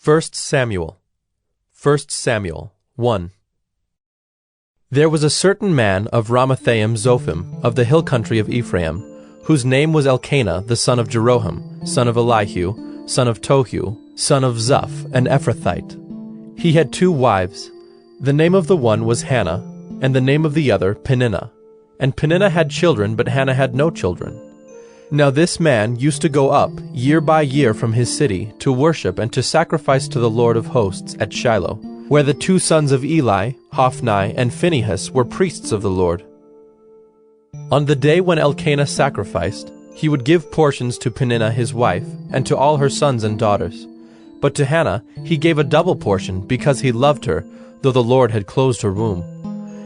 1 Samuel 1. There was a certain man of Ramathaim Zophim, of the hill country of Ephraim, whose name was Elkanah the son of Jeroham, son of Elihu, son of Tohu, son of Zuph, an Ephrathite. He had 2 wives. The name of the one was Hannah, and the name of the other Peninnah. And Peninnah had children, but Hannah had no children. Now this man used to go up year by year from his city to worship and to sacrifice to the Lord of hosts at Shiloh, where the 2 sons of Eli, Hophni and Phinehas, were priests of the Lord. On the day when Elkanah sacrificed, he would give portions to Peninnah his wife, and to all her sons and daughters. But to Hannah he gave a double portion, because he loved her, though the Lord had closed her womb.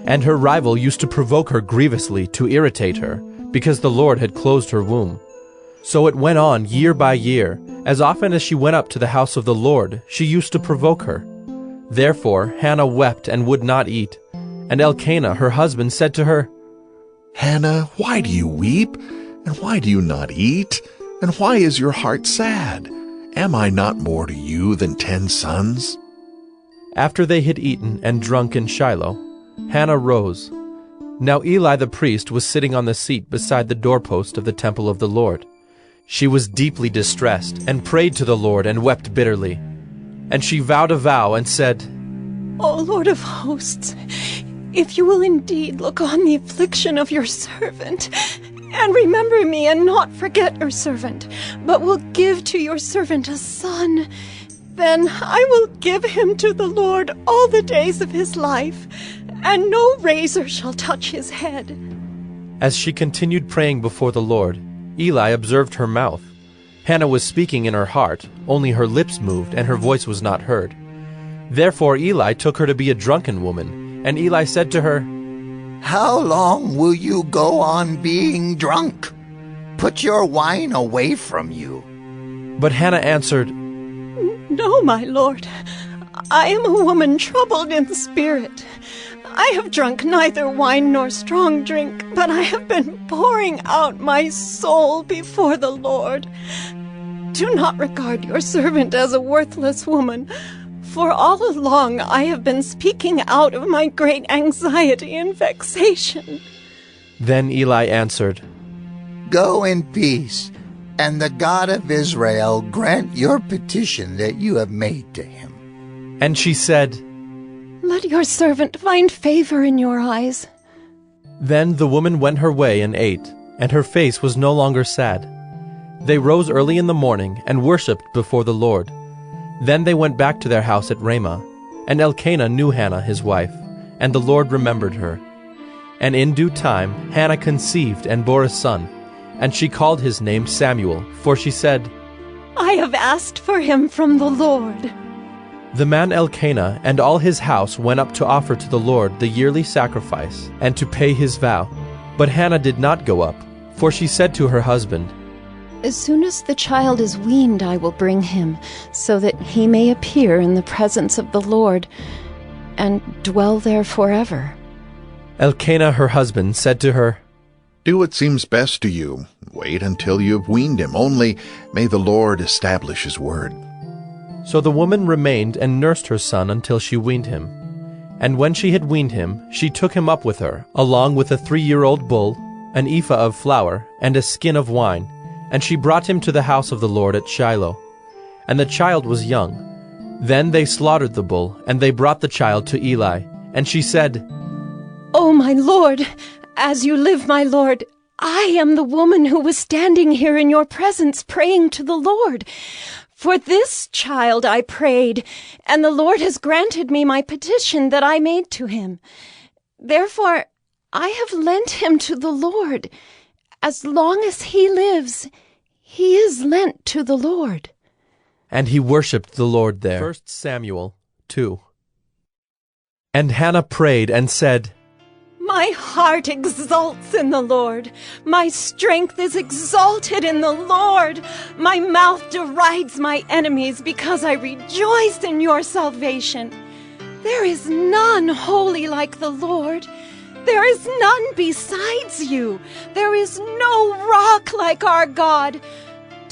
And her rival used to provoke her grievously to irritate her, because the Lord had closed her womb. So it went on year by year. As often as she went up to the house of the Lord, she used to provoke her. Therefore Hannah wept and would not eat. And Elkanah her husband said to her, Hannah, why do you weep? And why do you not eat? And why is your heart sad? Am I not more to you than 10 sons? After they had eaten and drunk in Shiloh, Hannah rose. Now Eli the priest was sitting on the seat beside the doorpost of the temple of the Lord. She was deeply distressed, and prayed to the Lord, and wept bitterly. And she vowed a vow, and said, O Lord of hosts, if you will indeed look on the affliction of your servant, and remember me, and not forget your servant, but will give to your servant a son, then I will give him to the Lord all the days of his life, and no razor shall touch his head. As she continued praying before the Lord, Eli observed her mouth. Hannah was speaking in her heart, only her lips moved, and her voice was not heard. Therefore Eli took her to be a drunken woman, and Eli said to her, How long will you go on being drunk? Put your wine away from you. But Hannah answered, No, my lord, I am a woman troubled in spirit. I have drunk neither wine nor strong drink, but I have been pouring out my soul before the Lord. Do not regard your servant as a worthless woman, for all along I have been speaking out of my great anxiety and vexation. Then Eli answered, Go in peace, and the God of Israel grant your petition that you have made to him. And she said, Let your servant find favor in your eyes. Then the woman went her way and ate, and her face was no longer sad. They rose early in the morning and worshipped before the Lord. Then they went back to their house at Ramah, and Elkanah knew Hannah his wife, and the Lord remembered her. And in due time Hannah conceived and bore a son, and she called his name Samuel, for she said, I have asked for him from the Lord. The man Elkanah and all his house went up to offer to the Lord the yearly sacrifice, and to pay his vow. But Hannah did not go up, for she said to her husband, As soon as the child is weaned, I will bring him, so that he may appear in the presence of the Lord, and dwell there forever. Elkanah her husband said to her, Do what seems best to you. Wait until you have weaned him. Only may the Lord establish his word. So the woman remained and nursed her son until she weaned him. And when she had weaned him, she took him up with her, along with a 3-year-old bull, an ephah of flour, and a skin of wine, and she brought him to the house of the Lord at Shiloh. And the child was young. Then they slaughtered the bull, and they brought the child to Eli. And she said, Oh, my lord, as you live, my lord, I am the woman who was standing here in your presence praying to the Lord. For this child I prayed, and the Lord has granted me my petition that I made to him. Therefore I have lent him to the Lord. As long as he lives, he is lent to the Lord. And he worshipped the Lord there. 1 Samuel 2. And Hannah prayed and said, My heart exults in the Lord. My strength is exalted in the Lord. My mouth derides my enemies because I rejoice in your salvation. There is none holy like the Lord. There is none besides you. There is no rock like our God.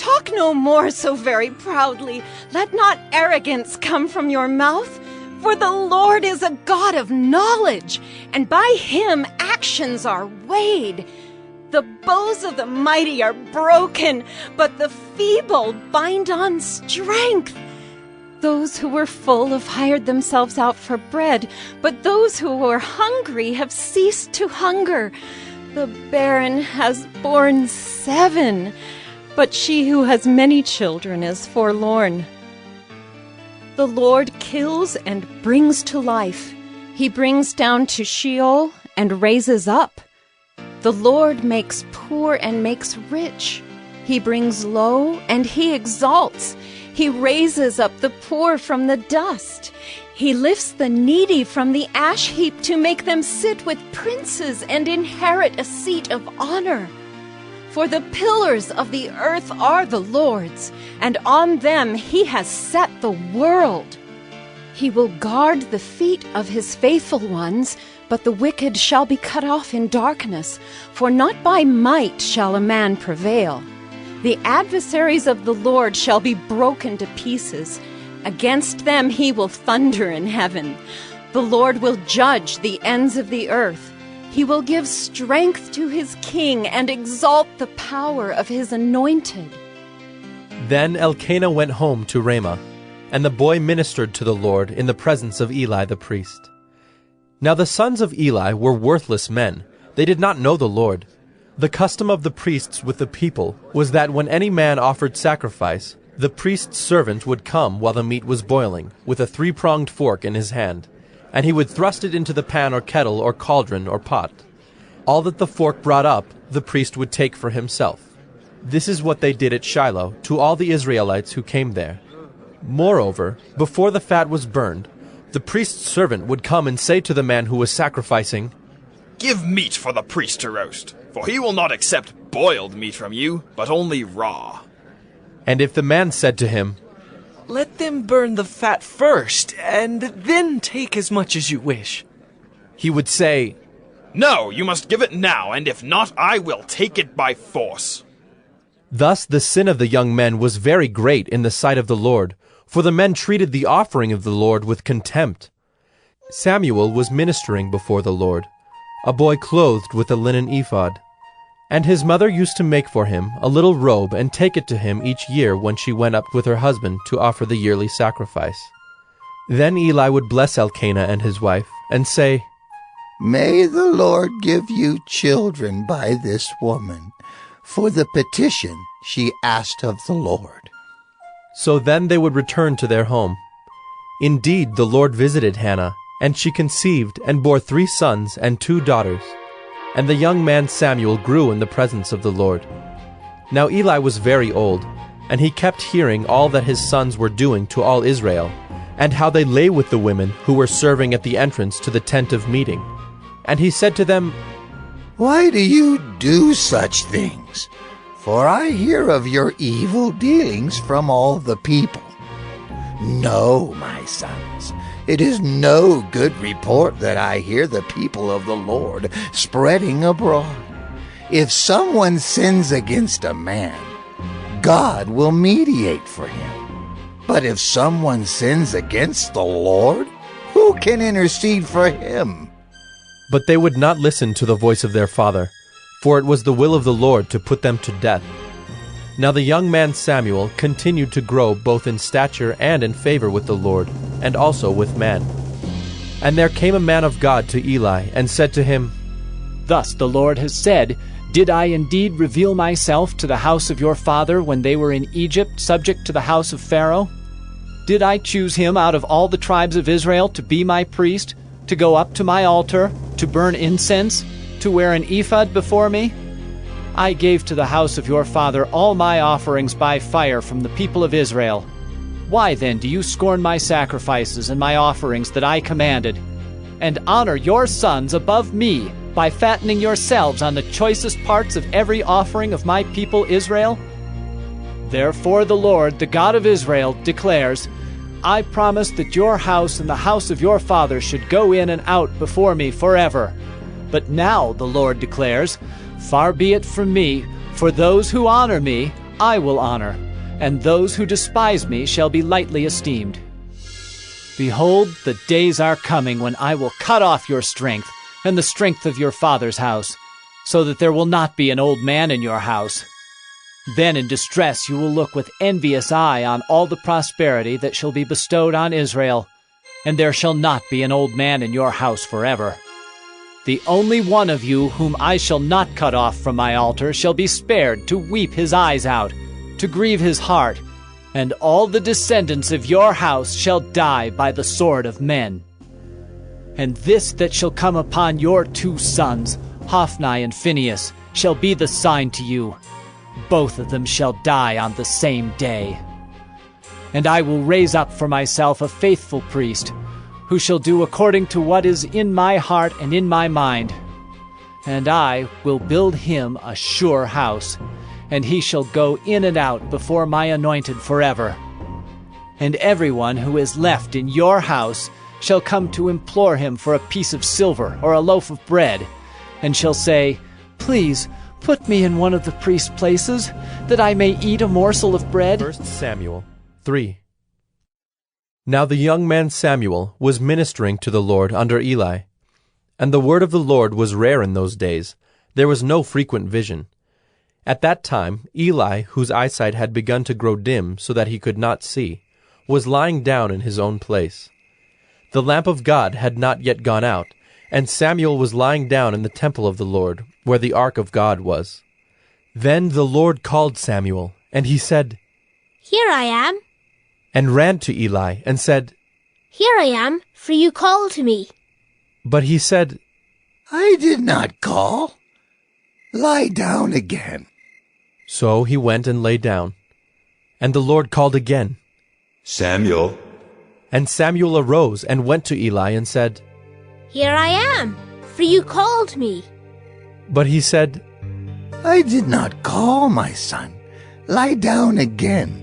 Talk no more so very proudly. Let not arrogance come from your mouth. For the Lord is a God of knowledge, and by him actions are weighed. The bows of the mighty are broken, but the feeble bind on strength. Those who were full have hired themselves out for bread, but those who were hungry have ceased to hunger. The barren has borne 7, but she who has many children is forlorn. The Lord kills and brings to life. He brings down to Sheol and raises up. The Lord makes poor and makes rich. He brings low and he exalts. He raises up the poor from the dust. He lifts the needy from the ash heap to make them sit with princes and inherit a seat of honor. For the pillars of the earth are the Lord's, and on them he has set the world. He will guard the feet of his faithful ones, but the wicked shall be cut off in darkness, for not by might shall a man prevail. The adversaries of the Lord shall be broken to pieces. Against them he will thunder in heaven. The Lord will judge the ends of the earth. He will give strength to his king and exalt the power of his anointed. Then Elkanah went home to Ramah, and the boy ministered to the Lord in the presence of Eli the priest. Now the sons of Eli were worthless men. They did not know the Lord. The custom of the priests with the people was that when any man offered sacrifice, the priest's servant would come while the meat was boiling, with a 3-pronged fork in his hand, and he would thrust it into the pan or kettle or cauldron or pot. All that the fork brought up, the priest would take for himself. This is what they did at Shiloh to all the Israelites who came there. Moreover, before the fat was burned, the priest's servant would come and say to the man who was sacrificing, "Give meat for the priest to roast, for he will not accept boiled meat from you, but only raw." And if the man said to him, "Let them burn the fat first, and then take as much as you wish," he would say, "No, you must give it now, and if not, I will take it by force." Thus the sin of the young men was very great in the sight of the Lord, for the men treated the offering of the Lord with contempt. Samuel was ministering before the Lord, a boy clothed with a linen ephod. And his mother used to make for him a little robe and take it to him each year when she went up with her husband to offer the yearly sacrifice. Then Eli would bless Elkanah and his wife, and say, "May the Lord give you children by this woman, for the petition she asked of the Lord." So then they would return to their home. Indeed, the Lord visited Hannah, and she conceived and bore 3 sons and 2 daughters. And the young man Samuel grew in the presence of the Lord. Now Eli was very old, and he kept hearing all that his sons were doing to all Israel, and how they lay with the women who were serving at the entrance to the tent of meeting. And he said to them, "Why do you do such things? For I hear of your evil dealings from all the people. No, my sons, it is no good report that I hear the people of the Lord spreading abroad. If someone sins against a man, God will mediate for him. But if someone sins against the Lord, who can intercede for him?" But they would not listen to the voice of their father, for it was the will of the Lord to put them to death. Now the young man Samuel continued to grow both in stature and in favor with the Lord, and also with man. And there came a man of God to Eli, and said to him, "Thus the Lord has said, Did I indeed reveal myself to the house of your father when they were in Egypt, subject to the house of Pharaoh? Did I choose him out of all the tribes of Israel to be my priest, to go up to my altar, to burn incense, to wear an ephod before me? I gave to the house of your father all my offerings by fire from the people of Israel. Why then do you scorn my sacrifices and my offerings that I commanded, and honor your sons above me by fattening yourselves on the choicest parts of every offering of my people Israel? Therefore the Lord, the God of Israel, declares, I promised that your house and the house of your father should go in and out before me forever. But now, the Lord declares, far be it from me, for those who honor me, I will honor, and those who despise me shall be lightly esteemed. Behold, the days are coming when I will cut off your strength and the strength of your father's house, so that there will not be an old man in your house. Then in distress you will look with envious eye on all the prosperity that shall be bestowed on Israel, and there shall not be an old man in your house forever. The only one of you whom I shall not cut off from my altar shall be spared to weep his eyes out, to grieve his heart, and all the descendants of your house shall die by the sword of men. And this that shall come upon your 2 sons, Hophni and Phinehas, shall be the sign to you. Both of them shall die on the same day. And I will raise up for myself a faithful priest, who shall do according to what is in my heart and in my mind. And I will build him a sure house, and he shall go in and out before my anointed forever. And everyone who is left in your house shall come to implore him for a piece of silver or a loaf of bread, and shall say, Please, put me in one of the priest's places, that I may eat a morsel of bread. 1 Samuel 3. Now the young man Samuel was ministering to the Lord under Eli. And the word of the Lord was rare in those days. There was no frequent vision. At that time Eli, whose eyesight had begun to grow dim so that he could not see, was lying down in his own place. The lamp of God had not yet gone out, and Samuel was lying down in the temple of the Lord, where the ark of God was. Then the Lord called Samuel, and he said, Here I am. And ran to Eli, and said, Here I am, for you called me. But he said, I did not call. Lie down again. So he went and lay down. And the Lord called again, Samuel. And Samuel arose and went to Eli and said, Here I am, for you called me. But he said, I did not call, my son. Lie down again.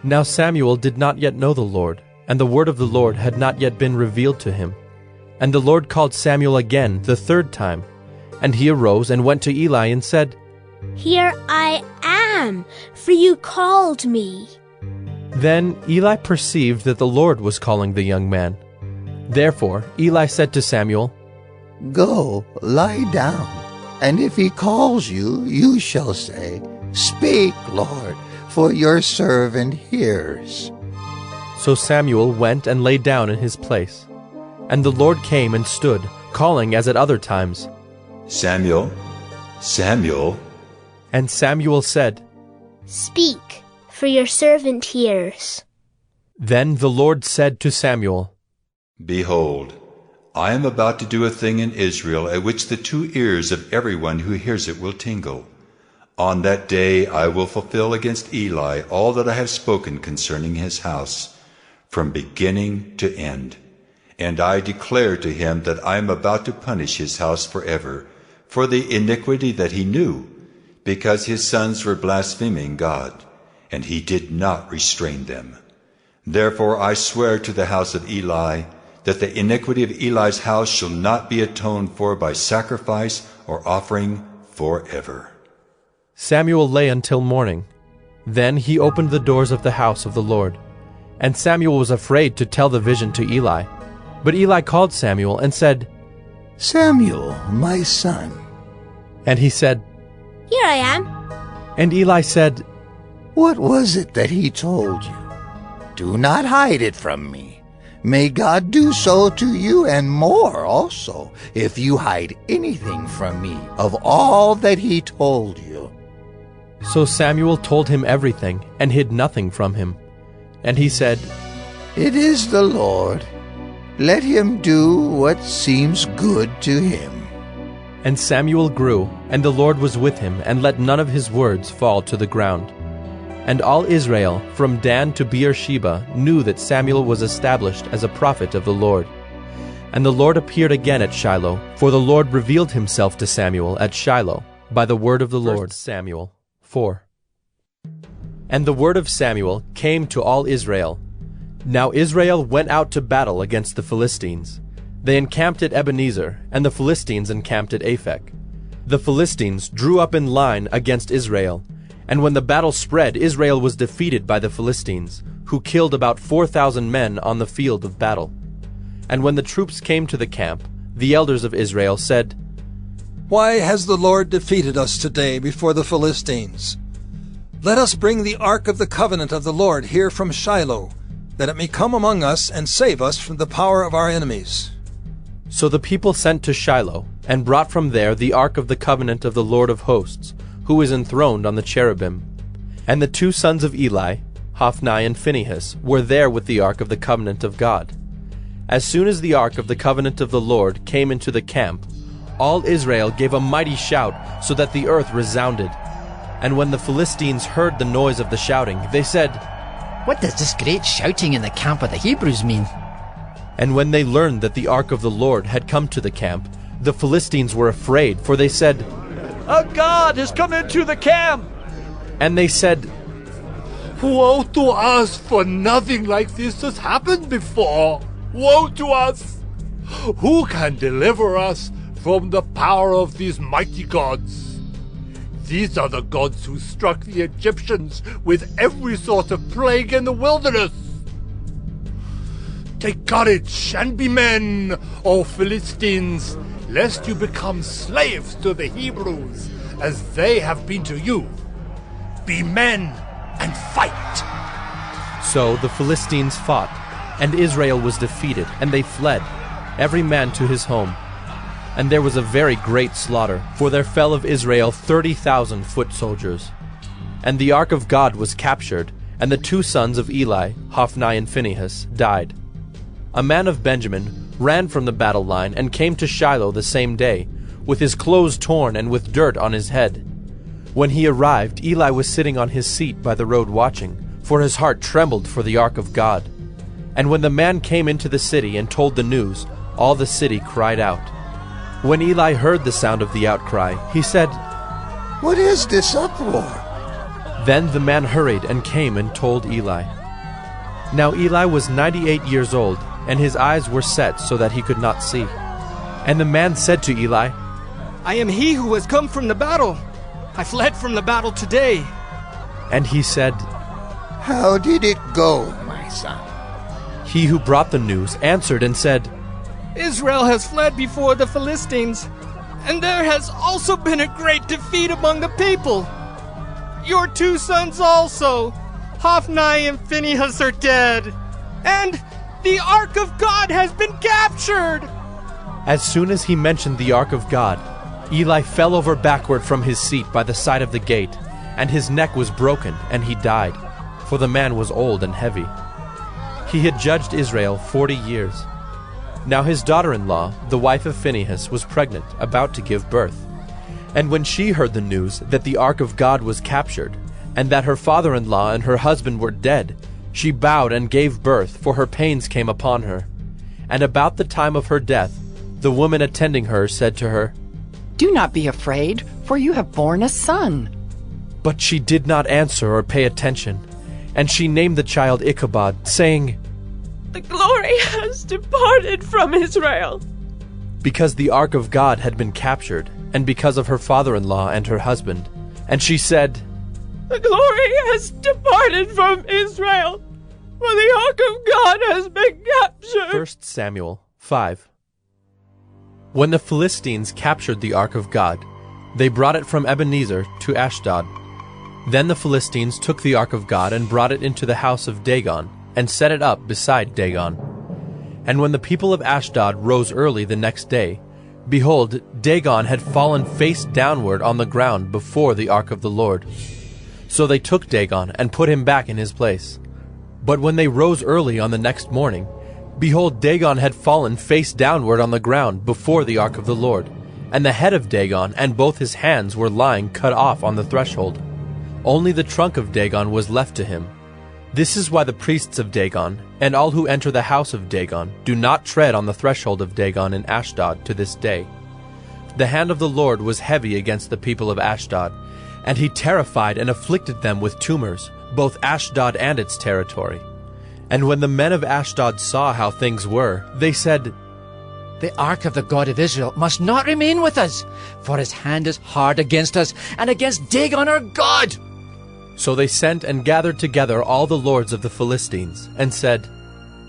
Now Samuel did not yet know the Lord, and the word of the Lord had not yet been revealed to him. And the Lord called Samuel again the 3rd time. And he arose and went to Eli and said, Here I am, for you called me. Then Eli perceived that the Lord was calling the young man. Therefore Eli said to Samuel, Go, lie down, and if he calls you, you shall say, Speak, Lord, for your servant hears. So Samuel went and lay down in his place. And the Lord came and stood, calling as at other times, Samuel, Samuel. And Samuel said, Speak, for your servant hears. Then the Lord said to Samuel, Behold, I am about to do a thing in Israel at which the 2 ears of everyone who hears it will tingle. On that day I will fulfill against Eli all that I have spoken concerning his house, from beginning to end. And I declare to him that I am about to punish his house forever, for the iniquity that he knew, because his sons were blaspheming God, and he did not restrain them. Therefore I swear to the house of Eli, that the iniquity of Eli's house shall not be atoned for by sacrifice or offering forever. Samuel lay until morning. Then he opened the doors of the house of the Lord. And Samuel was afraid to tell the vision to Eli. But Eli called Samuel and said, Samuel, my son. And he said, Here I am. And Eli said, What was it that he told you? Do not hide it from me. May God do so to you and more also, if you hide anything from me of all that he told you. So Samuel told him everything, and hid nothing from him. And he said, It is the Lord. Let him do what seems good to him. And Samuel grew, and the Lord was with him, and let none of his words fall to the ground. And all Israel, from Dan to Beersheba, knew that Samuel was established as a prophet of the Lord. And the Lord appeared again at Shiloh, for the Lord revealed himself to Samuel at Shiloh, by the word of the Lord. 1 Samuel 4. And the word of Samuel came to all Israel. Now Israel went out to battle against the Philistines. They encamped at Ebenezer, and the Philistines encamped at Aphek. The Philistines drew up in line against Israel, And when the battle spread, Israel was defeated by the Philistines, who killed about 4,000 men on the field of battle. And when the troops came to the camp, the elders of Israel said, "Why has the Lord defeated us today before the Philistines? Let us bring the ark of the covenant of the Lord here from Shiloh, that it may come among us and save us from the power of our enemies." So the people sent to Shiloh, and brought from there the ark of the covenant of the Lord of hosts, who is enthroned on the cherubim. And the 2 sons of Eli, Hophni and Phinehas, were there with the ark of the covenant of God. As soon as the ark of the covenant of the Lord came into the camp, all Israel gave a mighty shout, so that the earth resounded. And when the Philistines heard the noise of the shouting, they said, "What does this great shouting in the camp of the Hebrews mean?" And when they learned that the ark of the Lord had come to the camp, the Philistines were afraid, for they said, "A god has come into the camp!" And they said, "Woe to us, for nothing like this has happened before! Woe to us! Who can deliver us from the power of these mighty gods? These are the gods who struck the Egyptians with every sort of plague in the wilderness. Take courage and be men, O Philistines, lest you become slaves to the Hebrews, as they have been to you. Be men and fight." So the Philistines fought, and Israel was defeated, and they fled, every man to his home. And there was a very great slaughter, for there fell of Israel 30,000 foot soldiers. And the ark of God was captured, and the 2 sons of Eli, Hophni and Phinehas, died. A man of Benjamin ran from the battle line and came to Shiloh the same day, with his clothes torn and with dirt on his head. When he arrived, Eli was sitting on his seat by the road watching, for his heart trembled for the ark of God. And when the man came into the city and told the news, all the city cried out. When Eli heard the sound of the outcry, he said, "What is this uproar?" Then the man hurried and came and told Eli. Now Eli was 98 years old, and his eyes were set so that he could not see. And the man said to Eli, "I am he who has come from the battle. I fled from the battle today." And he said, "How did it go, my son?" He who brought the news answered and said, "Israel has fled before the Philistines, and there has also been a great defeat among the people. Your 2 sons also, Hophni and Phinehas, are dead, and the ark of God has been captured." As soon as he mentioned the ark of God, Eli fell over backward from his seat by the side of the gate, and his neck was broken, and he died, for the man was old and heavy. He had judged Israel 40 years. Now his daughter-in-law, the wife of Phinehas, was pregnant, about to give birth. And when she heard the news that the ark of God was captured, and that her father-in-law and her husband were dead, she bowed and gave birth, for her pains came upon her. And about the time of her death, the woman attending her said to her, "Do not be afraid, for you have borne a son." But she did not answer or pay attention, and she named the child Ichabod, saying, "The glory has departed from Israel," because the ark of God had been captured, and because of her father-in-law and her husband. And she said, "The glory has departed from Israel, for the ark of God has been captured." 1 Samuel 5. When the Philistines captured the ark of God, they brought it from Ebenezer to Ashdod. Then the Philistines took the ark of God and brought it into the house of Dagon, and set it up beside Dagon. And when the people of Ashdod rose early the next day, behold, Dagon had fallen face downward on the ground before the ark of the Lord. So they took Dagon and put him back in his place. But when they rose early on the next morning, behold, Dagon had fallen face downward on the ground before the ark of the Lord, and the head of Dagon and both his hands were lying cut off on the threshold. Only the trunk of Dagon was left to him. This is why the priests of Dagon, and all who enter the house of Dagon, do not tread on the threshold of Dagon in Ashdod to this day. The hand of the Lord was heavy against the people of Ashdod, and he terrified and afflicted them with tumors, both Ashdod and its territory. And when the men of Ashdod saw how things were, they said, "The ark of the God of Israel must not remain with us, for his hand is hard against us, and against Dagon our God." So they sent and gathered together all the lords of the Philistines, and said,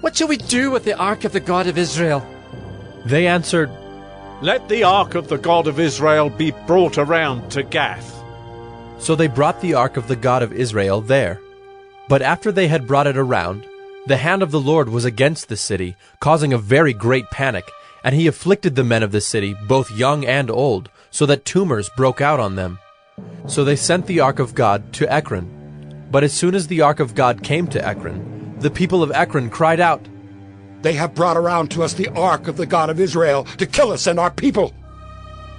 "What shall we do with the ark of the God of Israel?" They answered, "Let the ark of the God of Israel be brought around to Gath." So they brought the ark of the God of Israel there. But after they had brought it around, the hand of the Lord was against the city, causing a very great panic, and he afflicted the men of the city, both young and old, so that tumors broke out on them. So they sent the ark of God to Ekron. But as soon as the ark of God came to Ekron, the people of Ekron cried out, "They have brought around to us the ark of the God of Israel to kill us and our people."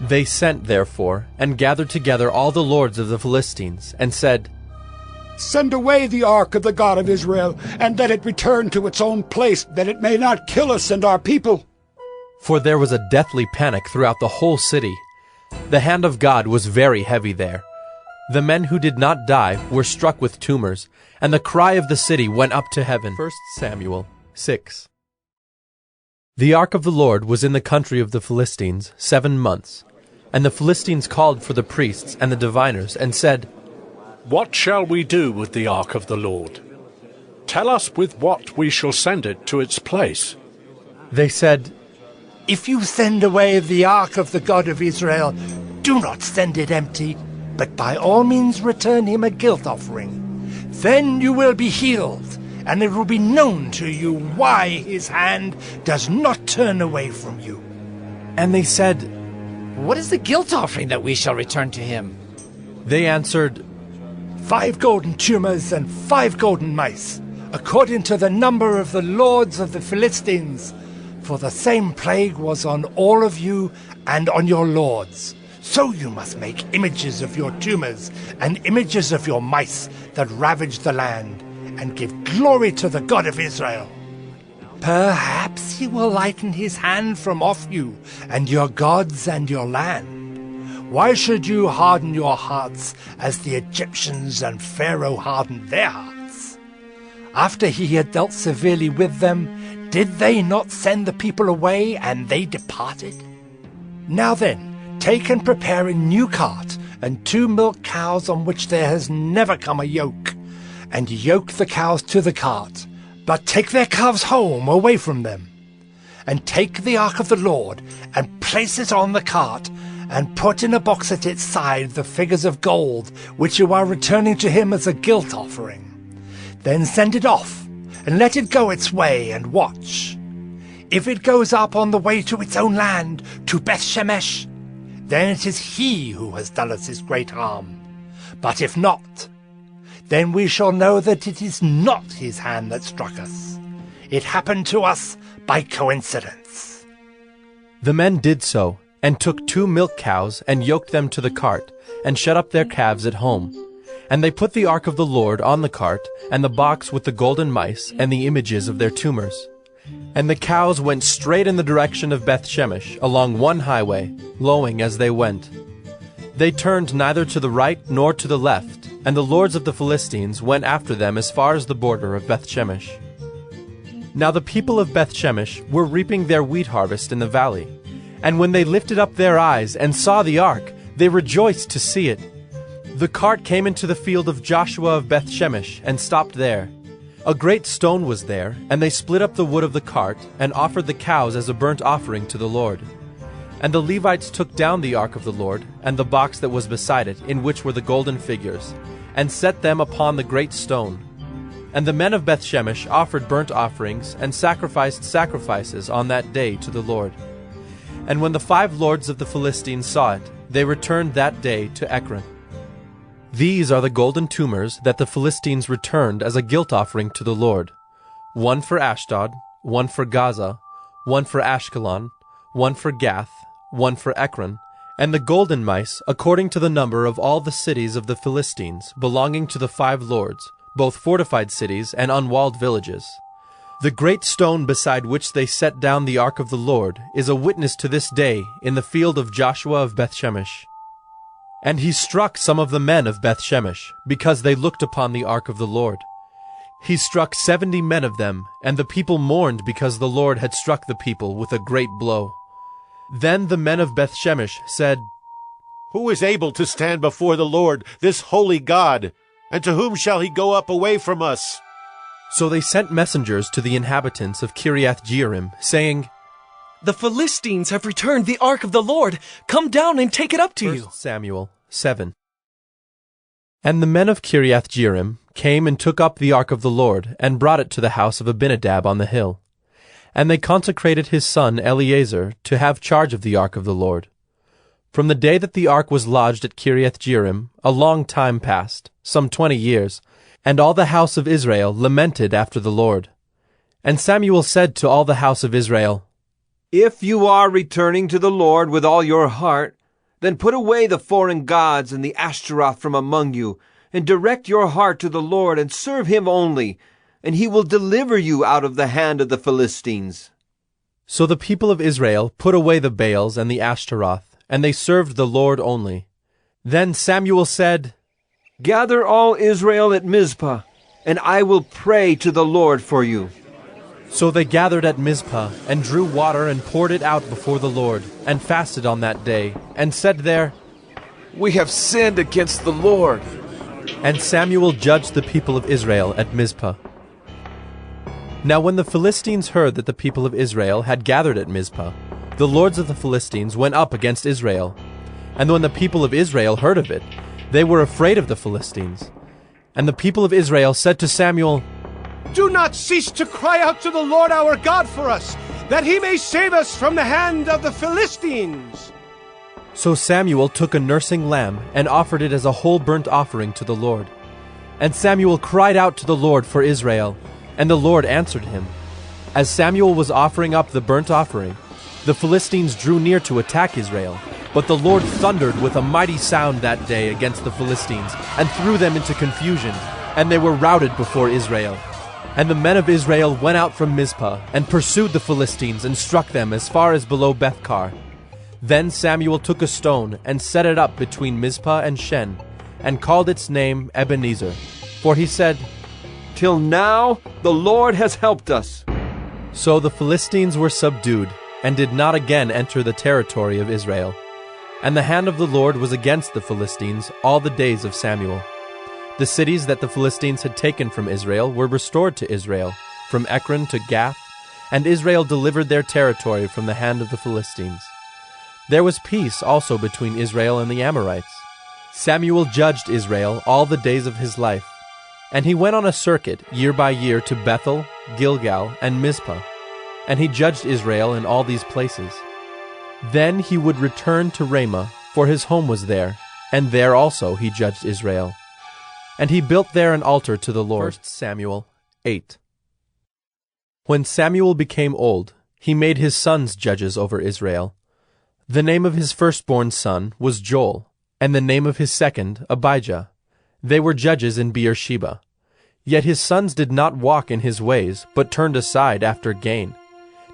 They sent, therefore, and gathered together all the lords of the Philistines, and said, "Send away the ark of the God of Israel, and let it return to its own place, that it may not kill us and our people." For there was a deathly panic throughout the whole city. The hand of God was very heavy there. The men who did not die were struck with tumors, and the cry of the city went up to heaven. 1 Samuel 6. The ark of the Lord was in the country of the Philistines 7 months. And the Philistines called for the priests and the diviners, and said, "What shall we do with the ark of the Lord? Tell us with what we shall send it to its place." They said, "If you send away the ark of the God of Israel, do not send it empty, but by all means return him a guilt offering. Then you will be healed, and it will be known to you why his hand does not turn away from you." And they said, "What is the guilt offering that we shall return to him?" They answered, 5 golden tumors and 5 golden mice, according to the number of the lords of the Philistines. For the same plague was on all of you and on your lords. So you must make images of your tumors and images of your mice that ravage the land, and give glory to the God of Israel. Perhaps he will lighten his hand from off you and your gods and your land. Why should you harden your hearts as the Egyptians and Pharaoh hardened their hearts? After he had dealt severely with them, did they not send the people away, and they departed? Now then, take and prepare a new cart, and 2 milk cows on which there has never come a yoke, and yoke the cows to the cart, but take their calves home away from them. And take the ark of the Lord, and place it on the cart, and put in a box at its side the figures of gold, which you are returning to him as a guilt offering. Then send it off, and let it go its way, and watch. If it goes up on the way to its own land, to Beth-Shemesh, then it is he who has done us this great harm. But if not, then we shall know that it is not his hand that struck us. It happened to us by coincidence." The men did so, and took 2 milk cows, and yoked them to the cart, and shut up their calves at home. And they put the ark of the Lord on the cart, and the box with the golden mice, and the images of their tumors. And the cows went straight in the direction of Beth-Shemesh, along one highway, lowing as they went. They turned neither to the right nor to the left, and the lords of the Philistines went after them as far as the border of Beth-Shemesh. Now the people of Beth-Shemesh were reaping their wheat harvest in the valley. And when they lifted up their eyes and saw the ark, they rejoiced to see it. The cart came into the field of Joshua of Beth-Shemesh and stopped there. A great stone was there, and they split up the wood of the cart and offered the cows as a burnt offering to the Lord. And the Levites took down the ark of the Lord and the box that was beside it, in which were the golden figures, and set them upon the great stone. And the men of Beth-Shemesh offered burnt offerings and sacrificed sacrifices on that day to the Lord. And when the 5 lords of the Philistines saw it, they returned that day to Ekron. These are the golden tumors that the Philistines returned as a guilt offering to the Lord. 1 for Ashdod, 1 for Gaza, 1 for Ashkelon, 1 for Gath, 1 for Ekron, and the golden mice according to the number of all the cities of the Philistines, belonging to the 5 lords, both fortified cities and unwalled villages. The great stone beside which they set down the ark of the Lord is a witness to this day in the field of Joshua of Beth-Shemesh. And he struck some of the men of Beth-Shemesh, because they looked upon the ark of the Lord. He struck 70 men of them, and the people mourned because the Lord had struck the people with a great blow. Then the men of Beth-Shemesh said, "Who is able to stand before the Lord, this holy God? And to whom shall he go up away from us? So they sent messengers to the inhabitants of Kiriath-Jearim, saying, The Philistines have returned the ark of the Lord. Come down and take it up to 1 you. Samuel 7. And the men of Kiriath-Jearim came and took up the ark of the Lord, and brought it to the house of Abinadab on the hill. And they consecrated his son Eleazar to have charge of the ark of the Lord. From the day that the ark was lodged at Kiriath-Jearim, a long time passed, some 20 years, and all the house of Israel lamented after the Lord. And Samuel said to all the house of Israel, If you are returning to the Lord with all your heart, then put away the foreign gods and the Ashtaroth from among you, and direct your heart to the Lord, and serve him only, and he will deliver you out of the hand of the Philistines. So the people of Israel put away the Baals and the Ashtaroth, and they served the Lord only. Then Samuel said, Gather all Israel at Mizpah, and I will pray to the Lord for you. So they gathered at Mizpah, and drew water and poured it out before the Lord, and fasted on that day, and said there, We have sinned against the Lord. And Samuel judged the people of Israel at Mizpah. Now when the Philistines heard that the people of Israel had gathered at Mizpah, the lords of the Philistines went up against Israel. And when the people of Israel heard of it, they were afraid of the Philistines. And the people of Israel said to Samuel, Do not cease to cry out to the Lord our God for us, that he may save us from the hand of the Philistines. So Samuel took a nursing lamb and offered it as a whole burnt offering to the Lord. And Samuel cried out to the Lord for Israel, and the Lord answered him. As Samuel was offering up the burnt offering, the Philistines drew near to attack Israel. But the Lord thundered with a mighty sound that day against the Philistines, and threw them into confusion, and they were routed before Israel. And the men of Israel went out from Mizpah, and pursued the Philistines, and struck them as far as below Bethkar. Then Samuel took a stone, and set it up between Mizpah and Shen, and called its name Ebenezer. For he said, Till now the Lord has helped us. So the Philistines were subdued, and did not again enter the territory of Israel. And the hand of the Lord was against the Philistines all the days of Samuel. The cities that the Philistines had taken from Israel were restored to Israel, from Ekron to Gath, and Israel delivered their territory from the hand of the Philistines. There was peace also between Israel and the Amorites. Samuel judged Israel all the days of his life, and he went on a circuit year by year to Bethel, Gilgal, and Mizpah, and he judged Israel in all these places. Then he would return to Ramah, for his home was there, and there also he judged Israel. And he built there an altar to the Lord. 1 Samuel 8. When Samuel became old, he made his sons judges over Israel. The name of his firstborn son was Joel, and the name of his second Abijah. They were judges in Beersheba. Yet his sons did not walk in his ways, but turned aside after gain.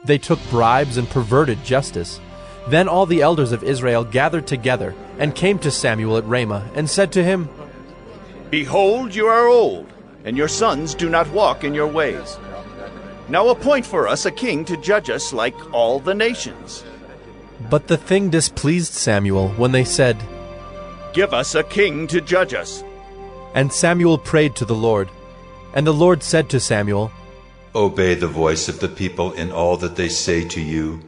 They took bribes and perverted justice. Then all the elders of Israel gathered together, and came to Samuel at Ramah, and said to him, Behold, you are old, and your sons do not walk in your ways. Now appoint for us a king to judge us like all the nations. But the thing displeased Samuel when they said, Give us a king to judge us. And Samuel prayed to the Lord. And the Lord said to Samuel, Obey the voice of the people in all that they say to you,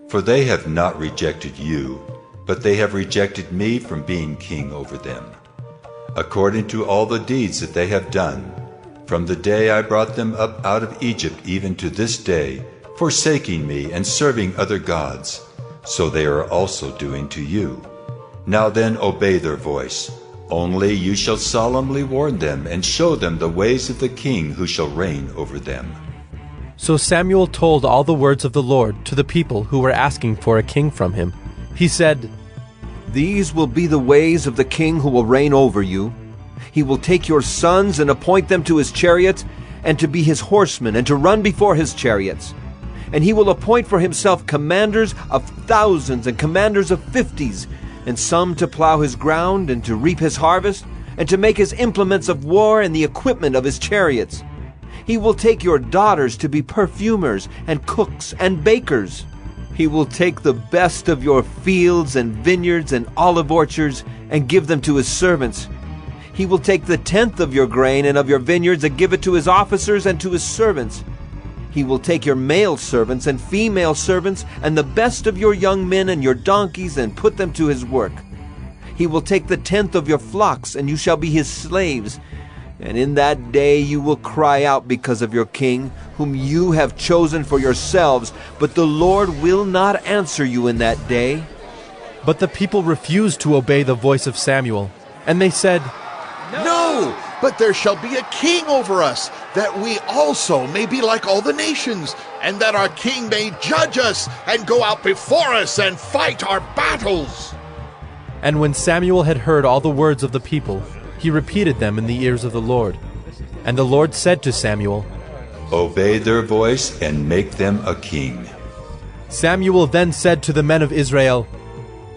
for they have not rejected you, but they have rejected me from being king over them. According to all the deeds that they have done, from the day I brought them up out of Egypt even to this day, forsaking me and serving other gods, so they are also doing to you. Now then obey their voice. Only you shall solemnly warn them and show them the ways of the king who shall reign over them. So Samuel told all the words of the Lord to the people who were asking for a king from him. He said, These will be the ways of the king who will reign over you. He will take your sons and appoint them to his chariots, and to be his horsemen, and to run before his chariots. And he will appoint for himself commanders of thousands and commanders of 50s, and some to plow his ground and to reap his harvest, and to make his implements of war and the equipment of his chariots. He will take your daughters to be perfumers and cooks and bakers. He will take the best of your fields and vineyards and olive orchards and give them to his servants. He will take the 10th of your grain and of your vineyards and give it to his officers and to his servants. He will take your male servants and female servants and the best of your young men and your donkeys and put them to his work. He will take the 10th of your flocks, and you shall be his slaves. And in that day you will cry out because of your king, whom you have chosen for yourselves, but the Lord will not answer you in that day. But the people refused to obey the voice of Samuel, and they said, No, but there shall be a king over us, that we also may be like all the nations, and that our king may judge us and go out before us and fight our battles. And when Samuel had heard all the words of the people, he repeated them in the ears of the Lord. And the Lord said to Samuel, Obey their voice and make them a king. Samuel then said to the men of Israel,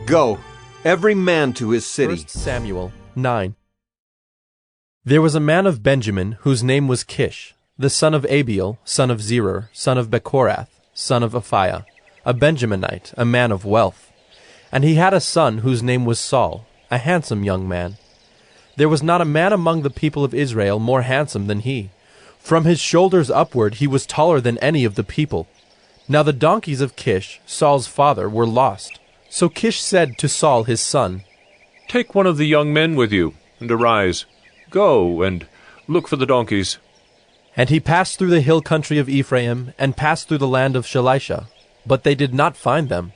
Go, every man to his city. 1 Samuel 9. There was a man of Benjamin whose name was Kish, the son of Abiel, son of Zerah, son of Bechorath, son of Aphiah, a Benjaminite, a man of wealth. And he had a son whose name was Saul, a handsome young man. There was not a man among the people of Israel more handsome than he. From his shoulders upward he was taller than any of the people. Now the donkeys of Kish, Saul's father, were lost. So Kish said to Saul his son, Take one of the young men with you, and arise. Go and look for the donkeys. And he passed through the hill country of Ephraim, and passed through the land of Shalisha, but they did not find them.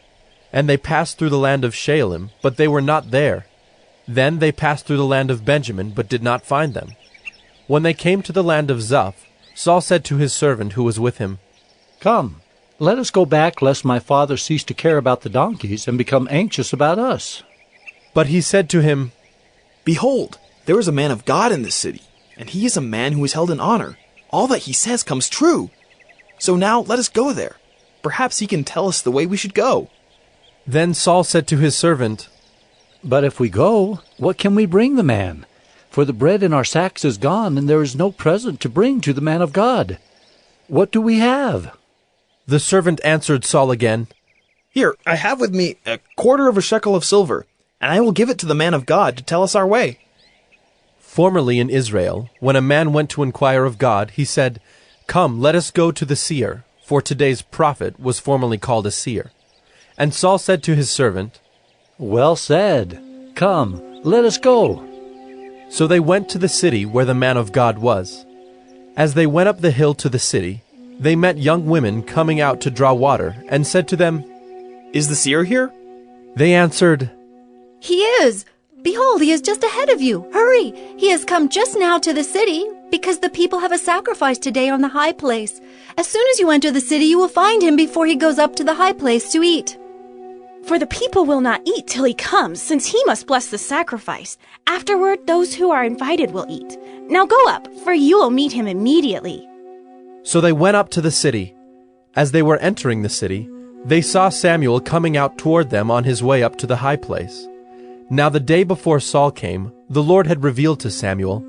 And they passed through the land of Shaalim, but they were not there. Then they passed through the land of Benjamin, but did not find them. When they came to the land of Zuph, Saul said to his servant who was with him, Come, let us go back, lest my father cease to care about the donkeys and become anxious about us. But he said to him, Behold, there is a man of God in this city, and he is a man who is held in honor. All that he says comes true. So now let us go there. Perhaps he can tell us the way we should go. Then Saul said to his servant, But if we go, what can we bring the man? For the bread in our sacks is gone, and there is no present to bring to the man of God. What do we have? The servant answered Saul again, Here, I have with me 1/4 of a shekel of silver, and I will give it to the man of God to tell us our way. Formerly in Israel, when a man went to inquire of God, he said, Come, let us go to the seer, for today's prophet was formerly called a seer. And Saul said to his servant, Well said. Come, let us go. So they went to the city where the man of God was. As they went up the hill to the city, they met young women coming out to draw water, and said to them, Is the seer here? They answered, He is. Behold, he is just ahead of you. Hurry! He has come just now to the city, because the people have a sacrifice today on the high place. As soon as you enter the city, you will find him before he goes up to the high place to eat. For the people will not eat till he comes, since he must bless the sacrifice. Afterward, those who are invited will eat. Now go up, for you will meet him immediately. So they went up to the city. As they were entering the city, they saw Samuel coming out toward them on his way up to the high place. Now the day before Saul came, the Lord had revealed to Samuel,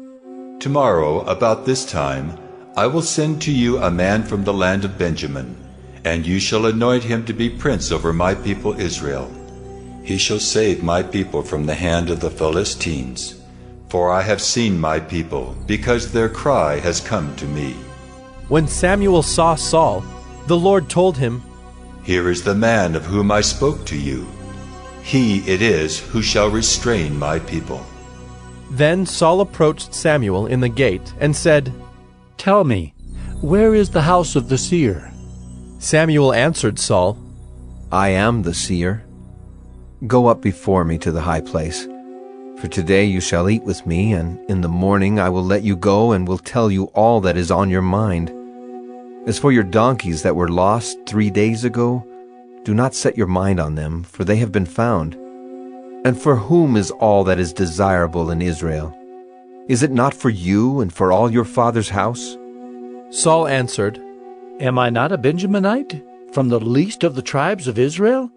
Tomorrow, about this time, I will send to you a man from the land of Benjamin, and you shall anoint him to be prince over my people Israel. He shall save my people from the hand of the Philistines. For I have seen my people, because their cry has come to me. When Samuel saw Saul, the Lord told him, Here is the man of whom I spoke to you. He it is who shall restrain my people. Then Saul approached Samuel in the gate and said, Tell me, where is the house of the seer? Samuel answered Saul, I am the seer. Go up before me to the high place. For today you shall eat with me, and in the morning I will let you go and will tell you all that is on your mind. As for your donkeys that were lost 3 days ago, do not set your mind on them, for they have been found. And for whom is all that is desirable in Israel? Is it not for you and for all your father's house? Saul answered, Am I not a Benjaminite, from the least of the tribes of Israel?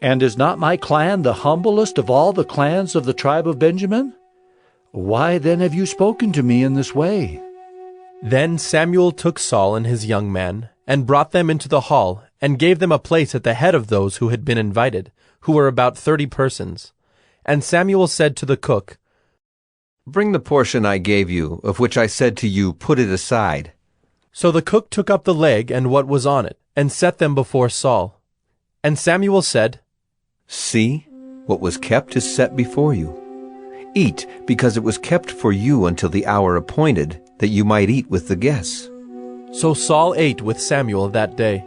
And is not my clan the humblest of all the clans of the tribe of Benjamin? Why then have you spoken to me in this way? Then Samuel took Saul and his young men, and brought them into the hall, and gave them a place at the head of those who had been invited, who were about 30 persons. And Samuel said to the cook, Bring the portion I gave you, of which I said to you, put it aside. So the cook took up the leg and what was on it, and set them before Saul. And Samuel said, See, what was kept is set before you. Eat, because it was kept for you until the hour appointed, that you might eat with the guests. So Saul ate with Samuel that day.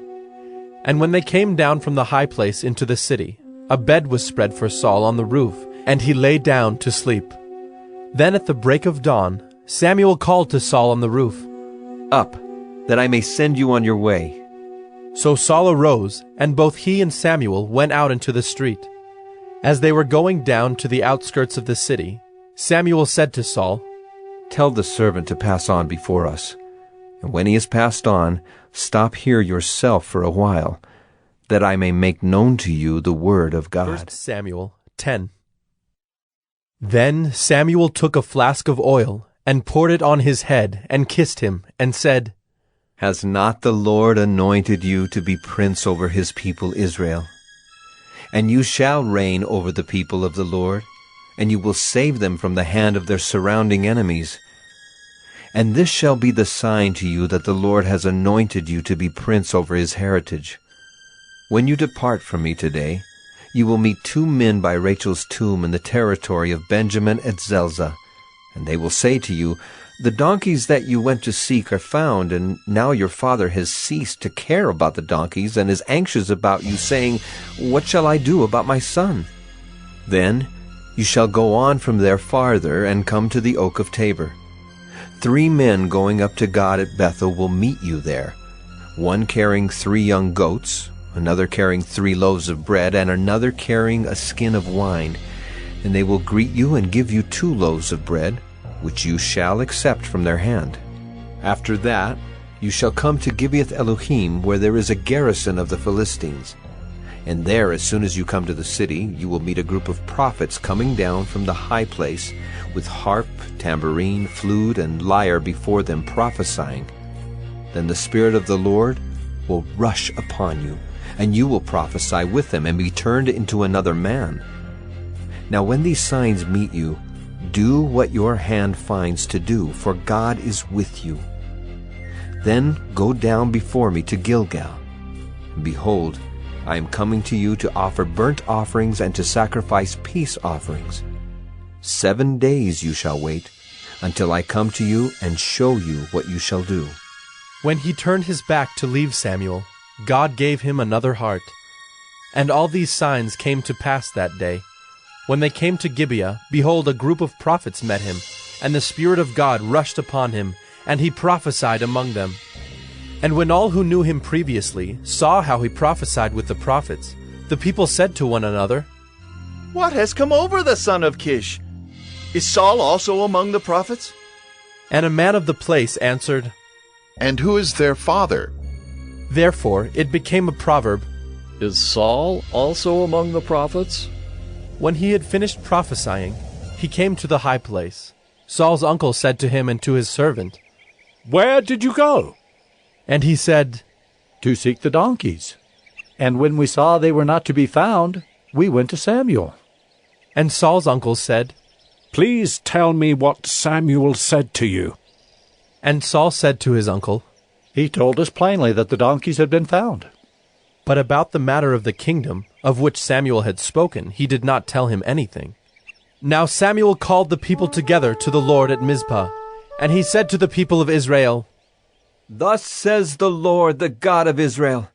And when they came down from the high place into the city, a bed was spread for Saul on the roof, and he lay down to sleep. Then at the break of dawn, Samuel called to Saul on the roof, Up, that I may send you on your way. So Saul arose, and both he and Samuel went out into the street. As they were going down to the outskirts of the city, Samuel said to Saul, Tell the servant to pass on before us, and when he has passed on, stop here yourself for a while, that I may make known to you the word of God. 1 Samuel 10. Then Samuel took a flask of oil, and poured it on his head, and kissed him, and said, Has not the Lord anointed you to be prince over his people Israel? And you shall reign over the people of the Lord, and you will save them from the hand of their surrounding enemies. And this shall be the sign to you that the Lord has anointed you to be prince over his heritage. When you depart from me today, you will meet 2 men by Rachel's tomb in the territory of Benjamin at Zelzah, and they will say to you, The donkeys that you went to seek are found, and now your father has ceased to care about the donkeys and is anxious about you, saying, What shall I do about my son? Then you shall go on from there farther and come to the oak of Tabor. 3 men going up to God at Bethel will meet you there, one carrying 3 young goats, another carrying 3 loaves of bread, and another carrying a skin of wine. And they will greet you and give you 2 loaves of bread, which you shall accept from their hand. After that you shall come to Gibeath Elohim, where there is a garrison of the Philistines. And there, as soon as you come to the city, you will meet a group of prophets coming down from the high place, with harp, tambourine, flute, and lyre before them, prophesying. Then the Spirit of the Lord will rush upon you, and you will prophesy with them, and be turned into another man. Now when these signs meet you, do what your hand finds to do, for God is with you. Then go down before me to Gilgal. And behold, I am coming to you to offer burnt offerings and to sacrifice peace offerings. 7 days you shall wait, until I come to you and show you what you shall do. When he turned his back to leave Samuel, God gave him another heart. And all these signs came to pass that day. When they came to Gibeah, behold, a group of prophets met him, and the Spirit of God rushed upon him, and he prophesied among them. And when all who knew him previously saw how he prophesied with the prophets, the people said to one another, What has come over the son of Kish? Is Saul also among the prophets? And a man of the place answered, And who is their father? Therefore it became a proverb, Is Saul also among the prophets? When he had finished prophesying, he came to the high place. Saul's uncle said to him and to his servant, Where did you go? And he said, To seek the donkeys. And when we saw they were not to be found, we went to Samuel. And Saul's uncle said, Please tell me what Samuel said to you. And Saul said to his uncle, He told us plainly that the donkeys had been found. But about the matter of the kingdom, of which Samuel had spoken, he did not tell him anything. Now Samuel called the people together to the Lord at Mizpah, and he said to the people of Israel, Thus says the Lord, the God of Israel,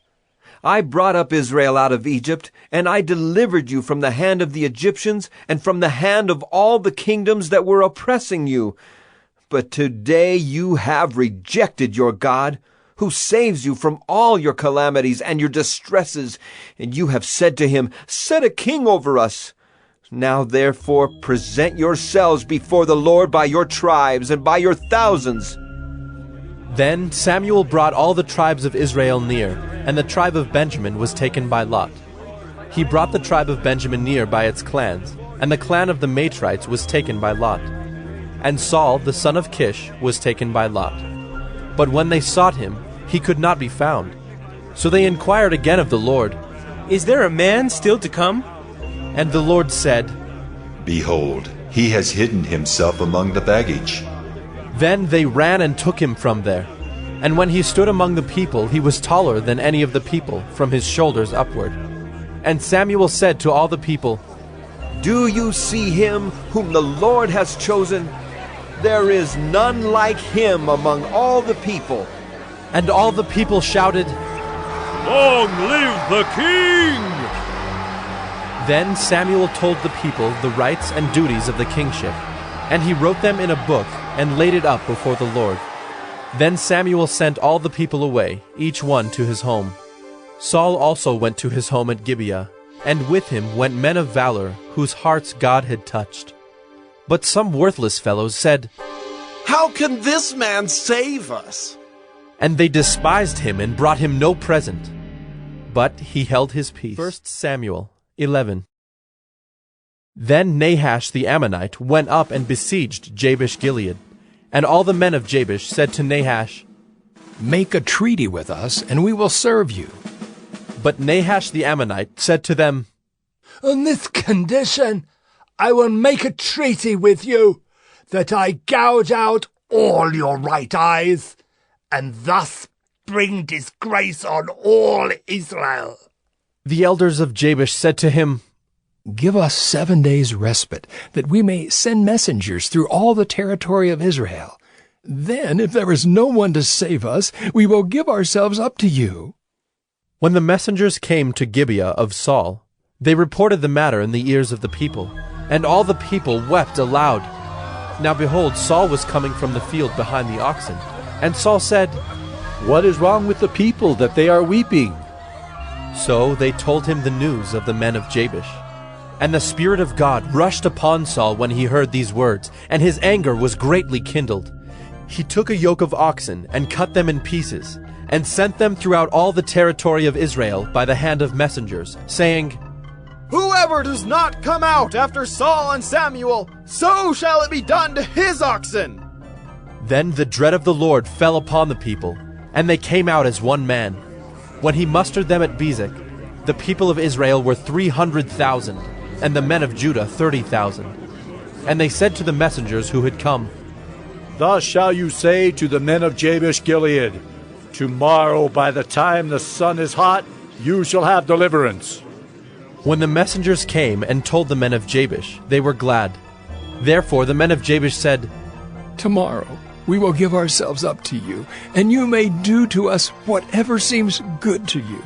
I brought up Israel out of Egypt, and I delivered you from the hand of the Egyptians and from the hand of all the kingdoms that were oppressing you. But today you have rejected your God, who saves you from all your calamities and your distresses, and you have said to him, Set a king over us. Now therefore present yourselves before the Lord by your tribes and by your thousands. Then Samuel brought all the tribes of Israel near, and the tribe of Benjamin was taken by lot. He brought the tribe of Benjamin near by its clans, and the clan of the Matrites was taken by lot. And Saul, the son of Kish, was taken by lot. But when they sought him, he could not be found. So they inquired again of the Lord, Is there a man still to come? And the Lord said, Behold, He has hidden himself among the baggage. Then they ran and took him from there. And when he stood among the people, he was taller than any of the people, from his shoulders upward. And Samuel said to all the people, Do you see him whom the Lord has chosen? There is none like him among all the people. And all the people shouted, Long live the king! Then Samuel told the people the rights and duties of the kingship, and he wrote them in a book and laid it up before the Lord. Then Samuel sent all the people away, each one to his home. Saul also went to his home at Gibeah, and with him went men of valor, whose hearts God had touched. But some worthless fellows said, How can this man save us? And they despised him and brought him no present. But he held his peace. 1 Samuel 11. Then Nahash the Ammonite went up and besieged Jabesh-Gilead. And all the men of Jabesh said to Nahash, Make a treaty with us, and we will serve you. But Nahash the Ammonite said to them, On this condition, I will make a treaty with you, that I gouge out all your right eyes, and thus bring disgrace on all Israel. The elders of Jabesh said to him, Give us 7 days' respite, that we may send messengers through all the territory of Israel. Then, if there is no one to save us, we will give ourselves up to you. When the messengers came to Gibeah of Saul, they reported the matter in the ears of the people, and all the people wept aloud. Now behold, Saul was coming from the field behind the oxen, and Saul said, What is wrong with the people that they are weeping? So they told him the news of the men of Jabesh. And the Spirit of God rushed upon Saul when he heard these words, and his anger was greatly kindled. He took a yoke of oxen and cut them in pieces, and sent them throughout all the territory of Israel by the hand of messengers, saying, Whoever does not come out after Saul and Samuel, so shall it be done to his oxen. Then the dread of the Lord fell upon the people, and they came out as one man. When he mustered them at Bezek, the people of Israel were 300,000, and the men of Judah 30,000. And they said to the messengers who had come, Thus shall you say to the men of Jabesh-Gilead, Tomorrow by the time the sun is hot, you shall have deliverance. When the messengers came and told the men of Jabesh, they were glad. Therefore the men of Jabesh said, Tomorrow we will give ourselves up to you, and you may do to us whatever seems good to you.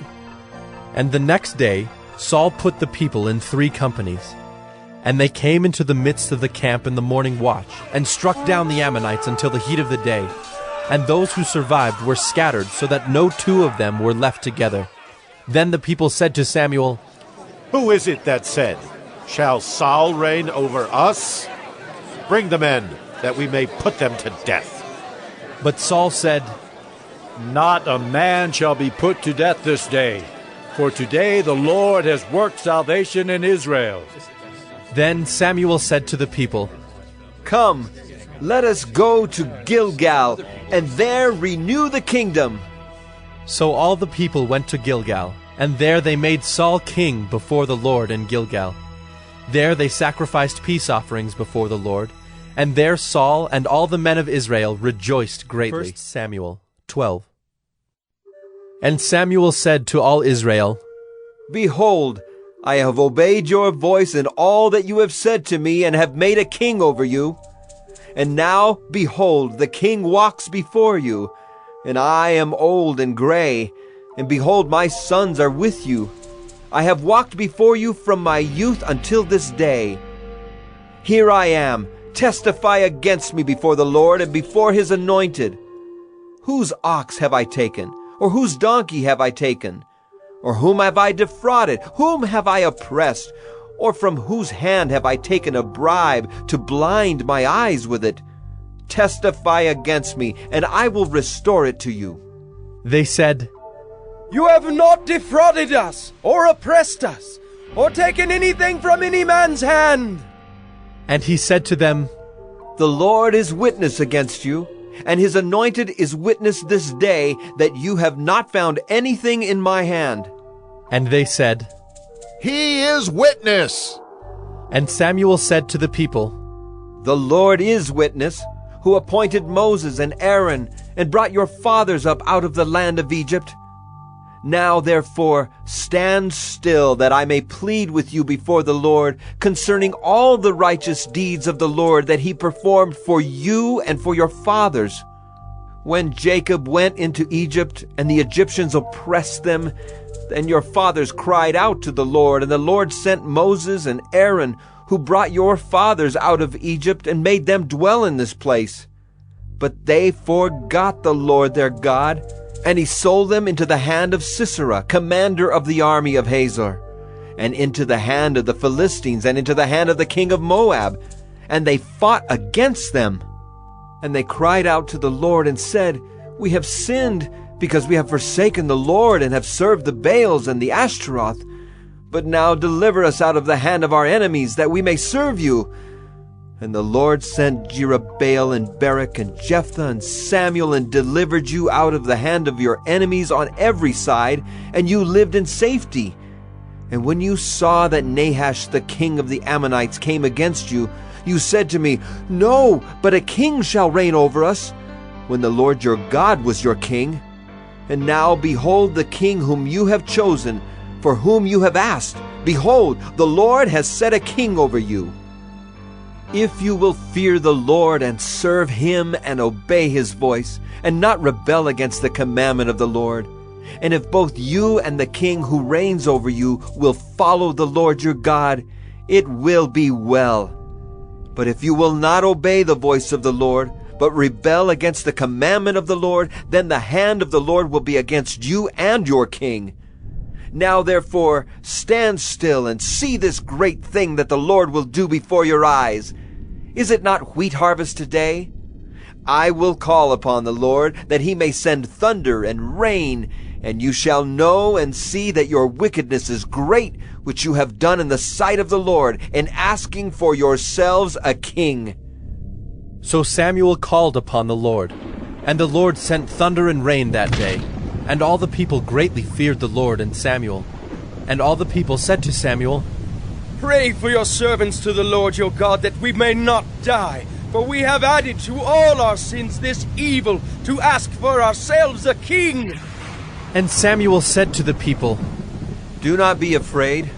And the next day Saul put the people in 3 companies. And they came into the midst of the camp in the morning watch, and struck down the Ammonites until the heat of the day. And those who survived were scattered, so that no 2 of them were left together. Then the people said to Samuel, Who is it that said, Shall Saul reign over us? Bring the men, that we may put them to death. But Saul said, Not a man shall be put to death this day, for today the Lord has worked salvation in Israel. Then Samuel said to the people, Come, let us go to Gilgal, and there renew the kingdom. So all the people went to Gilgal, and there they made Saul king before the Lord in Gilgal. There they sacrificed peace offerings before the Lord, and there Saul and all the men of Israel rejoiced greatly. 1 Samuel 12. And Samuel said to all Israel, Behold, I have obeyed your voice in all that you have said to me, and have made a king over you. And now, behold, the king walks before you, and I am old and gray, and behold, my sons are with you. I have walked before you from my youth until this day. Here I am, testify against me before the Lord and before his anointed. Whose ox have I taken, or whose donkey have I taken? Or whom have I defrauded? Whom have I oppressed? Or from whose hand have I taken a bribe to blind my eyes with it? Testify against me, and I will restore it to you. They said, You have not defrauded us, or oppressed us, or taken anything from any man's hand. And he said to them, The Lord is witness against you, and his anointed is witness this day that you have not found anything in my hand. And they said, He is witness. And Samuel said to the people, The Lord is witness, who appointed Moses and Aaron, and brought your fathers up out of the land of Egypt. Now therefore stand still, that I may plead with you before the Lord concerning all the righteous deeds of the Lord that he performed for you and for your fathers. When Jacob went into Egypt, and the Egyptians oppressed them, then your fathers cried out to the Lord, and the Lord sent Moses and Aaron, who brought your fathers out of Egypt and made them dwell in this place. But they forgot the Lord their God, and he sold them into the hand of Sisera, commander of the army of Hazor, and into the hand of the Philistines, and into the hand of the king of Moab. And they fought against them. And they cried out to the Lord and said, We have sinned, because we have forsaken the Lord, and have served the Baals and the Ashtaroth. But now deliver us out of the hand of our enemies, that we may serve you. And the Lord sent Jerubbaal and Barak and Jephthah and Samuel, and delivered you out of the hand of your enemies on every side, and you lived in safety. And when you saw that Nahash the king of the Ammonites came against you, you said to me, No, but a king shall reign over us, when the Lord your God was your king. And now behold the king whom you have chosen, for whom you have asked. Behold, the Lord has set a king over you. If you will fear the Lord and serve him and obey his voice, and not rebel against the commandment of the Lord, and if both you and the king who reigns over you will follow the Lord your God, it will be well. But if you will not obey the voice of the Lord, but rebel against the commandment of the Lord, then the hand of the Lord will be against you and your king. Now therefore stand still and see this great thing that the Lord will do before your eyes. Is it not wheat harvest today? I will call upon the Lord, that he may send thunder and rain, and you shall know and see that your wickedness is great, which you have done in the sight of the Lord, in asking for yourselves a king. So Samuel called upon the Lord, and the Lord sent thunder and rain that day. And all the people greatly feared the Lord and Samuel. And all the people said to Samuel, Pray for your servants to the Lord your God, that we may not die. For we have added to all our sins this evil, to ask for ourselves a king. And Samuel said to the people, Do not be afraid.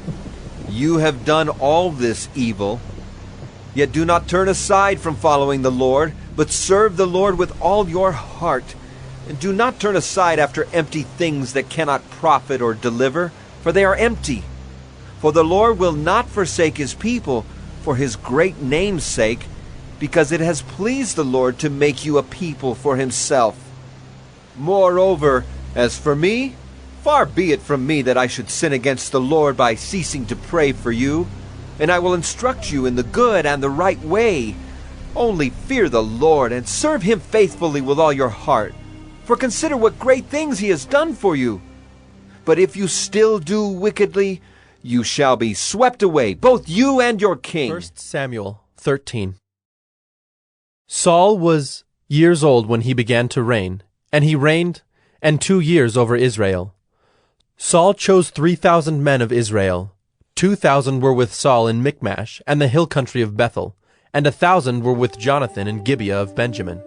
You have done all this evil. Yet do not turn aside from following the Lord, but serve the Lord with all your heart. And do not turn aside after empty things that cannot profit or deliver, for they are empty. For the Lord will not forsake his people for his great name's sake, because it has pleased the Lord to make you a people for himself. Moreover, as for me, far be it from me that I should sin against the Lord by ceasing to pray for you, and I will instruct you in the good and the right way. Only fear the Lord and serve him faithfully with all your heart. For consider what great things he has done for you. But if you still do wickedly, you shall be swept away, both you and your king. 1 Samuel 13. Saul was years old when he began to reign, and he reigned 2 years over Israel. Saul chose 3,000 men of Israel. 2,000 were with Saul in Michmash and the hill country of Bethel, and 1,000 were with Jonathan in Gibeah of Benjamin.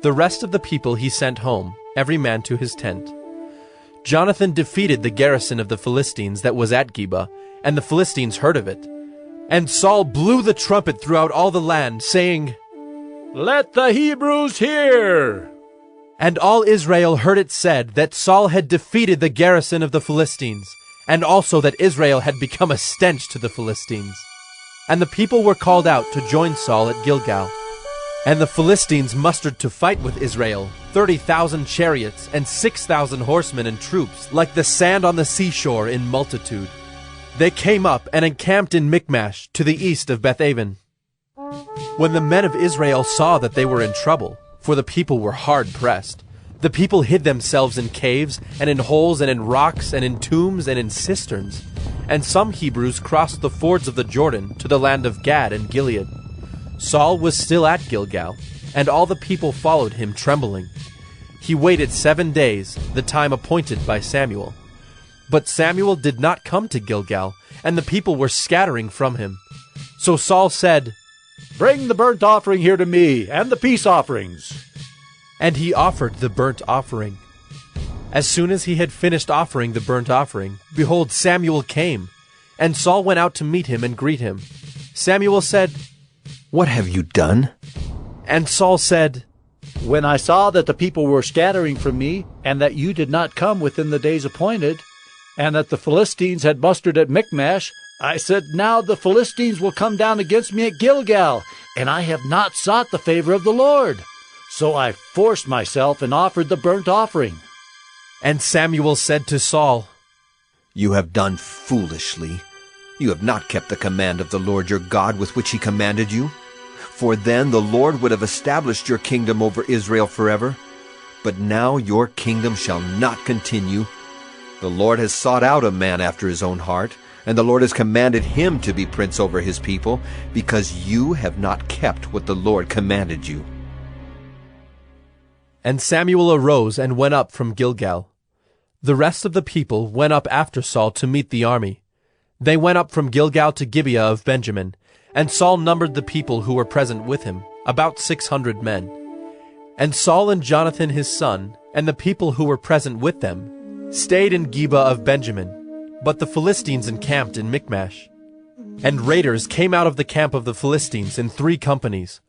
The rest of the people he sent home, every man to his tent. Jonathan defeated the garrison of the Philistines that was at Geba, and the Philistines heard of it. And Saul blew the trumpet throughout all the land, saying, Let the Hebrews hear! And all Israel heard it said that Saul had defeated the garrison of the Philistines, and also that Israel had become a stench to the Philistines. And the people were called out to join Saul at Gilgal. And the Philistines mustered to fight with Israel 30,000 chariots and 6,000 horsemen and troops, like the sand on the seashore in multitude. They came up and encamped in Michmash to the east of Bethaven. When the men of Israel saw that they were in trouble, for the people were hard pressed, the people hid themselves in caves and in holes and in rocks and in tombs and in cisterns. And some Hebrews crossed the fords of the Jordan to the land of Gad and Gilead. Saul was still at Gilgal, and all the people followed him trembling. He waited 7 days, the time appointed by Samuel. But Samuel did not come to Gilgal, and the people were scattering from him. So Saul said, Bring the burnt offering here to me, and the peace offerings. And he offered the burnt offering. As soon as he had finished offering the burnt offering, behold, Samuel came, and Saul went out to meet him and greet him. Samuel said, "What have you done?" And Saul said, "When I saw that the people were scattering from me, and that you did not come within the days appointed, and that the Philistines had mustered at Michmash, I said, now the Philistines will come down against me at Gilgal, and I have not sought the favor of the Lord. So I forced myself and offered the burnt offering." And Samuel said to Saul, "You have done foolishly. You have not kept the command of the Lord your God with which he commanded you. For then the Lord would have established your kingdom over Israel forever. But now your kingdom shall not continue. The Lord has sought out a man after his own heart, and the Lord has commanded him to be prince over his people, because you have not kept what the Lord commanded you." And Samuel arose and went up from Gilgal. The rest of the people went up after Saul to meet the army. They went up from Gilgal to Gibeah of Benjamin, and Saul numbered the people who were present with him, about 600 men. And Saul and Jonathan his son, and the people who were present with them, stayed in Gibeah of Benjamin, but the Philistines encamped in Michmash. And raiders came out of the camp of the Philistines in 3 companies.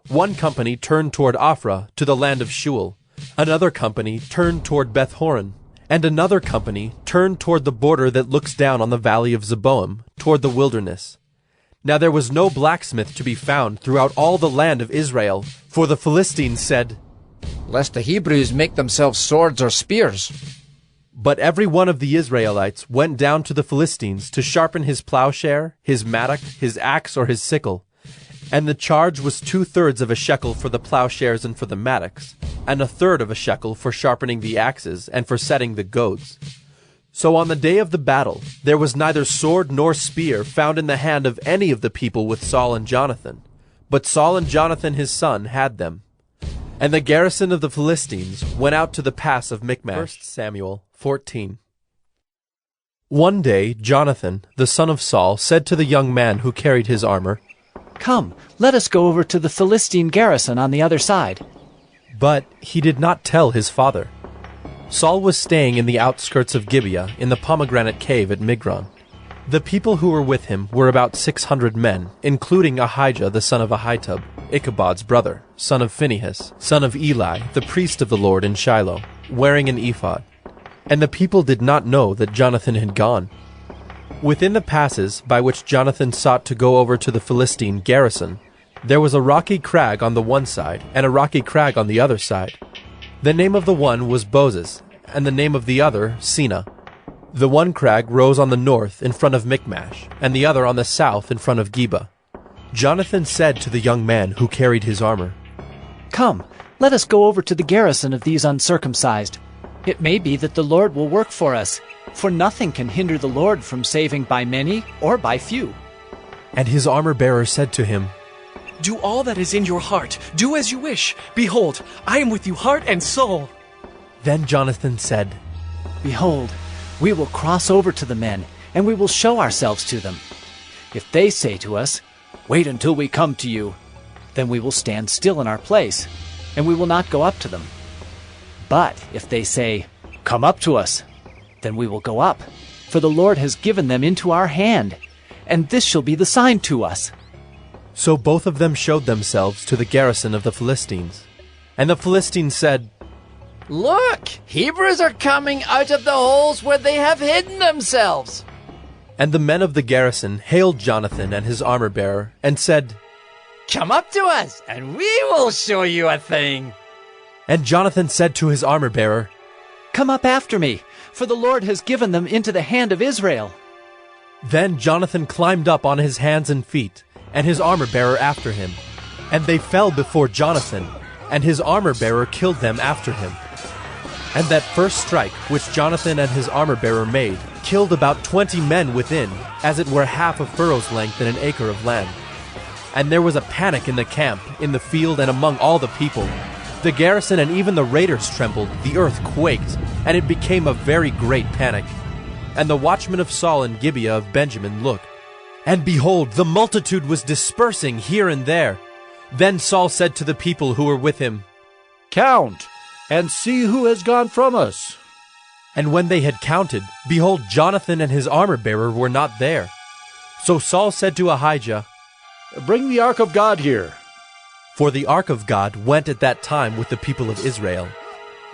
One company turned toward Ophrah, to the land of Shual. Another company turned toward Beth-horon, and another company turned toward the border that looks down on the valley of Zeboim, toward the wilderness. Now there was no blacksmith to be found throughout all the land of Israel, for the Philistines said, "Lest the Hebrews make themselves swords or spears." But every one of the Israelites went down to the Philistines to sharpen his plowshare, his mattock, his axe, or his sickle. And the charge was 2/3 of a shekel for the plowshares and for the mattocks, and 1/3 of a shekel for sharpening the axes and for setting the goads. So on the day of the battle there was neither sword nor spear found in the hand of any of the people with Saul and Jonathan, but Saul and Jonathan his son had them. And the garrison of the Philistines went out to the pass of Michmash. 1 Samuel 14. One day Jonathan, the son of Saul, said to the young man who carried his armor, "Come, let us go over to the Philistine garrison on the other side." But he did not tell his father. Saul was staying in the outskirts of Gibeah in the pomegranate cave at Migron. The people who were with him were about 600 men, including Ahijah the son of Ahitub, Ichabod's brother, son of Phinehas, son of Eli, the priest of the Lord in Shiloh, wearing an ephod. And the people did not know that Jonathan had gone. Within the passes by which Jonathan sought to go over to the Philistine garrison, there was a rocky crag on the one side and a rocky crag on the other side. The name of the one was Bozez, and the name of the other Sina. The one crag rose on the north in front of Michmash, and the other on the south in front of Geba. Jonathan said to the young man who carried his armor, "Come, let us go over to the garrison of these uncircumcised. It may be that the Lord will work for us, for nothing can hinder the Lord from saving by many or by few." And his armor-bearer said to him, "Do all that is in your heart. Do as you wish. Behold, I am with you heart and soul." Then Jonathan said, "Behold, we will cross over to the men, and we will show ourselves to them. If they say to us, 'Wait until we come to you,' then we will stand still in our place, and we will not go up to them. But if they say, 'Come up to us,' then we will go up, for the Lord has given them into our hand, and this shall be the sign to us." So both of them showed themselves to the garrison of the Philistines. And the Philistines said, "Look, Hebrews are coming out of the holes where they have hidden themselves." And the men of the garrison hailed Jonathan and his armor-bearer, and said, "Come up to us, and we will show you a thing." And Jonathan said to his armor-bearer, "Come up after me, for the Lord has given them into the hand of Israel." Then Jonathan climbed up on his hands and feet, and his armor-bearer after him. And they fell before Jonathan, and his armor-bearer killed them after him. And that first strike which Jonathan and his armor-bearer made killed about 20 men within, as it were half a furrow's length in an acre of land. And there was a panic in the camp, in the field, and among all the people. The garrison and even the raiders trembled, the earth quaked, and it became a very great panic. And the watchmen of Saul in Gibeah of Benjamin looked, And behold, the multitude was dispersing here and there. Then Saul said to the people who were with him, Count, and see who has gone from us. And when they had counted, behold, Jonathan and his armor-bearer were not there. So Saul said to Ahijah, Bring the ark of God here. For the ark of God went at that time with the people of Israel.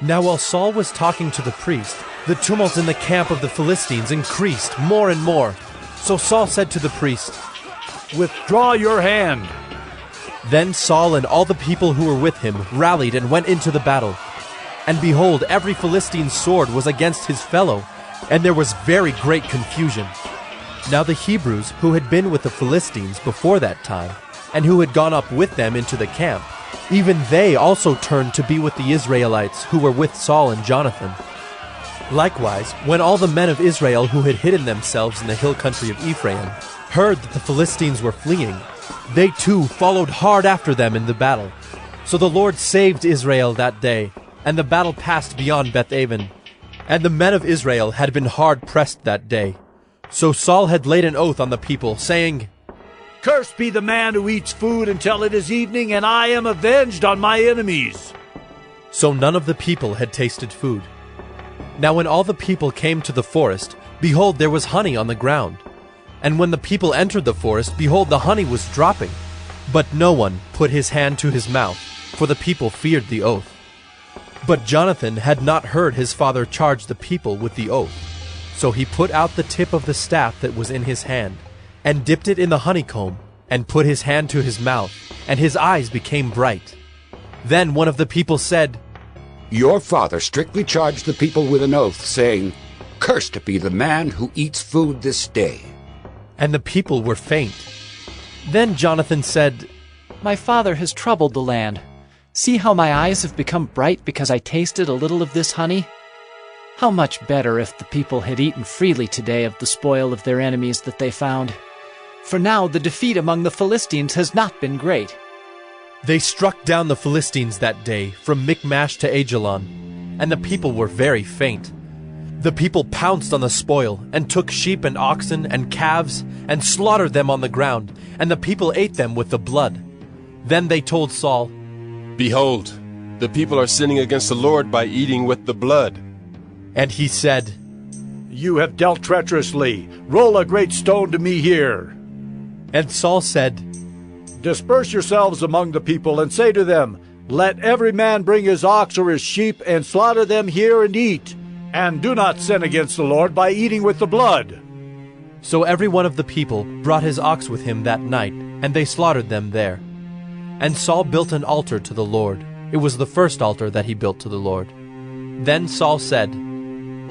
Now while Saul was talking to the priest, the tumult in the camp of the Philistines increased more and more. So Saul said to the priest, Withdraw your hand. Then Saul and all the people who were with him rallied and went into the battle. And behold, every Philistine's sword was against his fellow, and there was very great confusion. Now the Hebrews who had been with the Philistines before that time, and who had gone up with them into the camp, even they also turned to be with the Israelites who were with Saul and Jonathan. Likewise, when all the men of Israel who had hidden themselves in the hill country of Ephraim heard that the Philistines were fleeing, they too followed hard after them in the battle. So the Lord saved Israel that day, and the battle passed beyond Beth-aven. And the men of Israel had been hard pressed that day. So Saul had laid an oath on the people, saying, Cursed be the man who eats food until it is evening, and I am avenged on my enemies. So none of the people had tasted food. Now when all the people came to the forest, behold, there was honey on the ground. And when the people entered the forest, behold, the honey was dropping. But no one put his hand to his mouth, for the people feared the oath. But Jonathan had not heard his father charge the people with the oath. So he put out the tip of the staff that was in his hand, and dipped it in the honeycomb, and put his hand to his mouth, and his eyes became bright. Then one of the people said, Your father strictly charged the people with an oath, saying, Cursed be the man who eats food this day. And the people were faint. Then Jonathan said, My father has troubled the land. See how my eyes have become bright because I tasted a little of this honey? How much better if the people had eaten freely today of the spoil of their enemies that they found. For now the defeat among the Philistines has not been great. They struck down the Philistines that day from Michmash to Ajalon, and the people were very faint. The people pounced on the spoil, and took sheep and oxen and calves, and slaughtered them on the ground, and the people ate them with the blood. Then they told Saul, Behold, the people are sinning against the Lord by eating with the blood. And he said, You have dealt treacherously. Roll a great stone to me here. And Saul said, Disperse yourselves among the people, and say to them, Let every man bring his ox or his sheep, and slaughter them here and eat. And do not sin against the Lord by eating with the blood. So every one of the people brought his ox with him that night, and they slaughtered them there. And Saul built an altar to the Lord. It was the first altar that he built to the Lord. Then Saul said,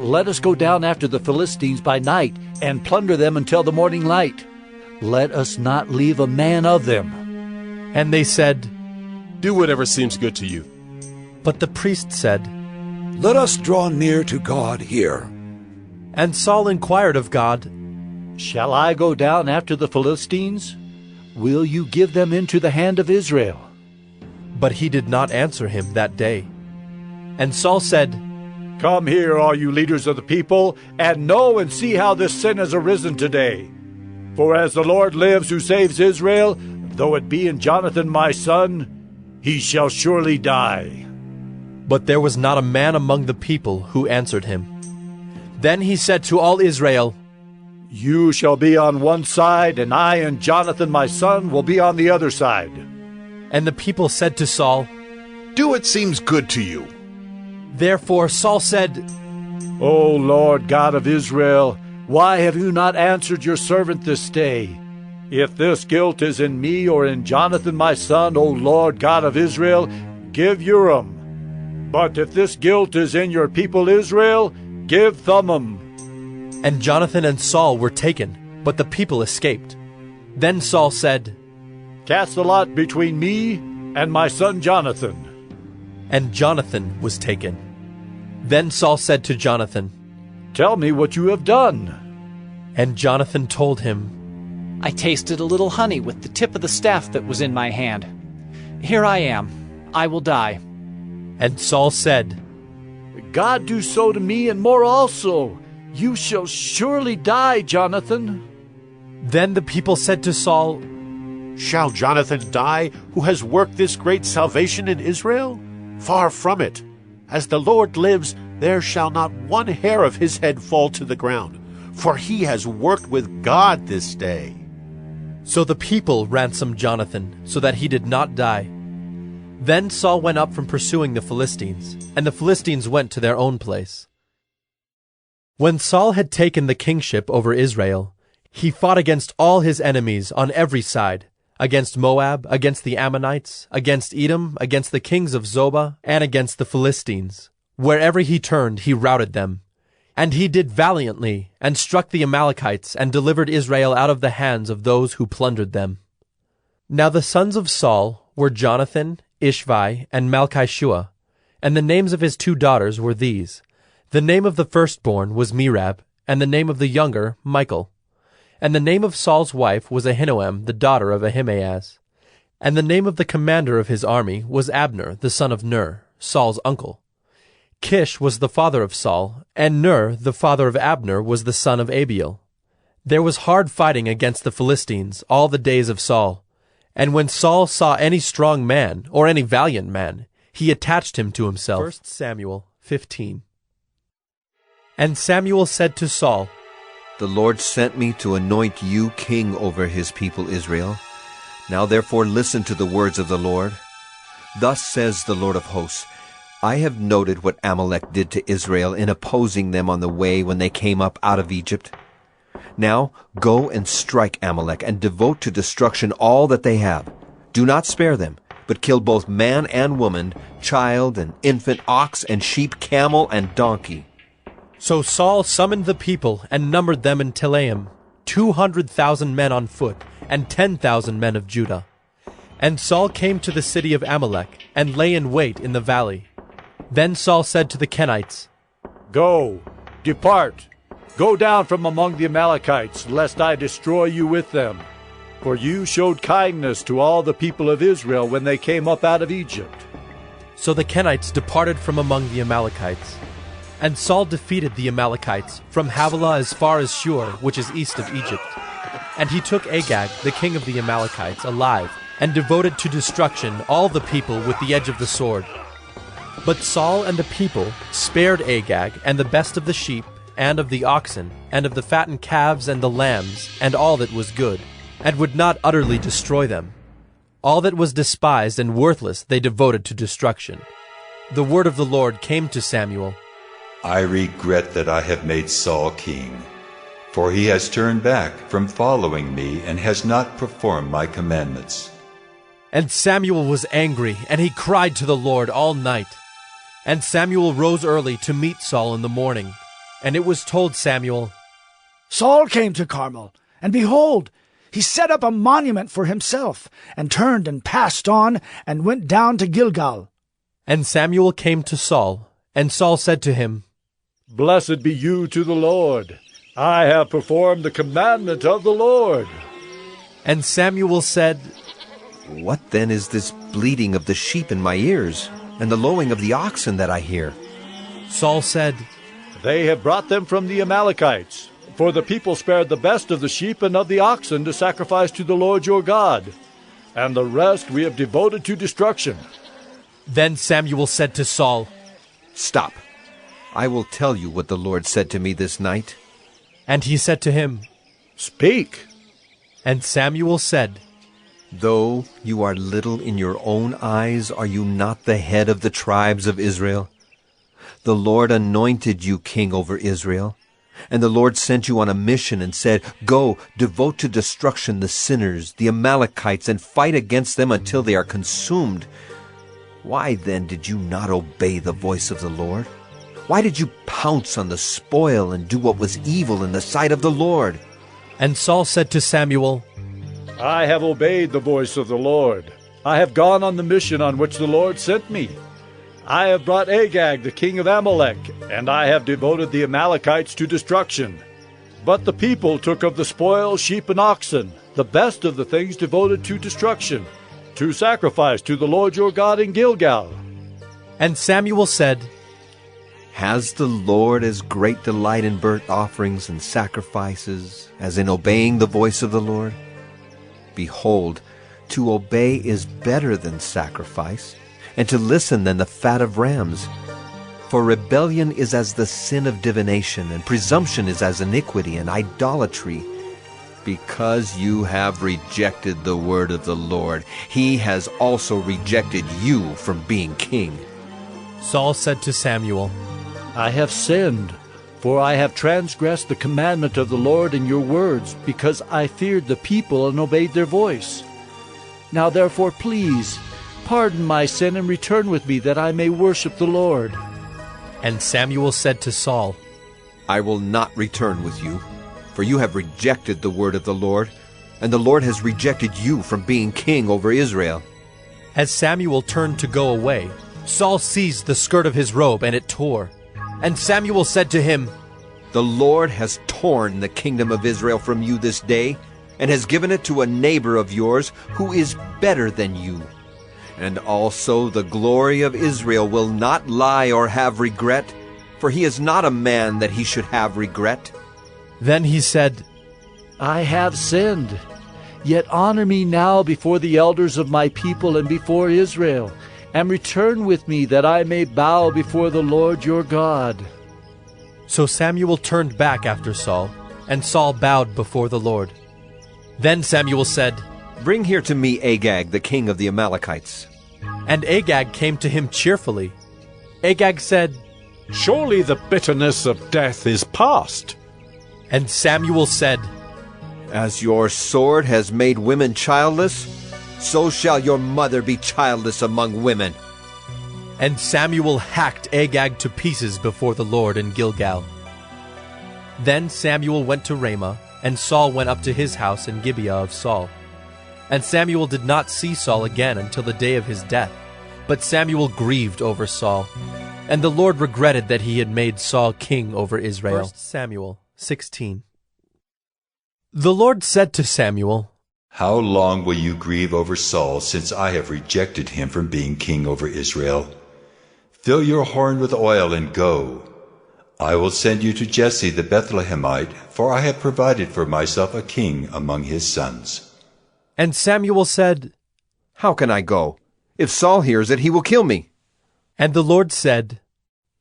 Let us go down after the Philistines by night, and plunder them until the morning light. Let us not leave a man of them. And they said, Do whatever seems good to you. But the priest said, Let us draw near to God here. And Saul inquired of God, Shall I go down after the Philistines? Will you give them into the hand of Israel? But he did not answer him that day. And Saul said, Come here, all you leaders of the people, and know and see how this sin has arisen today. For as the Lord lives who saves Israel, though it be in Jonathan my son, he shall surely die. But there was not a man among the people who answered him. Then he said to all Israel, You shall be on one side, and I and Jonathan my son will be on the other side. And the people said to Saul, Do what seems good to you. Therefore Saul said, O Lord God of Israel, why have you not answered your servant this day? If this guilt is in me or in Jonathan my son, O Lord God of Israel, give Urim. But if this guilt is in your people Israel, give Thummim. And Jonathan and Saul were taken, but the people escaped. Then Saul said, Cast the lot between me and my son Jonathan. And Jonathan was taken. Then Saul said to Jonathan, Tell me what you have done. And Jonathan told him, I tasted a little honey with the tip of the staff that was in my hand. Here I am. I will die. And Saul said, God do so to me and more also. You shall surely die, Jonathan. Then the people said to Saul, Shall Jonathan die, who has worked this great salvation in Israel? Far from it. As the Lord lives, there shall not one hair of his head fall to the ground, for he has worked with God this day. So the people ransomed Jonathan, so that he did not die. Then Saul went up from pursuing the Philistines, and the Philistines went to their own place. When Saul had taken the kingship over Israel, he fought against all his enemies on every side, against Moab, against the Ammonites, against Edom, against the kings of Zobah, and against the Philistines. Wherever he turned, he routed them. And he did valiantly, and struck the Amalekites, and delivered Israel out of the hands of those who plundered them. Now the sons of Saul were Jonathan, Ishvi, and Malchishua, and the names of his 2 daughters were these. The name of the firstborn was Merab, and the name of the younger, Michal. And the name of Saul's wife was Ahinoam, the daughter of Ahimaaz. And the name of the commander of his army was Abner, the son of Ner, Saul's uncle. Kish was the father of Saul, and Ner, the father of Abner, was the son of Abiel. There was hard fighting against the Philistines all the days of Saul. And when Saul saw any strong man, or any valiant man, he attached him to himself. 1 Samuel 15. And Samuel said to Saul, The Lord sent me to anoint you king over his people Israel. Now therefore listen to the words of the Lord. Thus says the Lord of hosts, I have noted what Amalek did to Israel in opposing them on the way when they came up out of Egypt. Now go and strike Amalek, and devote to destruction all that they have. Do not spare them, but kill both man and woman, child and infant, ox and sheep, camel and donkey. So Saul summoned the people, and numbered them in Telaim, 200,000 men on foot, and 10,000 men of Judah. And Saul came to the city of Amalek, and lay in wait in the valley. Then Saul said to the Kenites, Go, depart, go down from among the Amalekites, lest I destroy you with them. For you showed kindness to all the people of Israel when they came up out of Egypt. So the Kenites departed from among the Amalekites. And Saul defeated the Amalekites from Havilah as far as Shur, which is east of Egypt. And he took Agag, the king of the Amalekites, alive, and devoted to destruction all the people with the edge of the sword. But Saul and the people spared Agag, and the best of the sheep, and of the oxen, and of the fattened calves and the lambs, and all that was good, and would not utterly destroy them. All that was despised and worthless they devoted to destruction. The word of the Lord came to Samuel. I regret that I have made Saul king, for he has turned back from following me and has not performed my commandments. And Samuel was angry, and he cried to the Lord all night. And Samuel rose early to meet Saul in the morning. And it was told Samuel, Saul came to Carmel, and behold, he set up a monument for himself, and turned and passed on, and went down to Gilgal. And Samuel came to Saul, and Saul said to him, Blessed be you to the Lord. I have performed the commandment of the Lord. And Samuel said, What then is this bleating of the sheep in my ears, and the lowing of the oxen that I hear? Saul said, They have brought them from the Amalekites, for the people spared the best of the sheep and of the oxen to sacrifice to the Lord your God, and the rest we have devoted to destruction. Then Samuel said to Saul, Stop. I will tell you what the Lord said to me this night. And he said to him, Speak. And Samuel said, Though you are little in your own eyes, are you not the head of the tribes of Israel? The Lord anointed you king over Israel. And the Lord sent you on a mission and said, Go, devote to destruction the sinners, the Amalekites, and fight against them until they are consumed. Why then did you not obey the voice of the Lord? Why did you pounce on the spoil and do what was evil in the sight of the Lord? And Saul said to Samuel, I have obeyed the voice of the Lord. I have gone on the mission on which the Lord sent me. I have brought Agag, the king of Amalek, and I have devoted the Amalekites to destruction. But the people took of the spoil sheep and oxen, the best of the things devoted to destruction, to sacrifice to the Lord your God in Gilgal. And Samuel said, Has the Lord as great delight in burnt offerings and sacrifices as in obeying the voice of the Lord? Behold, to obey is better than sacrifice, and to listen than the fat of rams. For rebellion is as the sin of divination, and presumption is as iniquity and idolatry. Because you have rejected the word of the Lord, he has also rejected you from being king. Saul said to Samuel, I have sinned, for I have transgressed the commandment of the Lord in your words, because I feared the people and obeyed their voice. Now therefore, please, pardon my sin and return with me, that I may worship the Lord. And Samuel said to Saul, I will not return with you, for you have rejected the word of the Lord, and the Lord has rejected you from being king over Israel. As Samuel turned to go away, Saul seized the skirt of his robe, and it tore. And Samuel said to him, The Lord has torn the kingdom of Israel from you this day, and has given it to a neighbor of yours who is better than you. And also the glory of Israel will not lie or have regret, for he is not a man that he should have regret. Then he said, I have sinned. Yet honor me now before the elders of my people and before Israel, and return with me, that I may bow before the Lord your God. So Samuel turned back after Saul, and Saul bowed before the Lord. Then Samuel said, Bring here to me Agag, the king of the Amalekites. And Agag came to him cheerfully. Agag said, Surely the bitterness of death is past. And Samuel said, As your sword has made women childless, so shall your mother be childless among women. And Samuel hacked Agag to pieces before the Lord in Gilgal. Then Samuel went to Ramah, and Saul went up to his house in Gibeah of Saul. And Samuel did not see Saul again until the day of his death. But Samuel grieved over Saul. And the Lord regretted that he had made Saul king over Israel. 1 Samuel 16. The Lord said to Samuel, How long will you grieve over Saul, since I have rejected him from being king over Israel? Fill your horn with oil and go. I will send you to Jesse the Bethlehemite, for I have provided for myself a king among his sons. And Samuel said, How can I go? If Saul hears it, he will kill me. And the Lord said,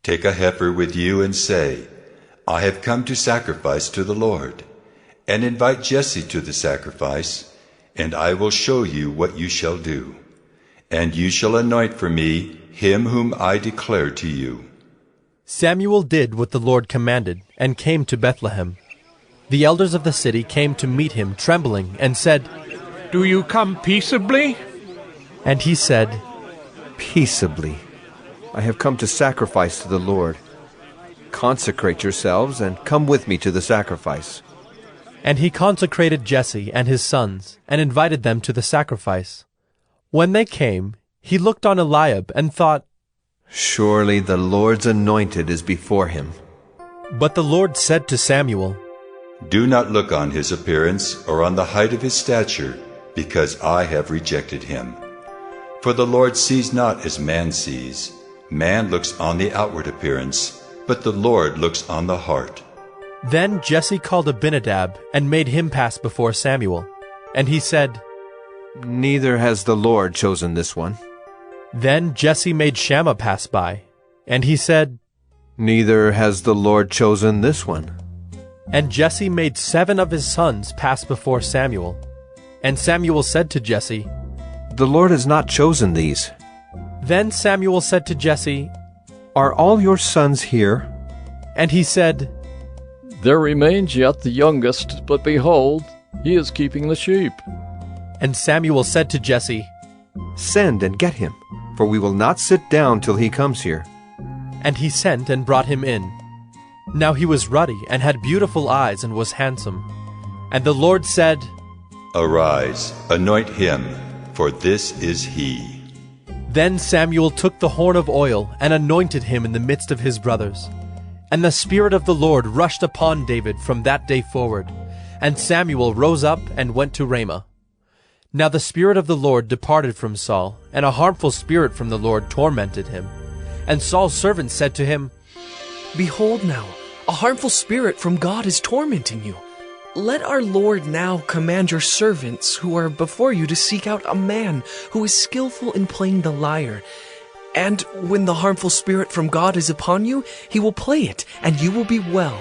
Take a heifer with you and say, I have come to sacrifice to the Lord. And invite Jesse to the sacrifice, and I will show you what you shall do. And you shall anoint for me him whom I declare to you. Samuel did what the Lord commanded, and came to Bethlehem. The elders of the city came to meet him, trembling, and said, Do you come peaceably? And he said, Peaceably. I have come to sacrifice to the Lord. Consecrate yourselves, and come with me to the sacrifice. And he consecrated Jesse and his sons, and invited them to the sacrifice. When they came, he looked on Eliab, and thought, Surely the Lord's anointed is before him. But the Lord said to Samuel, Do not look on his appearance, or on the height of his stature, because I have rejected him. For the Lord sees not as man sees. Man looks on the outward appearance, but the Lord looks on the heart. Then Jesse called Abinadab, and made him pass before Samuel. And he said, Neither has the Lord chosen this one. Then Jesse made Shammah pass by. And he said, Neither has the Lord chosen this one. And Jesse made 7 of his sons pass before Samuel. And Samuel said to Jesse, The Lord has not chosen these. Then Samuel said to Jesse, Are all your sons here? And he said, There remains yet the youngest, but behold, he is keeping the sheep. And Samuel said to Jesse, Send and get him, for we will not sit down till he comes here. And he sent and brought him in. Now he was ruddy, and had beautiful eyes, and was handsome. And the Lord said, Arise, anoint him, for this is he. Then Samuel took the horn of oil, and anointed him in the midst of his brothers. And the Spirit of the Lord rushed upon David from that day forward. And Samuel rose up and went to Ramah. Now the Spirit of the Lord departed from Saul, and a harmful spirit from the Lord tormented him. And Saul's servants said to him, Behold now, a harmful spirit from God is tormenting you. Let our Lord now command your servants who are before you to seek out a man who is skillful in playing the lyre. And when the harmful spirit from God is upon you, he will play it, and you will be well.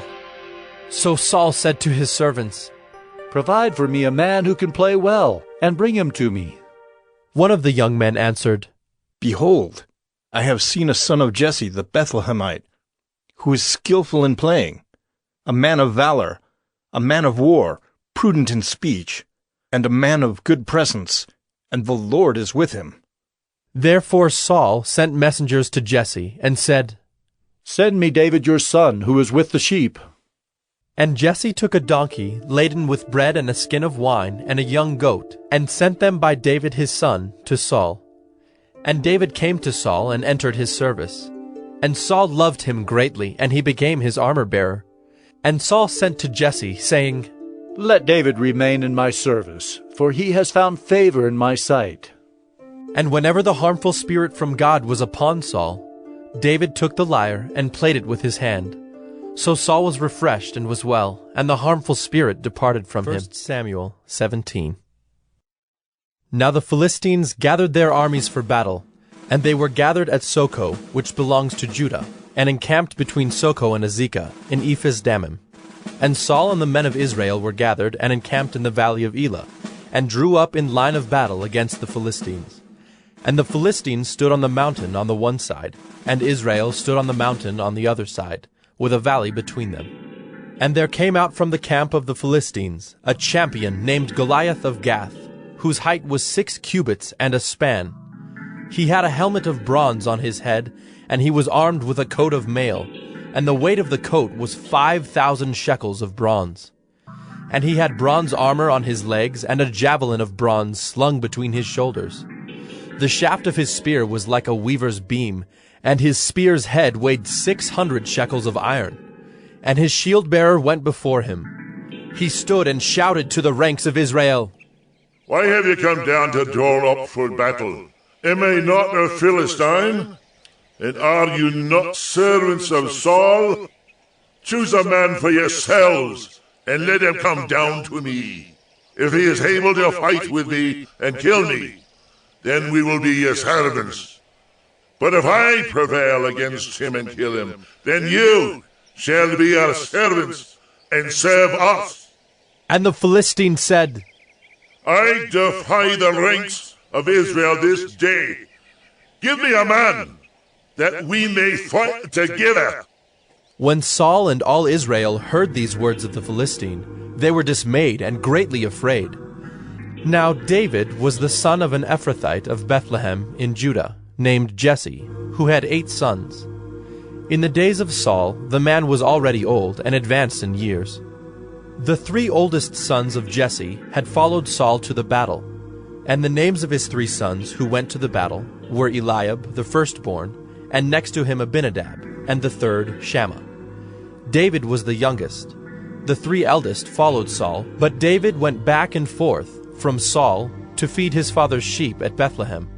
So Saul said to his servants, Provide for me a man who can play well, and bring him to me. One of the young men answered, Behold, I have seen a son of Jesse the Bethlehemite, who is skillful in playing, a man of valor, a man of war, prudent in speech, and a man of good presence, and the Lord is with him. Therefore Saul sent messengers to Jesse, and said, Send me David your son, who is with the sheep. And Jesse took a donkey laden with bread and a skin of wine and a young goat, and sent them by David his son to Saul. And David came to Saul and entered his service. And Saul loved him greatly, and he became his armor-bearer. And Saul sent to Jesse, saying, Let David remain in my service, for he has found favor in my sight. And whenever the harmful spirit from God was upon Saul, David took the lyre and played it with his hand. So Saul was refreshed and was well, and the harmful spirit departed from him. 1 Samuel 17. Now the Philistines gathered their armies for battle, and they were gathered at Soko, which belongs to Judah, and encamped between Soko and Azekah, in Ephes-dammim. And Saul and the men of Israel were gathered and encamped in the valley of Elah, and drew up in line of battle against the Philistines. And the Philistines stood on the mountain on the one side, and Israel stood on the mountain on the other side, with a valley between them. And there came out from the camp of the Philistines a champion named Goliath of Gath, whose height was 6 cubits and a span. He had a helmet of bronze on his head, and he was armed with a coat of mail, and the weight of the coat was 5,000 shekels of bronze. And he had bronze armor on his legs, and a javelin of bronze slung between his shoulders. The shaft of his spear was like a weaver's beam, and his spear's head weighed 600 shekels of iron. And his shield-bearer went before him. He stood and shouted to the ranks of Israel, Why have you come down to draw up for battle? Am I not a Philistine? And are you not servants of Saul? Choose a man for yourselves, and let him come down to me. If he is able to fight with me and kill me, then we will be your servants. But if I prevail against him and kill him, then you shall be our servants and serve us. And the Philistine said, I defy the ranks of Israel this day. Give me a man, that we may fight together. When Saul and all Israel heard these words of the Philistine, they were dismayed and greatly afraid. Now David was the son of an Ephrathite of Bethlehem in Judah, named Jesse, who had 8 sons. In the days of Saul, the man was already old and advanced in years. The 3 oldest sons of Jesse had followed Saul to the battle, and the names of his 3 sons who went to the battle were Eliab, the firstborn, and next to him Abinadab, and the third Shammah. David was the youngest. The 3 eldest followed Saul, but David went back and forth from Saul to feed his father's sheep at Bethlehem.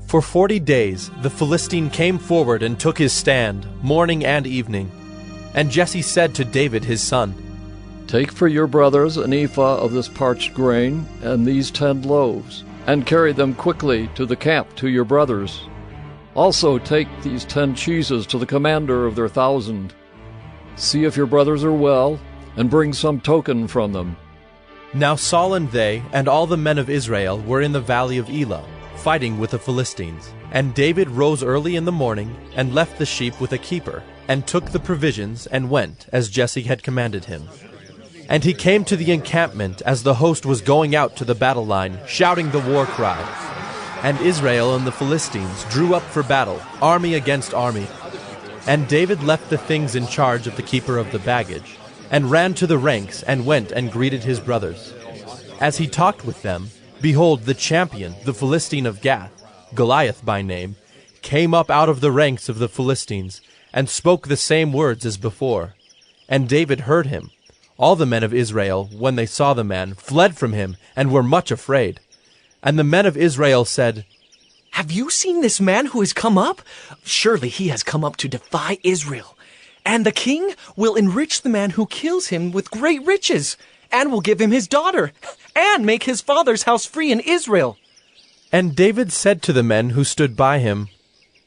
For 40 days the Philistine came forward and took his stand, morning and evening. And Jesse said to David his son, Take for your brothers an ephah of this parched grain and these 10 loaves, and carry them quickly to the camp to your brothers. Also take these 10 cheeses to the commander of their 1,000. See if your brothers are well, and bring some token from them. Now Saul and they and all the men of Israel were in the valley of Elah, fighting with the Philistines. And David rose early in the morning, and left the sheep with a keeper, and took the provisions, and went, as Jesse had commanded him. And he came to the encampment as the host was going out to the battle line, shouting the war cry. And Israel and the Philistines drew up for battle, army against army. And David left the things in charge of the keeper of the baggage, and ran to the ranks, and went and greeted his brothers. As he talked with them, behold, the champion, the Philistine of Gath, Goliath by name, came up out of the ranks of the Philistines, and spoke the same words as before. And David heard him. All the men of Israel, when they saw the man, fled from him, and were much afraid. And the men of Israel said, Have you seen this man who has come up? Surely he has come up to defy Israel. And the king will enrich the man who kills him with great riches, and will give him his daughter, and make his father's house free in Israel. And David said to the men who stood by him,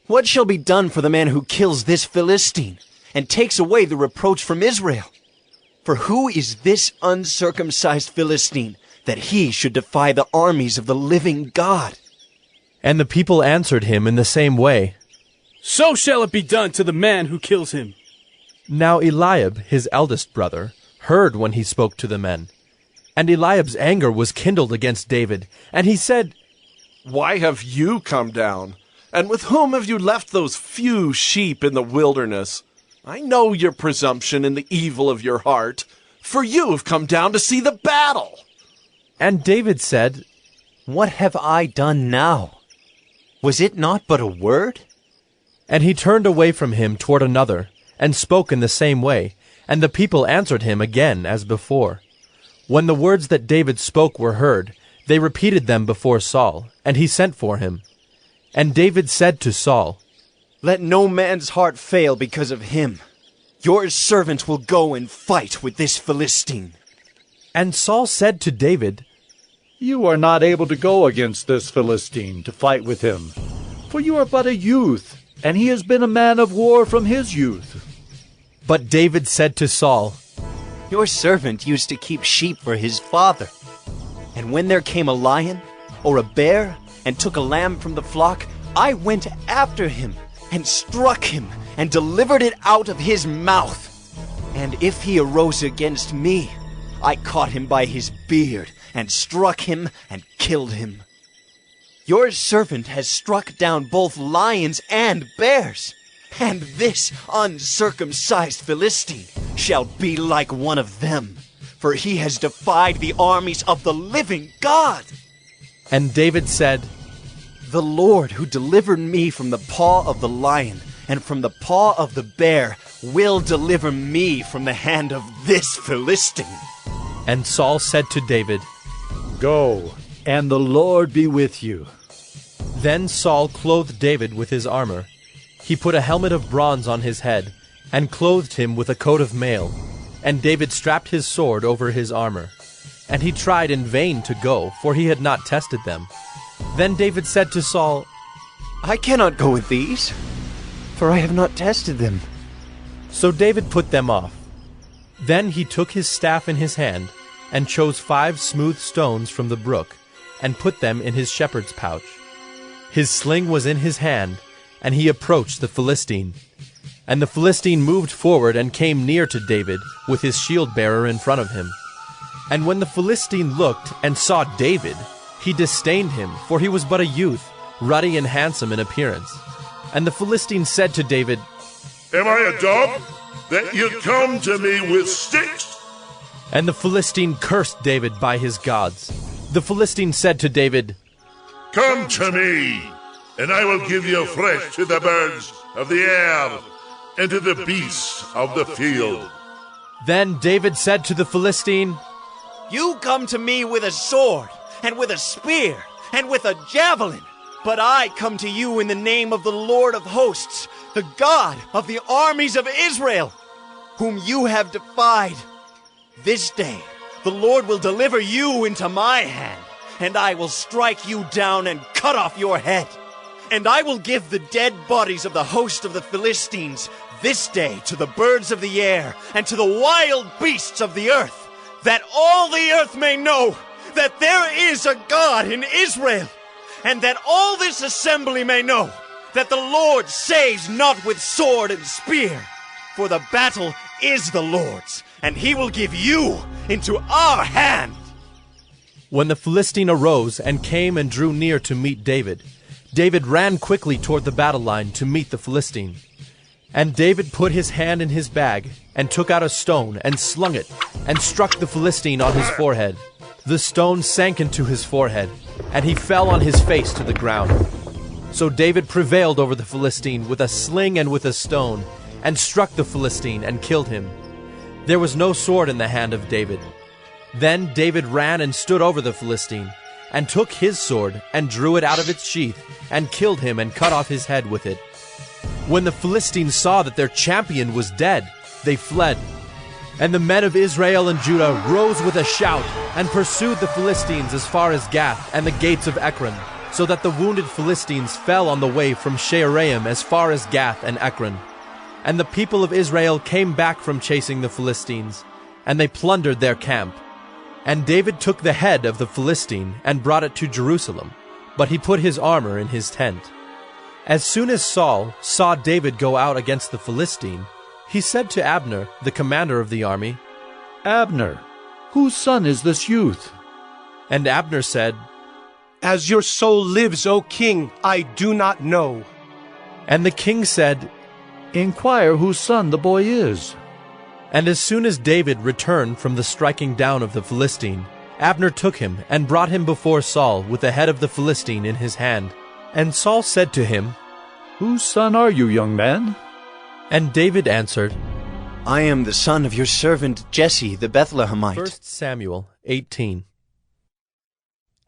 What shall be done for the man who kills this Philistine, and takes away the reproach from Israel? For who is this uncircumcised Philistine, that he should defy the armies of the living God? And the people answered him in the same way, So shall it be done to the man who kills him. Now Eliab, his eldest brother, heard when he spoke to the men. And Eliab's anger was kindled against David, and he said, Why have you come down? And with whom have you left those few sheep in the wilderness? I know your presumption and the evil of your heart, for you have come down to see the battle. And David said, What have I done now? Was it not but a word? And he turned away from him toward another, and spoke in the same way, and the people answered him again as before. When the words that David spoke were heard, they repeated them before Saul, and he sent for him. And David said to Saul, Let no man's heart fail because of him. Your servant will go and fight with this Philistine. And Saul said to David, You are not able to go against this Philistine to fight with him, for you are but a youth, and he has been a man of war from his youth. But David said to Saul, Your servant used to keep sheep for his father. And when there came a lion or a bear and took a lamb from the flock, I went after him and struck him and delivered it out of his mouth. And if he arose against me, I caught him by his beard and struck him and killed him. Your servant has struck down both lions and bears, and this uncircumcised Philistine shall be like one of them, for he has defied the armies of the living God. And David said, The Lord who delivered me from the paw of the lion and from the paw of the bear will deliver me from the hand of this Philistine. And Saul said to David, Go, and the Lord be with you. Then Saul clothed David with his armor. He put a helmet of bronze on his head, and clothed him with a coat of mail. And David strapped his sword over his armor. And he tried in vain to go, for he had not tested them. Then David said to Saul, I cannot go with these, for I have not tested them. So David put them off. Then he took his staff in his hand, and chose 5 smooth stones from the brook, and put them in his shepherd's pouch. His sling was in his hand, and he approached the Philistine. And the Philistine moved forward and came near to David, with his shield-bearer in front of him. And when the Philistine looked and saw David, he disdained him, for he was but a youth, ruddy and handsome in appearance. And the Philistine said to David, Am I a dog, that you come to me with sticks? And the Philistine cursed David by his gods. The Philistine said to David, Come to me, and I will give you flesh to the birds of the air and to the beasts of the field. Then David said to the Philistine, You come to me with a sword, and with a spear, and with a javelin, but I come to you in the name of the Lord of hosts, the God of the armies of Israel, whom you have defied. This day the Lord will deliver you into my hand, and I will strike you down and cut off your head. And I will give the dead bodies of the host of the Philistines this day to the birds of the air and to the wild beasts of the earth, that all the earth may know that there is a God in Israel, and that all this assembly may know that the Lord saves not with sword and spear, for the battle is the Lord's, and he will give you into our hand. When the Philistine arose and came and drew near to meet David, David ran quickly toward the battle line to meet the Philistine. And David put his hand in his bag, and took out a stone, and slung it, and struck the Philistine on his forehead. The stone sank into his forehead, and he fell on his face to the ground. So David prevailed over the Philistine with a sling and with a stone, and struck the Philistine and killed him. There was no sword in the hand of David. Then David ran and stood over the Philistine, and took his sword, and drew it out of its sheath, and killed him and cut off his head with it. When the Philistines saw that their champion was dead, they fled. And the men of Israel and Judah rose with a shout and pursued the Philistines as far as Gath and the gates of Ekron, so that the wounded Philistines fell on the way from Shaaraim as far as Gath and Ekron. And the people of Israel came back from chasing the Philistines, and they plundered their camp. And David took the head of the Philistine and brought it to Jerusalem, but he put his armor in his tent. As soon as Saul saw David go out against the Philistine, he said to Abner, the commander of the army, Abner, whose son is this youth? And Abner said, As your soul lives, O king, I do not know. And the king said, Inquire whose son the boy is. And as soon as David returned from the striking down of the Philistine, Abner took him and brought him before Saul with the head of the Philistine in his hand. And Saul said to him, Whose son are you, young man? And David answered, I am the son of your servant Jesse the Bethlehemite. 1 Samuel 18.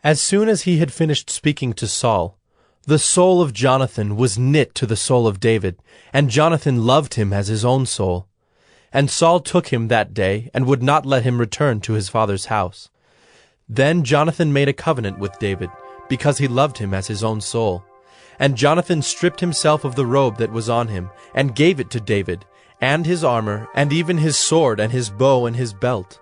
As soon as he had finished speaking to Saul, the soul of Jonathan was knit to the soul of David, and Jonathan loved him as his own soul. And Saul took him that day, and would not let him return to his father's house. Then Jonathan made a covenant with David, because he loved him as his own soul. And Jonathan stripped himself of the robe that was on him, and gave it to David, and his armor, and even his sword, and his bow, and his belt.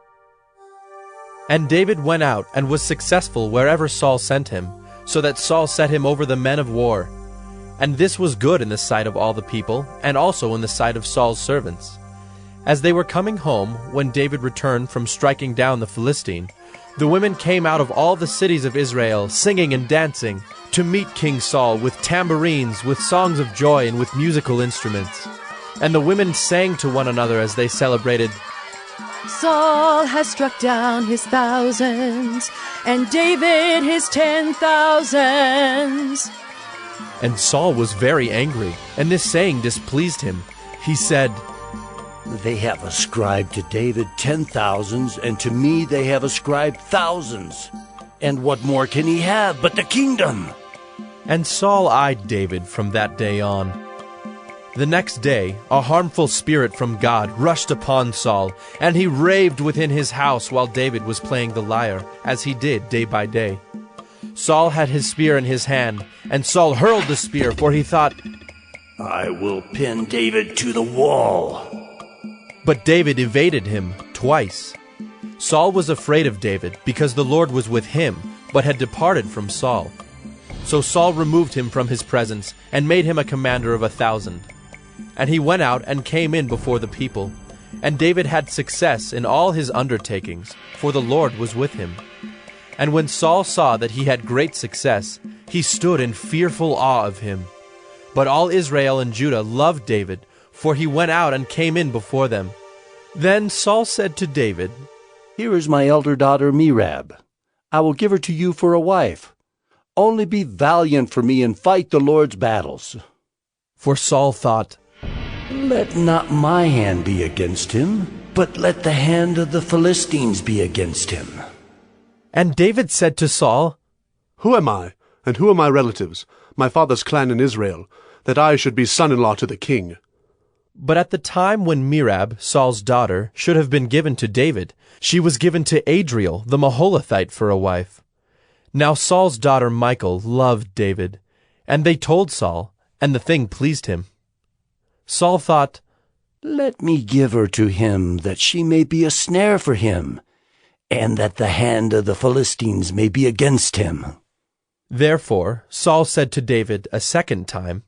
And David went out, and was successful wherever Saul sent him, so that Saul set him over the men of war. And this was good in the sight of all the people, and also in the sight of Saul's servants. As they were coming home, when David returned from striking down the Philistine, the women came out of all the cities of Israel, singing and dancing, to meet King Saul with tambourines, with songs of joy, and with musical instruments. And the women sang to one another as they celebrated, Saul has struck down his thousands, and David his 10,000s. And Saul was very angry, and this saying displeased him. He said, They have ascribed to David 10,000s, and to me they have ascribed thousands. And what more can he have but the kingdom? And Saul eyed David from that day on. The next day, a harmful spirit from God rushed upon Saul, and he raved within his house while David was playing the lyre, as he did day by day. Saul had his spear in his hand, and Saul hurled the spear, for he thought, I will pin David to the wall. But David evaded him twice. Saul was afraid of David, because the Lord was with him, but had departed from Saul. So Saul removed him from his presence, and made him a commander of 1,000. And he went out and came in before the people. And David had success in all his undertakings, for the Lord was with him. And when Saul saw that he had great success, he stood in fearful awe of him. But all Israel and Judah loved David, for he went out and came in before them. Then Saul said to David, Here is my elder daughter Merab. I will give her to you for a wife. Only be valiant for me and fight the Lord's battles. For Saul thought, Let not my hand be against him, but let the hand of the Philistines be against him. And David said to Saul, Who am I, and who are my relatives, my father's clan in Israel, that I should be son-in-law to the king? But at the time when Merab, Saul's daughter, should have been given to David, she was given to Adriel the Maholathite for a wife. Now Saul's daughter Michal loved David, and they told Saul, and the thing pleased him. Saul thought, Let me give her to him, that she may be a snare for him, and that the hand of the Philistines may be against him. Therefore Saul said to David a second time,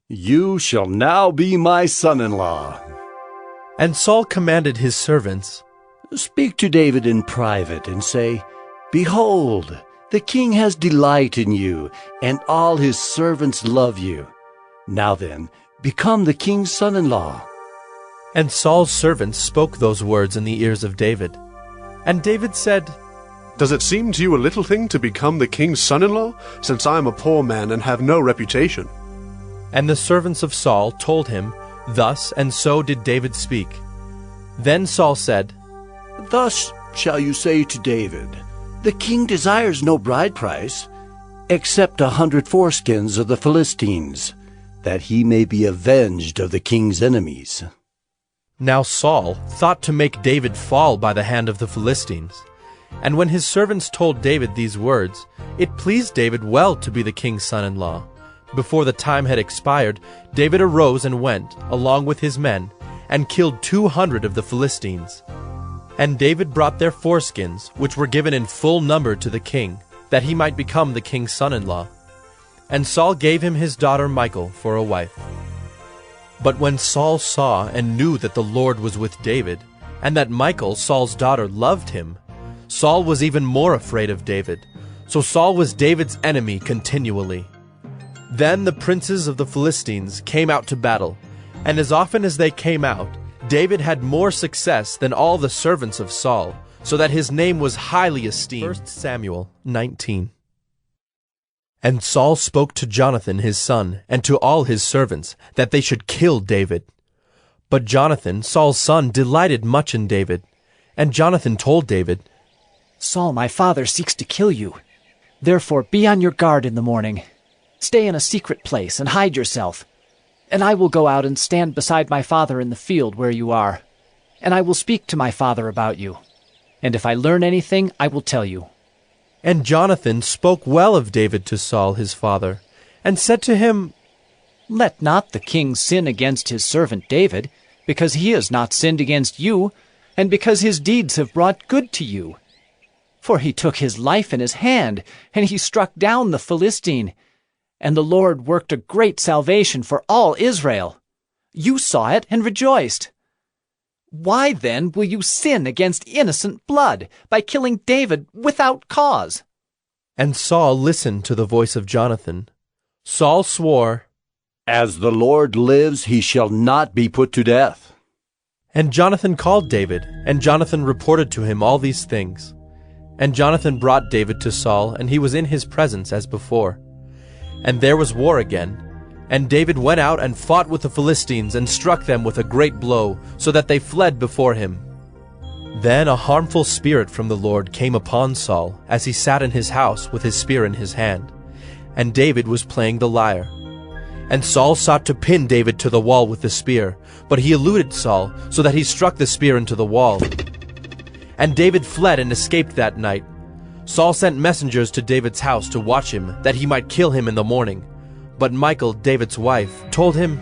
You shall now be my son-in-law. And Saul commanded his servants, Speak to David in private, and say, Behold, the king has delight in you, and all his servants love you. Now then, become the king's son-in-law. And Saul's servants spoke those words in the ears of David. And David said, Does it seem to you a little thing to become the king's son-in-law, since I am a poor man and have no reputation? And the servants of Saul told him, Thus and so did David speak. Then Saul said, Thus shall you say to David, The king desires no bride price, except 100 foreskins of the Philistines, that he may be avenged of the king's enemies. Now Saul thought to make David fall by the hand of the Philistines. And when his servants told David these words, it pleased David well to be the king's son-in-law. Before the time had expired, David arose and went, along with his men, and killed 200 of the Philistines. And David brought their foreskins, which were given in full number to the king, that he might become the king's son-in-law. And Saul gave him his daughter Michal for a wife. But when Saul saw and knew that the Lord was with David, and that Michal, Saul's daughter, loved him, Saul was even more afraid of David. So Saul was David's enemy continually. Then the princes of the Philistines came out to battle, and as often as they came out, David had more success than all the servants of Saul, so that his name was highly esteemed. 1 Samuel 19. And Saul spoke to Jonathan his son, and to all his servants, that they should kill David. But Jonathan, Saul's son, delighted much in David. And Jonathan told David, Saul, my father, seeks to kill you. Therefore be on your guard in the morning. Stay in a secret place and hide yourself. And I will go out and stand beside my father in the field where you are. And I will speak to my father about you. And if I learn anything, I will tell you. And Jonathan spoke well of David to Saul his father, and said to him, Let not the king sin against his servant David, because he has not sinned against you, and because his deeds have brought good to you. For he took his life in his hand, and he struck down the Philistine. And the Lord worked a great salvation for all Israel. You saw it and rejoiced. Why then will you sin against innocent blood by killing David without cause? And Saul listened to the voice of Jonathan. Saul swore, As the Lord lives, he shall not be put to death. And Jonathan called David, and Jonathan reported to him all these things. And Jonathan brought David to Saul, and he was in his presence as before. And there was war again. And David went out and fought with the Philistines, and struck them with a great blow, so that they fled before him. Then a harmful spirit from the Lord came upon Saul, as he sat in his house with his spear in his hand. And David was playing the lyre. And Saul sought to pin David to the wall with the spear, but he eluded Saul, so that he struck the spear into the wall. And David fled and escaped that night. Saul sent messengers to David's house to watch him, that he might kill him in the morning. But Michal, David's wife, told him,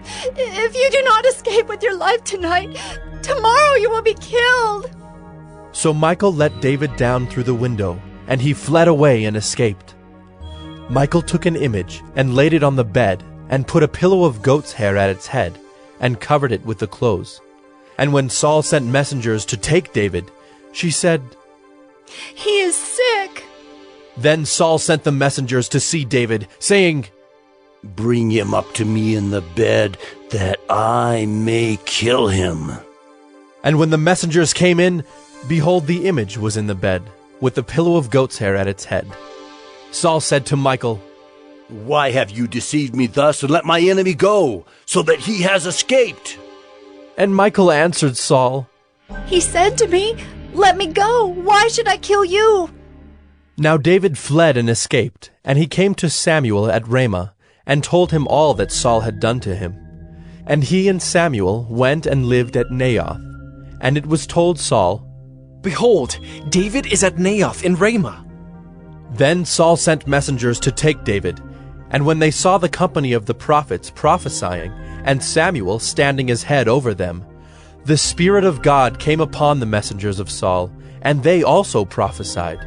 If you do not escape with your life tonight, tomorrow you will be killed. So Michal let David down through the window, and he fled away and escaped. Michal took an image and laid it on the bed, and put a pillow of goat's hair at its head, and covered it with the clothes. And when Saul sent messengers to take David, she said, He is sick. Then Saul sent the messengers to see David, saying, Bring him up to me in the bed, that I may kill him. And when the messengers came in, behold, the image was in the bed, with the pillow of goat's hair at its head. Saul said to Michal, Why have you deceived me thus, and let my enemy go, so that he has escaped? And Michal answered Saul, He said to me, Let me go. Why should I kill you? Now David fled and escaped, and he came to Samuel at Ramah, and told him all that Saul had done to him. And he and Samuel went and lived at Naioth. And it was told Saul, Behold, David is at Naioth in Ramah. Then Saul sent messengers to take David. And when they saw the company of the prophets prophesying, and Samuel standing as head over them, the Spirit of God came upon the messengers of Saul, and they also prophesied.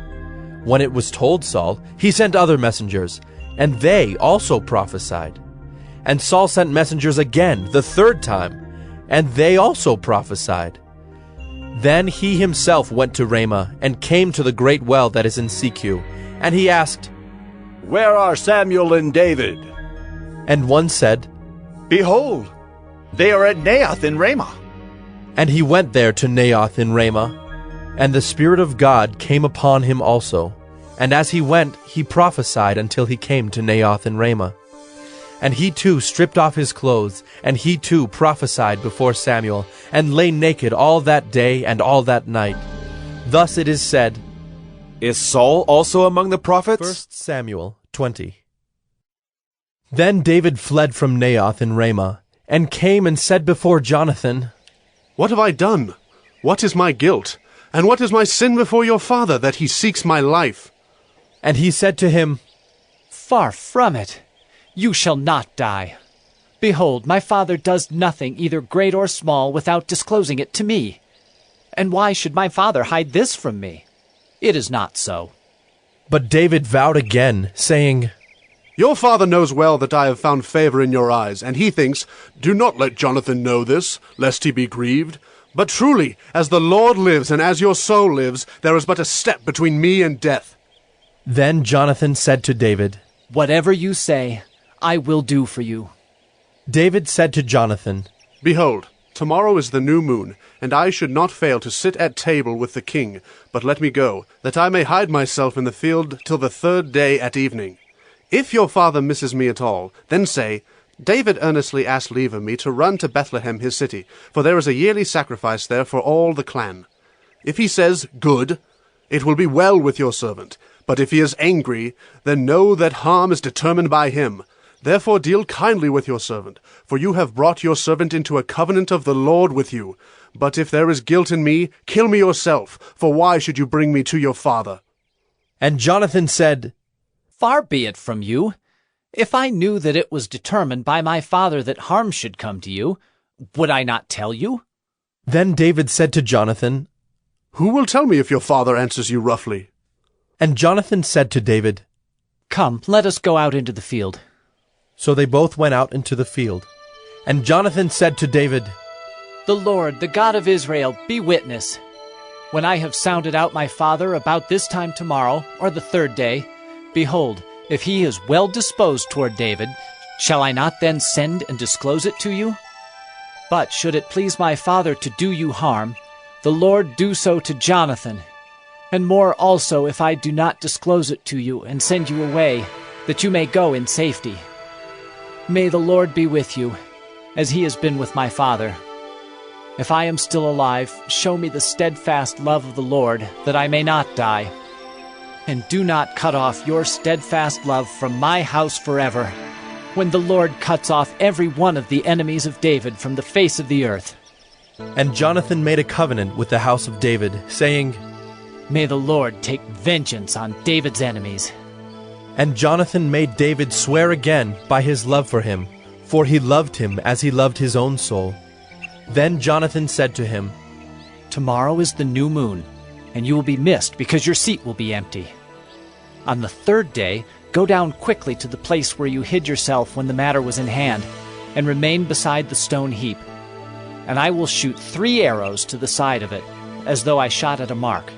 When it was told Saul, he sent other messengers, and they also prophesied. And Saul sent messengers again, the third time, and they also prophesied. Then he himself went to Ramah, and came to the great well that is in Secu, and he asked, Where are Samuel and David? And one said, Behold, they are at Naioth in Ramah. And he went there to Naioth in Ramah, and the Spirit of God came upon him also. And as he went, he prophesied until he came to Naioth in Ramah. And he too stripped off his clothes, and he too prophesied before Samuel, and lay naked all that day and all that night. Thus it is said, Is Saul also among the prophets? 1 Samuel 20. Then David fled from Naioth in Ramah, and came and said before Jonathan, What have I done? What is my guilt? And what is my sin before your father, that he seeks my life? And he said to him, Far from it. You shall not die. Behold, my father does nothing, either great or small, without disclosing it to me. And why should my father hide this from me? It is not so. But David vowed again, saying, Your father knows well that I have found favor in your eyes, and he thinks, Do not let Jonathan know this, lest he be grieved. But truly, as the Lord lives, and as your soul lives, there is but a step between me and death. Then Jonathan said to David, Whatever you say, I will do for you. David said to Jonathan, Behold, tomorrow is the new moon, and I should not fail to sit at table with the king. But let me go, that I may hide myself in the field till the 3rd day at evening. If your father misses me at all, then say, David earnestly asked leave of me to run to Bethlehem his city, for there is a yearly sacrifice there for all the clan. If he says, Good, it will be well with your servant. But if he is angry, then know that harm is determined by him. Therefore deal kindly with your servant, for you have brought your servant into a covenant of the Lord with you. But if there is guilt in me, kill me yourself, for why should you bring me to your father? And Jonathan said, Far be it from you. If I knew that it was determined by my father that harm should come to you, would I not tell you? Then David said to Jonathan, Who will tell me if your father answers you roughly? And Jonathan said to David, Come, let us go out into the field. So they both went out into the field. And Jonathan said to David, The Lord, the God of Israel, be witness. When I have sounded out my father about this time tomorrow, or the 3rd day, behold, if he is well disposed toward David, shall I not then send and disclose it to you? But should it please my father to do you harm, the Lord do so to Jonathan, and more also if I do not disclose it to you and send you away, that you may go in safety. May the Lord be with you, as he has been with my father. If I am still alive, show me the steadfast love of the Lord, that I may not die. And do not cut off your steadfast love from my house forever, when the Lord cuts off every one of the enemies of David from the face of the earth. And Jonathan made a covenant with the house of David, saying, May the Lord take vengeance on David's enemies. And Jonathan made David swear again by his love for him, for he loved him as he loved his own soul. Then Jonathan said to him, Tomorrow is the new moon, and you will be missed because your seat will be empty. On the 3rd day, go down quickly to the place where you hid yourself when the matter was in hand, and remain beside the stone heap. And I will shoot 3 arrows to the side of it, as though I shot at a mark.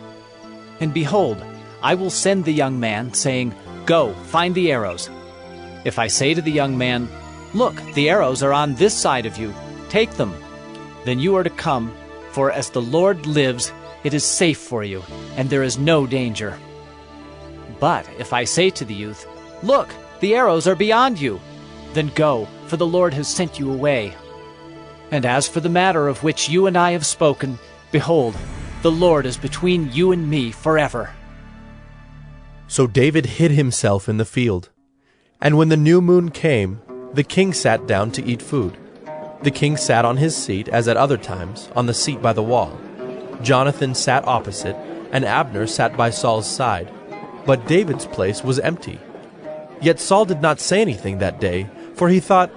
And behold, I will send the young man, saying, Go, find the arrows. If I say to the young man, Look, the arrows are on this side of you, take them. Then you are to come, for as the Lord lives, it is safe for you, and there is no danger. But if I say to the youth, Look, the arrows are beyond you, then go, for the Lord has sent you away. And as for the matter of which you and I have spoken, behold, the Lord is between you and me forever. So David hid himself in the field. And when the new moon came, the king sat down to eat food. The king sat on his seat, as at other times, on the seat by the wall. Jonathan sat opposite, and Abner sat by Saul's side. But David's place was empty. Yet Saul did not say anything that day, for he thought,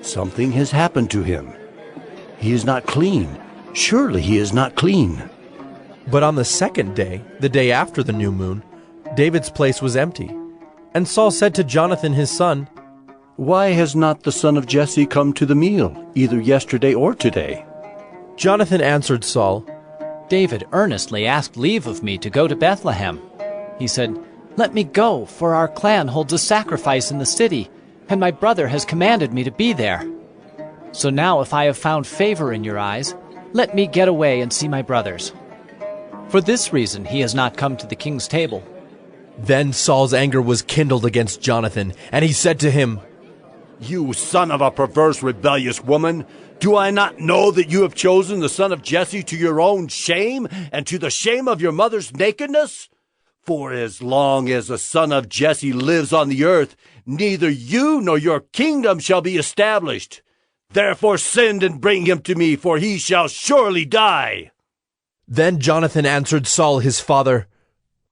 Something has happened to him. He is not clean. Surely he is not clean. But on the 2nd day, the day after the new moon, David's place was empty. And Saul said to Jonathan his son, Why has not the son of Jesse come to the meal, either yesterday or today? Jonathan answered Saul, David earnestly asked leave of me to go to Bethlehem. He said, Let me go, for our clan holds a sacrifice in the city, and my brother has commanded me to be there. So now if I have found favor in your eyes, let me get away and see my brothers. For this reason he has not come to the king's table. Then Saul's anger was kindled against Jonathan, and he said to him, You son of a perverse, rebellious woman, do I not know that you have chosen the son of Jesse to your own shame, and to the shame of your mother's nakedness? For as long as the son of Jesse lives on the earth, neither you nor your kingdom shall be established. Therefore send and bring him to me, for he shall surely die." Then Jonathan answered Saul his father,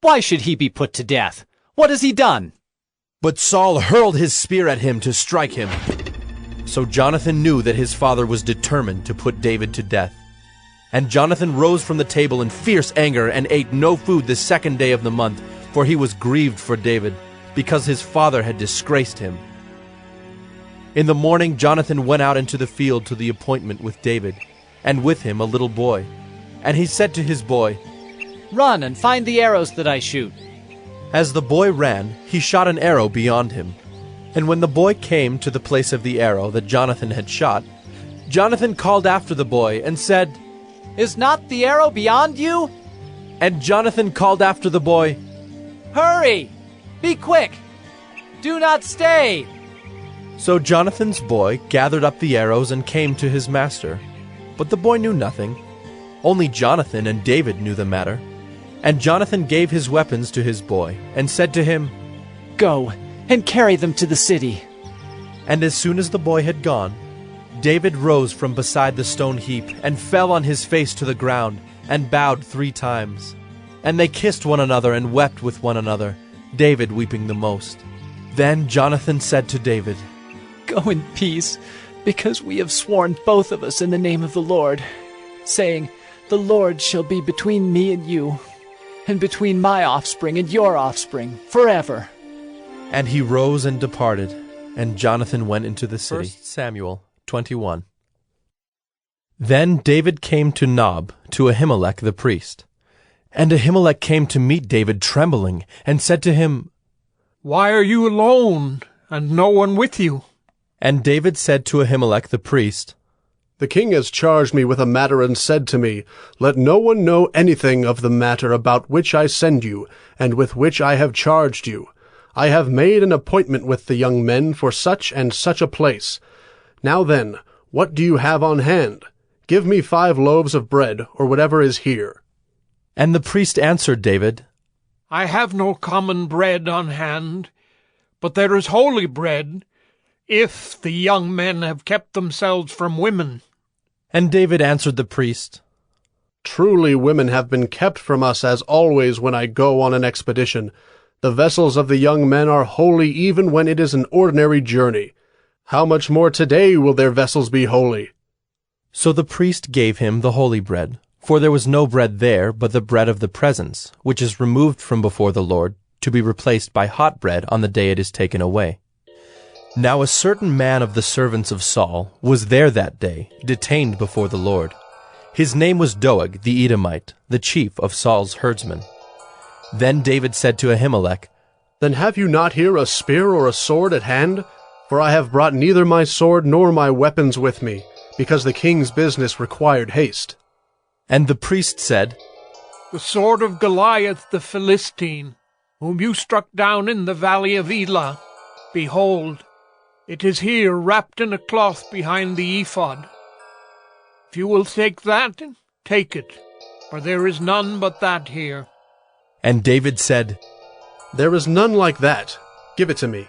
"Why should he be put to death? What has he done?" But Saul hurled his spear at him to strike him. So Jonathan knew that his father was determined to put David to death. And Jonathan rose from the table in fierce anger and ate no food the second day of the month, for he was grieved for David, because his father had disgraced him. In the morning Jonathan went out into the field to the appointment with David, and with him a little boy. And he said to his boy, "Run and find the arrows that I shoot." As the boy ran, he shot an arrow beyond him. And when the boy came to the place of the arrow that Jonathan had shot, Jonathan called after the boy and said, "Is not the arrow beyond you?" And Jonathan called after the boy, "Hurry! Be quick! Do not stay!" So Jonathan's boy gathered up the arrows and came to his master. But the boy knew nothing. Only Jonathan and David knew the matter. And Jonathan gave his weapons to his boy, and said to him, "Go and carry them to the city." And as soon as the boy had gone, David rose from beside the stone heap, and fell on his face to the ground, and bowed 3 times. And they kissed one another and wept with one another, David weeping the most. Then Jonathan said to David, "Go in peace, because we have sworn both of us in the name of the Lord, saying, 'The Lord shall be between me and you, and between my offspring and your offspring, forever.'" And he rose and departed, and Jonathan went into the city. 1 Samuel 21. Then David came to Nob, to Ahimelech the priest. And Ahimelech came to meet David trembling, and said to him, "Why are you alone, and no one with you?" And David said to Ahimelech the priest, "The king has charged me with a matter and said to me, 'Let no one know anything of the matter about which I send you, and with which I have charged you. I have made an appointment with the young men for such and such a place. Now then, what do you have on hand? Give me 5 loaves of bread, or whatever is here." And the priest answered David, "I have no common bread on hand, but there is holy bread, if the young men have kept themselves from women." And David answered the priest, "Truly women have been kept from us as always when I go on an expedition. The vessels of the young men are holy even when it is an ordinary journey. How much more today will their vessels be holy?" So the priest gave him the holy bread, for there was no bread there but the bread of the presence, which is removed from before the Lord, to be replaced by hot bread on the day it is taken away. Now a certain man of the servants of Saul was there that day, detained before the Lord. His name was Doeg the Edomite, the chief of Saul's herdsmen. Then David said to Ahimelech, "Then have you not here a spear or a sword at hand? For I have brought neither my sword nor my weapons with me, because the king's business required haste." And the priest said, "The sword of Goliath the Philistine, whom you struck down in the valley of Elah, behold, it is here wrapped in a cloth behind the ephod. If you will take that, take it, for there is none but that here." And David said, "There is none like that. Give it to me."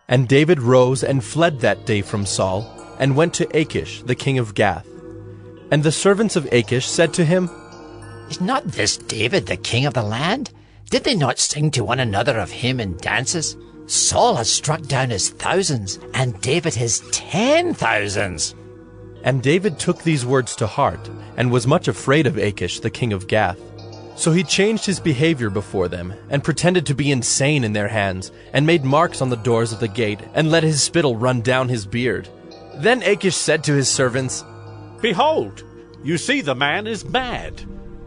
And David rose and fled that day from Saul, and went to Achish, the king of Gath. And the servants of Achish said to him, "Is not this David the king of the land? Did they not sing to one another of him in dances? Saul has struck down his thousands, and David his 10,000s. And David took these words to heart, and was much afraid of Achish, the king of Gath. So he changed his behavior before them, and pretended to be insane in their hands, and made marks on the doors of the gate, and let his spittle run down his beard. Then Achish said to his servants, "Behold, you see the man is mad.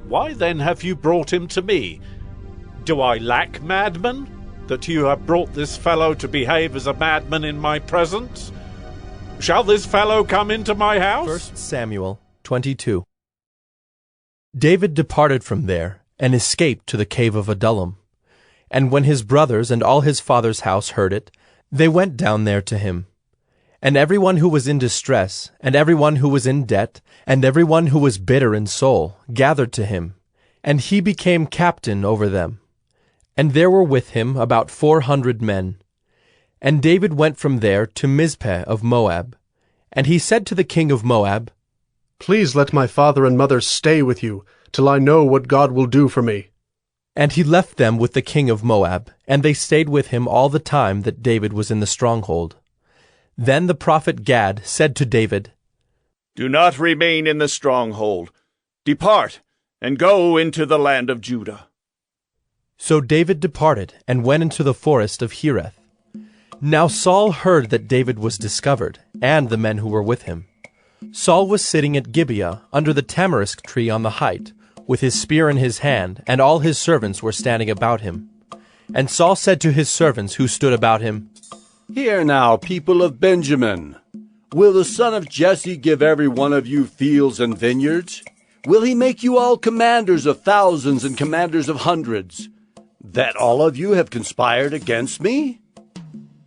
Why then have you brought him to me? Do I lack madmen, that you have brought this fellow to behave as a madman in my presence? Shall this fellow come into my house?" 1 Samuel 22. David departed from there, and escaped to the cave of Adullam. And when his brothers and all his father's house heard it, they went down there to him. And everyone who was in distress, and everyone who was in debt, and everyone who was bitter in soul, gathered to him, and he became captain over them. and there were with him about 400 men. And David went from there to Mizpeh of Moab. And he said to the king of Moab, Please let my father and mother stay with you, till I know what God will do for me. And he left them with the king of Moab, and they stayed with him all the time that David was in the stronghold. Then the prophet Gad said to David, Do not remain in the stronghold. Depart, and go into the land of Judah. So David departed, and went into the forest of Hereth. Now Saul heard that David was discovered, and the men who were with him. Saul was sitting at Gibeah, under the tamarisk tree on the height, with his spear in his hand, and all his servants were standing about him. And Saul said to his servants who stood about him, Hear now, people of Benjamin. Will the son of Jesse give every one of you fields and vineyards? Will he make you all commanders of thousands and commanders of hundreds, that all of you have conspired against me?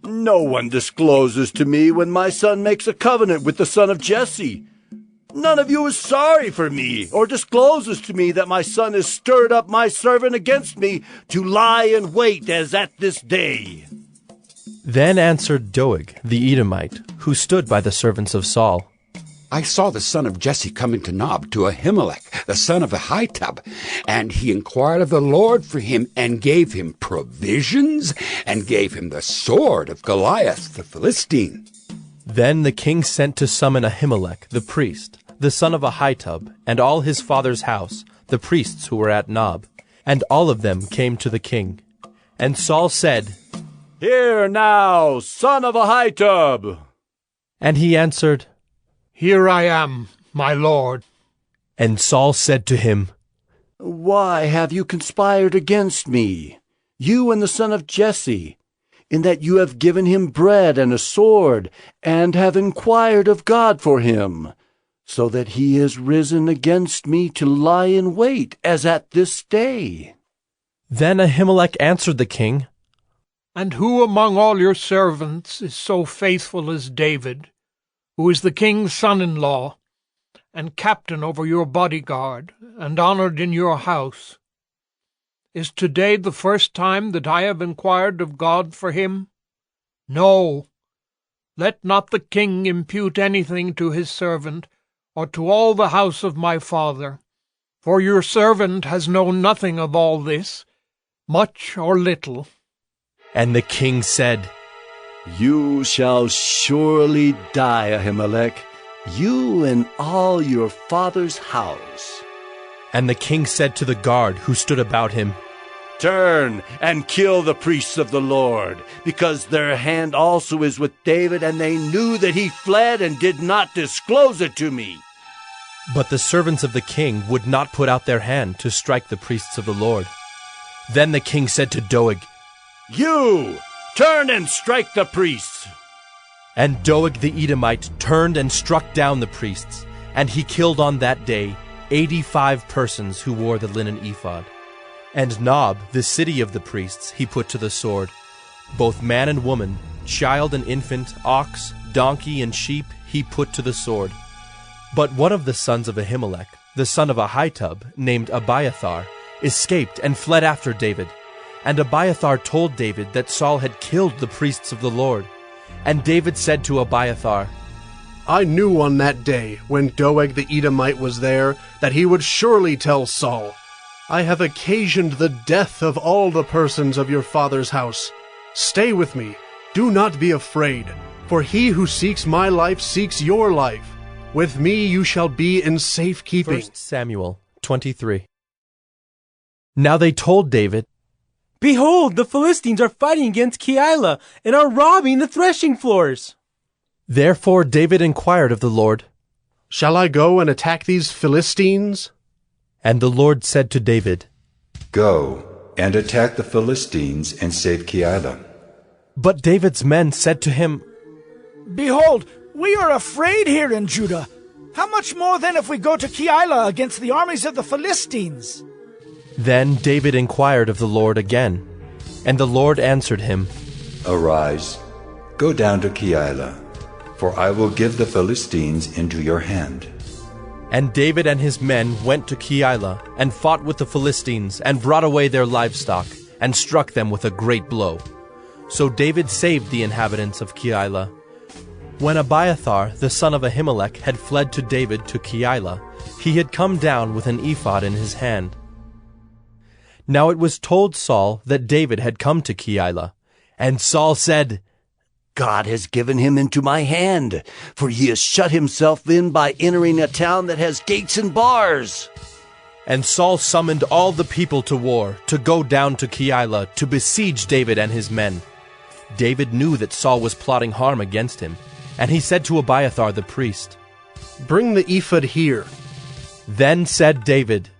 No one discloses to me when my son makes a covenant with the son of Jesse. None of you is sorry for me, or discloses to me that my son has stirred up my servant against me to lie in wait as at this day. Then answered Doeg the Edomite, who stood by the servants of Saul, I saw the son of Jesse come into Nob to Ahimelech, the son of Ahitub, and he inquired of the Lord for him, and gave him provisions, and gave him the sword of Goliath the Philistine. Then the king sent to summon Ahimelech the priest, the son of Ahitub, and all his father's house, the priests who were at Nob, and all of them came to the king. And Saul said, Hear now, son of Ahitub. And he answered, Here I am, my lord. And Saul said to him, Why have you conspired against me, you and the son of Jesse, in that you have given him bread and a sword, and have inquired of God for him, so that he is risen against me to lie in wait, as at this day? Then Ahimelech answered the king, And who among all your servants is so faithful as David, who is the king's son-in-law, and captain over your bodyguard, and honored in your house? Is today the first time that I have inquired of God for him? No. Let not the king impute anything to his servant, or to all the house of my father, for your servant has known nothing of all this, much or little. And the king said, You shall surely die, Ahimelech, you and all your father's house. And the king said to the guard who stood about him, Turn and kill the priests of the Lord, because their hand also is with David, and they knew that he fled and did not disclose it to me. But the servants of the king would not put out their hand to strike the priests of the Lord. Then the king said to Doeg, You, turn and strike the priests. And Doeg the Edomite turned and struck down the priests, and he killed on that day 85 persons who wore the linen ephod. And Nob, the city of the priests, he put to the sword, both man and woman, child and infant, ox, donkey, and sheep he put to the sword. But one of the sons of Ahimelech, the son of Ahitub, named Abiathar, escaped and fled after David. And Abiathar told David that Saul had killed the priests of the Lord. And David said to Abiathar, I knew on that day, when Doeg the Edomite was there, that he would surely tell Saul, I have occasioned the death of all the persons of your father's house. Stay with me, do not be afraid, for he who seeks my life seeks your life. With me you shall be in safekeeping. 1 Samuel 23. Now they told David, Behold, the Philistines are fighting against Keilah and are robbing the threshing floors. Therefore David inquired of the Lord, Shall I go and attack these Philistines? And the Lord said to David, Go and attack the Philistines and save Keilah. But David's men said to him, Behold, we are afraid here in Judah. How much more then if we go to Keilah against the armies of the Philistines? Then David inquired of the Lord again, and the Lord answered him, Arise, go down to Keilah, for I will give the Philistines into your hand. And David and his men went to Keilah, and fought with the Philistines, and brought away their livestock, and struck them with a great blow. So David saved the inhabitants of Keilah. When Abiathar, the son of Ahimelech, had fled to David to Keilah, he had come down with an ephod in his hand. Now it was told Saul that David had come to Keilah, and Saul said, God has given him into my hand, for he has shut himself in by entering a town that has gates and bars. And Saul summoned all the people to war, to go down to Keilah, to besiege David and his men. David knew that Saul was plotting harm against him, and he said to Abiathar the priest, Bring the ephod here. Then said David,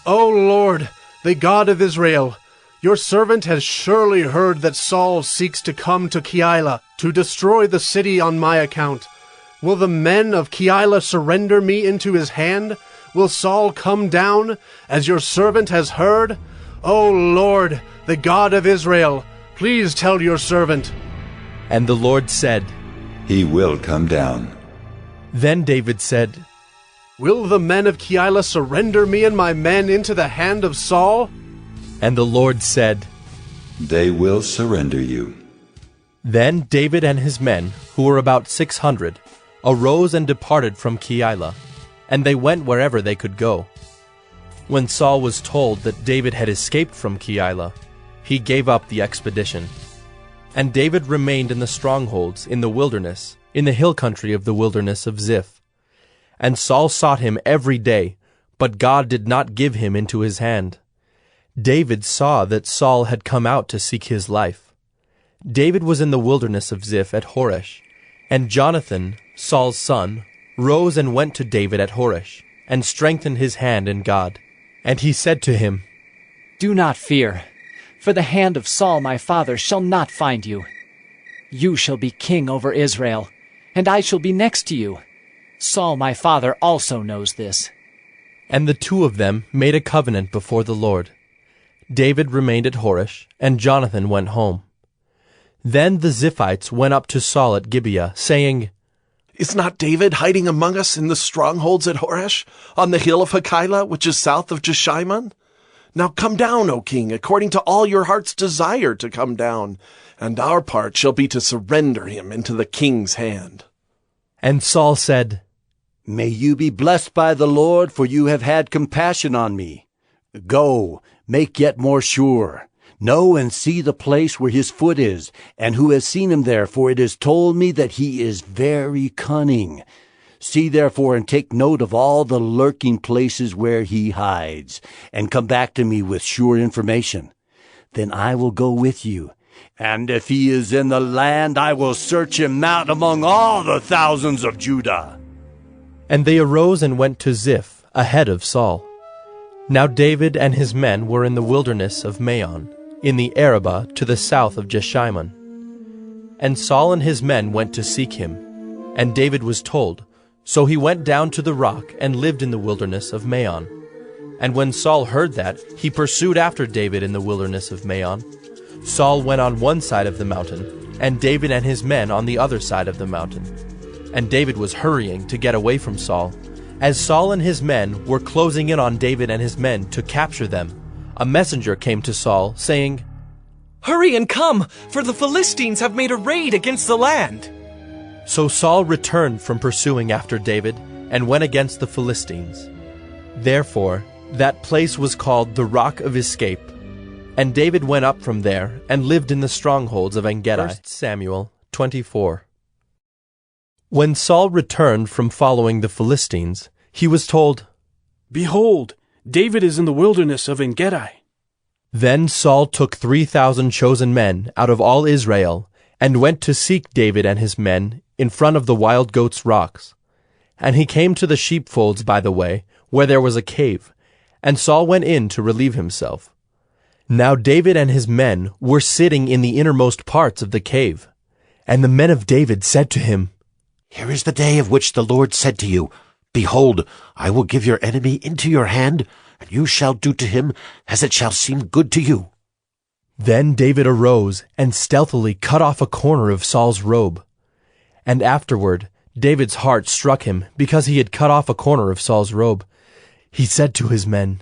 O Lord, the God of Israel, your servant has surely heard that Saul seeks to come to Keilah to destroy the city on my account. Will the men of Keilah surrender me into his hand? Will Saul come down, as your servant has heard? O Lord, the God of Israel, please tell your servant. And the Lord said, He will come down. Then David said, Will the men of Keilah surrender me and my men into the hand of Saul? And the Lord said, They will surrender you. Then David and his men, who were about 600, arose and departed from Keilah, and they went wherever they could go. When Saul was told that David had escaped from Keilah, he gave up the expedition. And David remained in the strongholds in the wilderness, in the hill country of the wilderness of Ziph. And Saul sought him every day, but God did not give him into his hand. David saw that Saul had come out to seek his life. David was in the wilderness of Ziph at Horesh, and Jonathan, Saul's son, rose and went to David at Horesh, and strengthened his hand in God. And he said to him, Do not fear, for the hand of Saul my father shall not find you. You shall be king over Israel, and I shall be next to you. Saul my father also knows this. And the two of them made a covenant before the Lord. David remained at Horesh, and Jonathan went home. Then the Ziphites went up to Saul at Gibeah, saying, Is not David hiding among us in the strongholds at Horesh, on the hill of Hakeilah, which is south of Jeshimon? Now come down, O king, according to all your heart's desire to come down, and our part shall be to surrender him into the king's hand. And Saul said, May you be blessed by the Lord, for you have had compassion on me. Go, make yet more sure. Know and see the place where his foot is, and who has seen him there, for it is told me that he is very cunning. See therefore and take note of all the lurking places where he hides, and come back to me with sure information. Then I will go with you, and if he is in the land, I will search him out among all the thousands of Judah. And they arose and went to Ziph, ahead of Saul. Now David and his men were in the wilderness of Maon, in the Arabah to the south of Jeshimon. And Saul and his men went to seek him, and David was told. So he went down to the rock and lived in the wilderness of Maon. And when Saul heard that, he pursued after David in the wilderness of Maon. Saul went on one side of the mountain, and David and his men on the other side of the mountain. And David was hurrying to get away from Saul. As Saul and his men were closing in on David and his men to capture them, a messenger came to Saul, saying, Hurry and come, for the Philistines have made a raid against the land. So Saul returned from pursuing after David, and went against the Philistines. Therefore that place was called the Rock of Escape. And David went up from there, and lived in the strongholds of En-Gedi. 1 Samuel 24. When Saul returned from following the Philistines, he was told, Behold, David is in the wilderness of En-Gedi. Then Saul took 3,000 chosen men out of all Israel, and went to seek David and his men in front of the wild goats' rocks. And he came to the sheepfolds by the way, where there was a cave, and Saul went in to relieve himself. Now David and his men were sitting in the innermost parts of the cave. And the men of David said to him, Here is the day of which the Lord said to you, Behold, I will give your enemy into your hand, and you shall do to him as it shall seem good to you. Then David arose and stealthily cut off a corner of Saul's robe. And afterward David's heart struck him because he had cut off a corner of Saul's robe. He said to his men,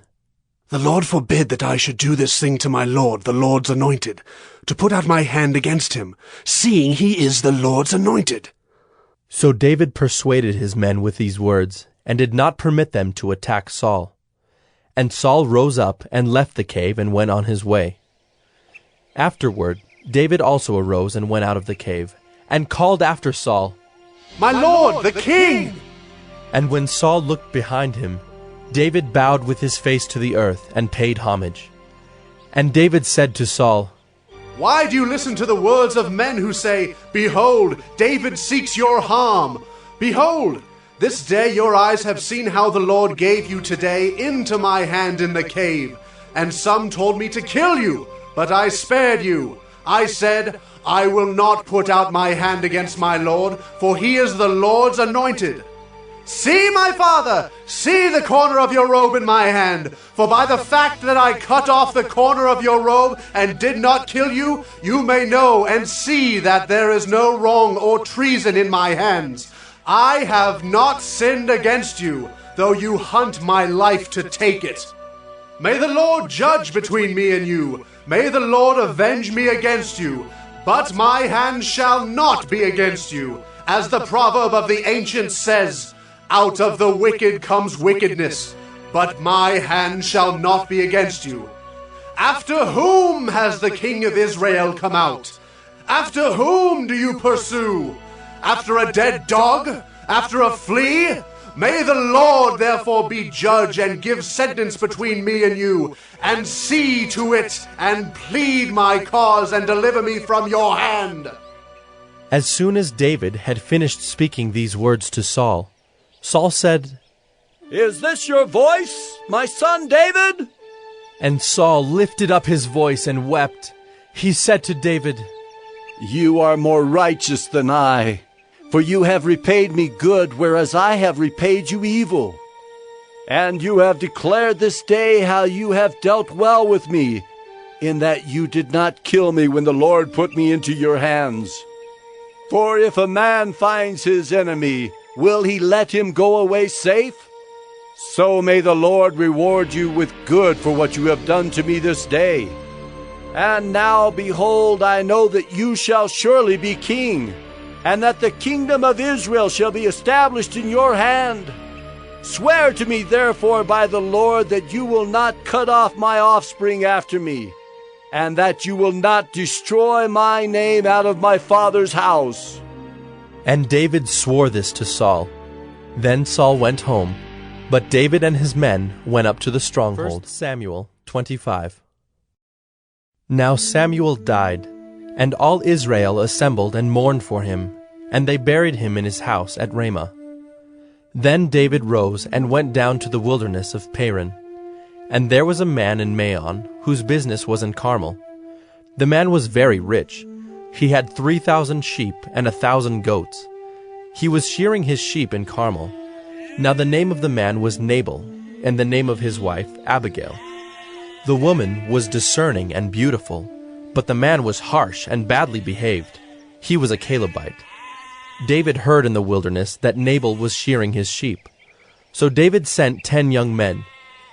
The Lord forbid that I should do this thing to my Lord, the Lord's anointed, to put out my hand against him, seeing he is the Lord's anointed. So David persuaded his men with these words, and did not permit them to attack Saul. And Saul rose up and left the cave and went on his way. Afterward, David also arose and went out of the cave, and called after Saul, My Lord, the king! And when Saul looked behind him, David bowed with his face to the earth and paid homage. And David said to Saul, Why do you listen to the words of men who say, Behold, David seeks your harm? Behold, this day your eyes have seen how the Lord gave you today into my hand in the cave. And some told me to kill you, but I spared you. I said, I will not put out my hand against my Lord, for he is the Lord's anointed. See, my father, see the corner of your robe in my hand. For by the fact that I cut off the corner of your robe and did not kill you, you may know and see that there is no wrong or treason in my hands. I have not sinned against you, though you hunt my life to take it. May the Lord judge between me and you. May the Lord avenge me against you. But my hand shall not be against you. As the proverb of the ancients says, Out of the wicked comes wickedness, but my hand shall not be against you. After whom has the king of Israel come out? After whom do you pursue? After a dead dog? After a flea? May the Lord therefore be judge and give sentence between me and you, and see to it, and plead my cause, and deliver me from your hand. As soon as David had finished speaking these words to Saul, Saul said, Is this your voice, my son David? And Saul lifted up his voice and wept. He said to David, You are more righteous than I, for you have repaid me good, whereas I have repaid you evil. And you have declared this day how you have dealt well with me, in that you did not kill me when the Lord put me into your hands. For if a man finds his enemy, will he let him go away safe? So may the Lord reward you with good for what you have done to me this day. And now, behold, I know that you shall surely be king, and that the kingdom of Israel shall be established in your hand. Swear to me, therefore, by the Lord, that you will not cut off my offspring after me, and that you will not destroy my name out of my father's house. And David swore this to Saul. Then Saul went home, but David and his men went up to the stronghold. 1 Samuel 25. Now Samuel died, and all Israel assembled and mourned for him, and they buried him in his house at Ramah. Then David rose and went down to the wilderness of Paran. And there was a man in Maon, whose business was in Carmel. The man was very rich. He had 3,000 sheep and 1,000 goats. He was shearing his sheep in Carmel. Now the name of the man was Nabal, and the name of his wife Abigail. The woman was discerning and beautiful, but the man was harsh and badly behaved. He was a Calebite. David heard in the wilderness that Nabal was shearing his sheep. So David sent 10 young men.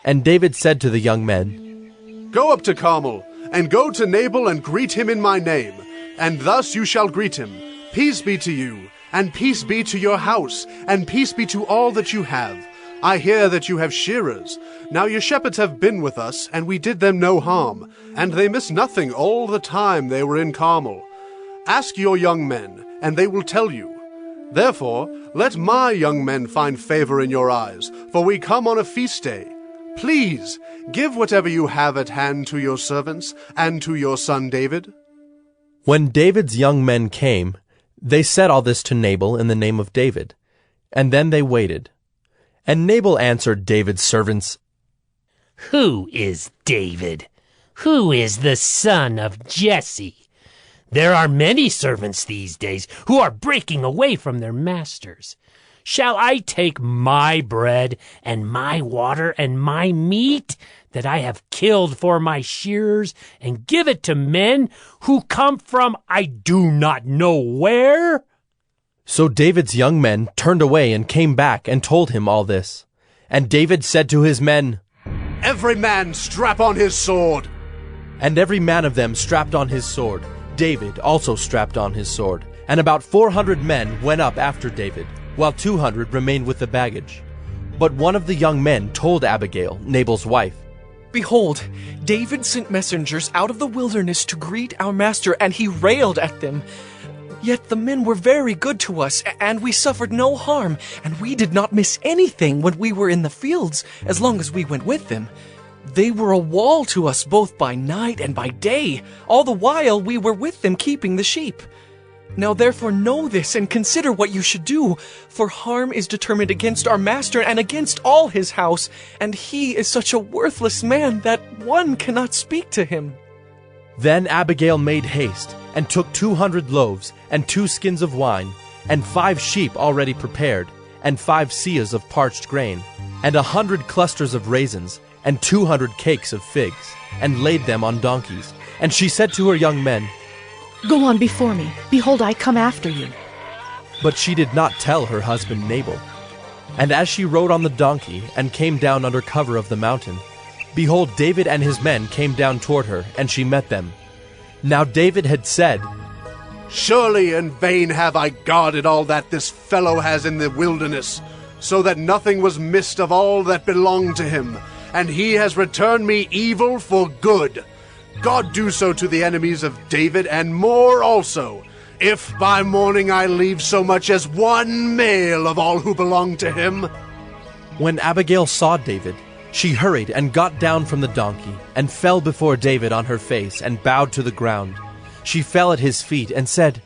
And David said to the young men, Go up to Carmel, and go to Nabal and greet him in my name. And thus you shall greet him. Peace be to you, and peace be to your house, and peace be to all that you have. I hear that you have shearers. Now your shepherds have been with us, and we did them no harm, and they missed nothing all the time they were in Carmel. Ask your young men, and they will tell you. Therefore, let my young men find favor in your eyes, for we come on a feast day. Please, give whatever you have at hand to your servants and to your son David. When David's young men came, they said all this to Nabal in the name of David, and then they waited. And Nabal answered David's servants, Who is David? Who is the son of Jesse? There are many servants these days who are breaking away from their masters. Shall I take my bread and my water and my meat that I have killed for my shearers and give it to men who come from I do not know where? So David's young men turned away and came back and told him all this. And David said to his men, Every man strap on his sword. And every man of them strapped on his sword. David also strapped on his sword. And about 400 men went up after David, while 200 remained with the baggage. But one of the young men told Abigail, Nabal's wife, Behold, David sent messengers out of the wilderness to greet our master, and he railed at them. Yet the men were very good to us, and we suffered no harm, and we did not miss anything when we were in the fields, as long as we went with them. They were a wall to us both by night and by day, all the while we were with them keeping the sheep. Now therefore know this, and consider what you should do, for harm is determined against our master and against all his house, and he is such a worthless man that one cannot speak to him. Then Abigail made haste, and took 200 loaves, and 2 skins of wine, and 5 sheep already prepared, and 5 seahs of parched grain, and 100 clusters of raisins, and 200 cakes of figs, and laid them on donkeys. And she said to her young men, Go on before me. Behold, I come after you. But she did not tell her husband Nabal. And as she rode on the donkey, and came down under cover of the mountain, behold, David and his men came down toward her, and she met them. Now David had said, Surely in vain have I guarded all that this fellow has in the wilderness, so that nothing was missed of all that belonged to him, and he has returned me evil for good. God do so to the enemies of David, and more also, if by morning I leave so much as one male of all who belong to him. When Abigail saw David, she hurried and got down from the donkey, and fell before David on her face, and bowed to the ground. She fell at his feet, and said,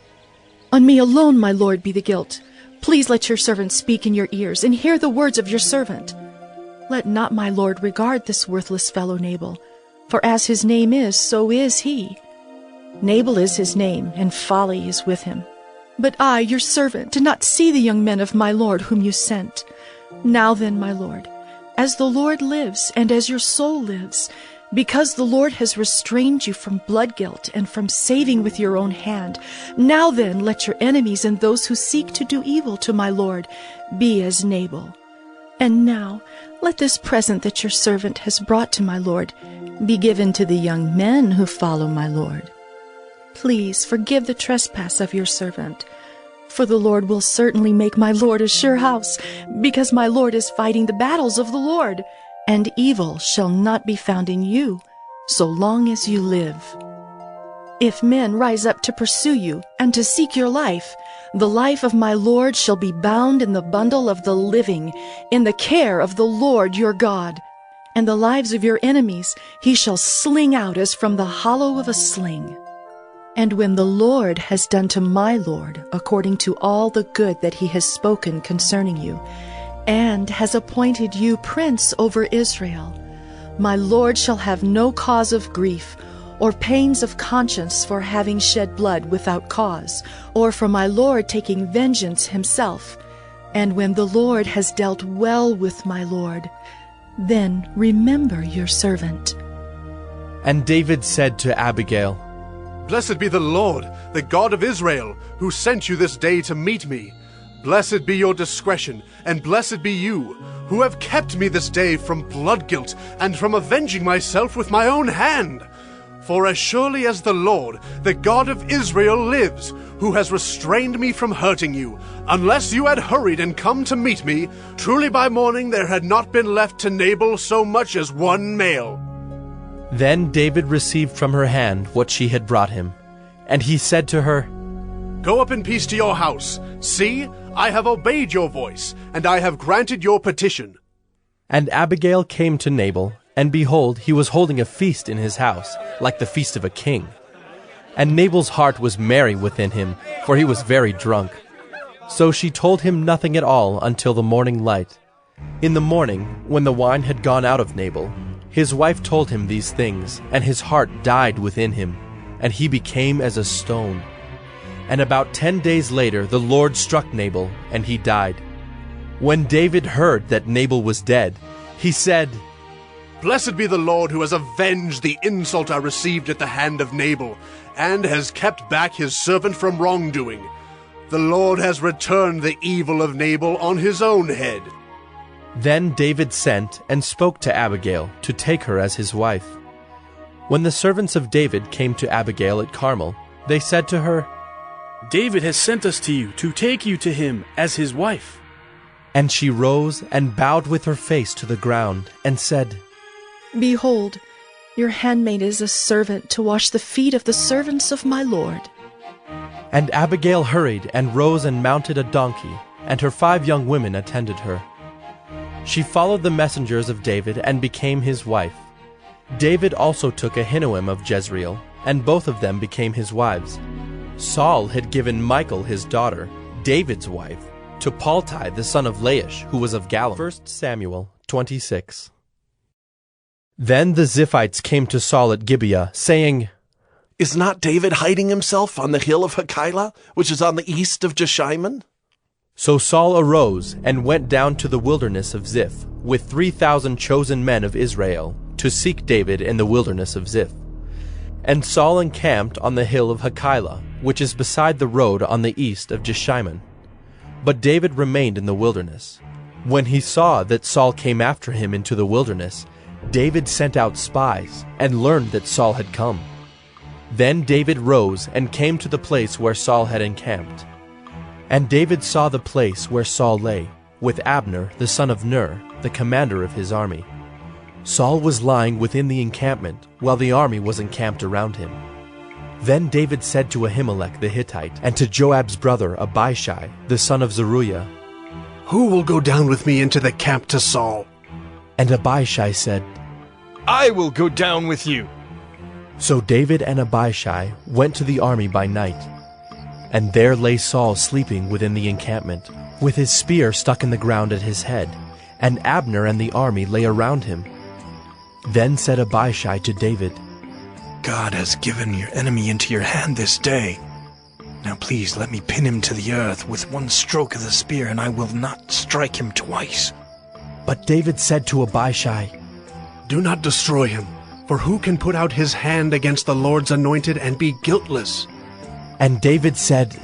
On me alone, my lord, be the guilt. Please let your servant speak in your ears, and hear the words of your servant. Let not my lord regard this worthless fellow Nabal, for as his name is, so is he. Nabal is his name, and folly is with him. But I, your servant, did not see the young men of my lord whom you sent. Now then, my lord, as the Lord lives, and as your soul lives, because the Lord has restrained you from blood guilt and from saving with your own hand, now then let your enemies and those who seek to do evil to my lord be as Nabal. And now let this present that your servant has brought to my lord be given to the young men who follow my lord. Please forgive the trespass of your servant, for the Lord will certainly make my lord a sure house, because my lord is fighting the battles of the Lord, and evil shall not be found in you, so long as you live. If men rise up to pursue you, and to seek your life, the life of my lord shall be bound in the bundle of the living, in the care of the Lord your God. And the lives of your enemies he shall sling out as from the hollow of a sling. And when the Lord has done to my lord according to all the good that he has spoken concerning you, and has appointed you prince over Israel, my lord shall have no cause of grief, or pains of conscience for having shed blood without cause, or for my lord taking vengeance himself. And when the Lord has dealt well with my lord, then remember your servant. And David said to Abigail, Blessed be the Lord, the God of Israel, who sent you this day to meet me. Blessed be your discretion, and blessed be you, who have kept me this day from blood guilt, and from avenging myself with my own hand. For as surely as the Lord, the God of Israel, lives, who has restrained me from hurting you, unless you had hurried and come to meet me, truly by morning there had not been left to Nabal so much as one male. Then David received from her hand what she had brought him. And he said to her, Go up in peace to your house. See, I have obeyed your voice, and I have granted your petition. And Abigail came to Nabal, and behold, he was holding a feast in his house, like the feast of a king. And Nabal's heart was merry within him, for he was very drunk. So she told him nothing at all until the morning light. In the morning, when the wine had gone out of Nabal, his wife told him these things, and his heart died within him, and he became as a stone. And about 10 days later the Lord struck Nabal, and he died. When David heard that Nabal was dead, he said, Blessed be the Lord who has avenged the insult I received at the hand of Nabal, and has kept back his servant from wrongdoing. The Lord has returned the evil of Nabal on his own head. Then David sent and spoke to Abigail to take her as his wife. When the servants of David came to Abigail at Carmel, they said to her, David has sent us to you to take you to him as his wife. And she rose and bowed with her face to the ground and said, Behold, your handmaid is a servant to wash the feet of the servants of my Lord. And Abigail hurried and rose and mounted a donkey, and her 5 young women attended her. She followed the messengers of David and became his wife. David also took Ahinoam of Jezreel, and both of them became his wives. Saul had given Michal his daughter, David's wife, to Paltai the son of Laish, who was of Galilee. 1 Samuel 26. Then the Ziphites came to Saul at Gibeah, saying, Is not David hiding himself on the hill of Hachilah, which is on the east of Jeshimon? So Saul arose and went down to the wilderness of Ziph, with 3,000 chosen men of Israel, to seek David in the wilderness of Ziph. And Saul encamped on the hill of Hachilah, which is beside the road on the east of Jeshimon. But David remained in the wilderness. When he saw that Saul came after him into the wilderness, David sent out spies and learned that Saul had come. Then David rose and came to the place where Saul had encamped. And David saw the place where Saul lay, with Abner the son of Ner, the commander of his army. Saul was lying within the encampment, while the army was encamped around him. Then David said to Ahimelech the Hittite, and to Joab's brother Abishai, the son of Zeruiah, Who will go down with me into the camp to Saul? And Abishai said, I will go down with you. So David and Abishai went to the army by night. And there lay Saul sleeping within the encampment, with his spear stuck in the ground at his head, and Abner and the army lay around him. Then said Abishai to David, God has given your enemy into your hand this day. Now please let me pin him to the earth with one stroke of the spear, and I will not strike him twice. But David said to Abishai, Do not destroy him, for who can put out his hand against the Lord's anointed and be guiltless? And David said,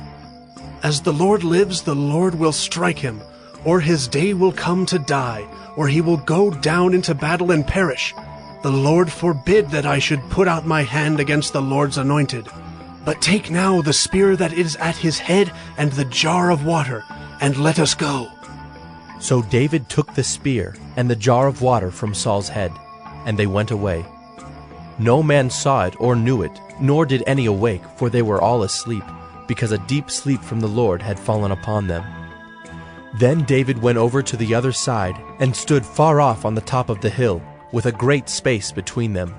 As the Lord lives, the Lord will strike him, or his day will come to die, or he will go down into battle and perish. The Lord forbid that I should put out my hand against the Lord's anointed. But take now the spear that is at his head and the jar of water, and let us go. So David took the spear and the jar of water from Saul's head, and they went away. No man saw it or knew it, nor did any awake, for they were all asleep, because a deep sleep from the Lord had fallen upon them. Then David went over to the other side, and stood far off on the top of the hill, with a great space between them.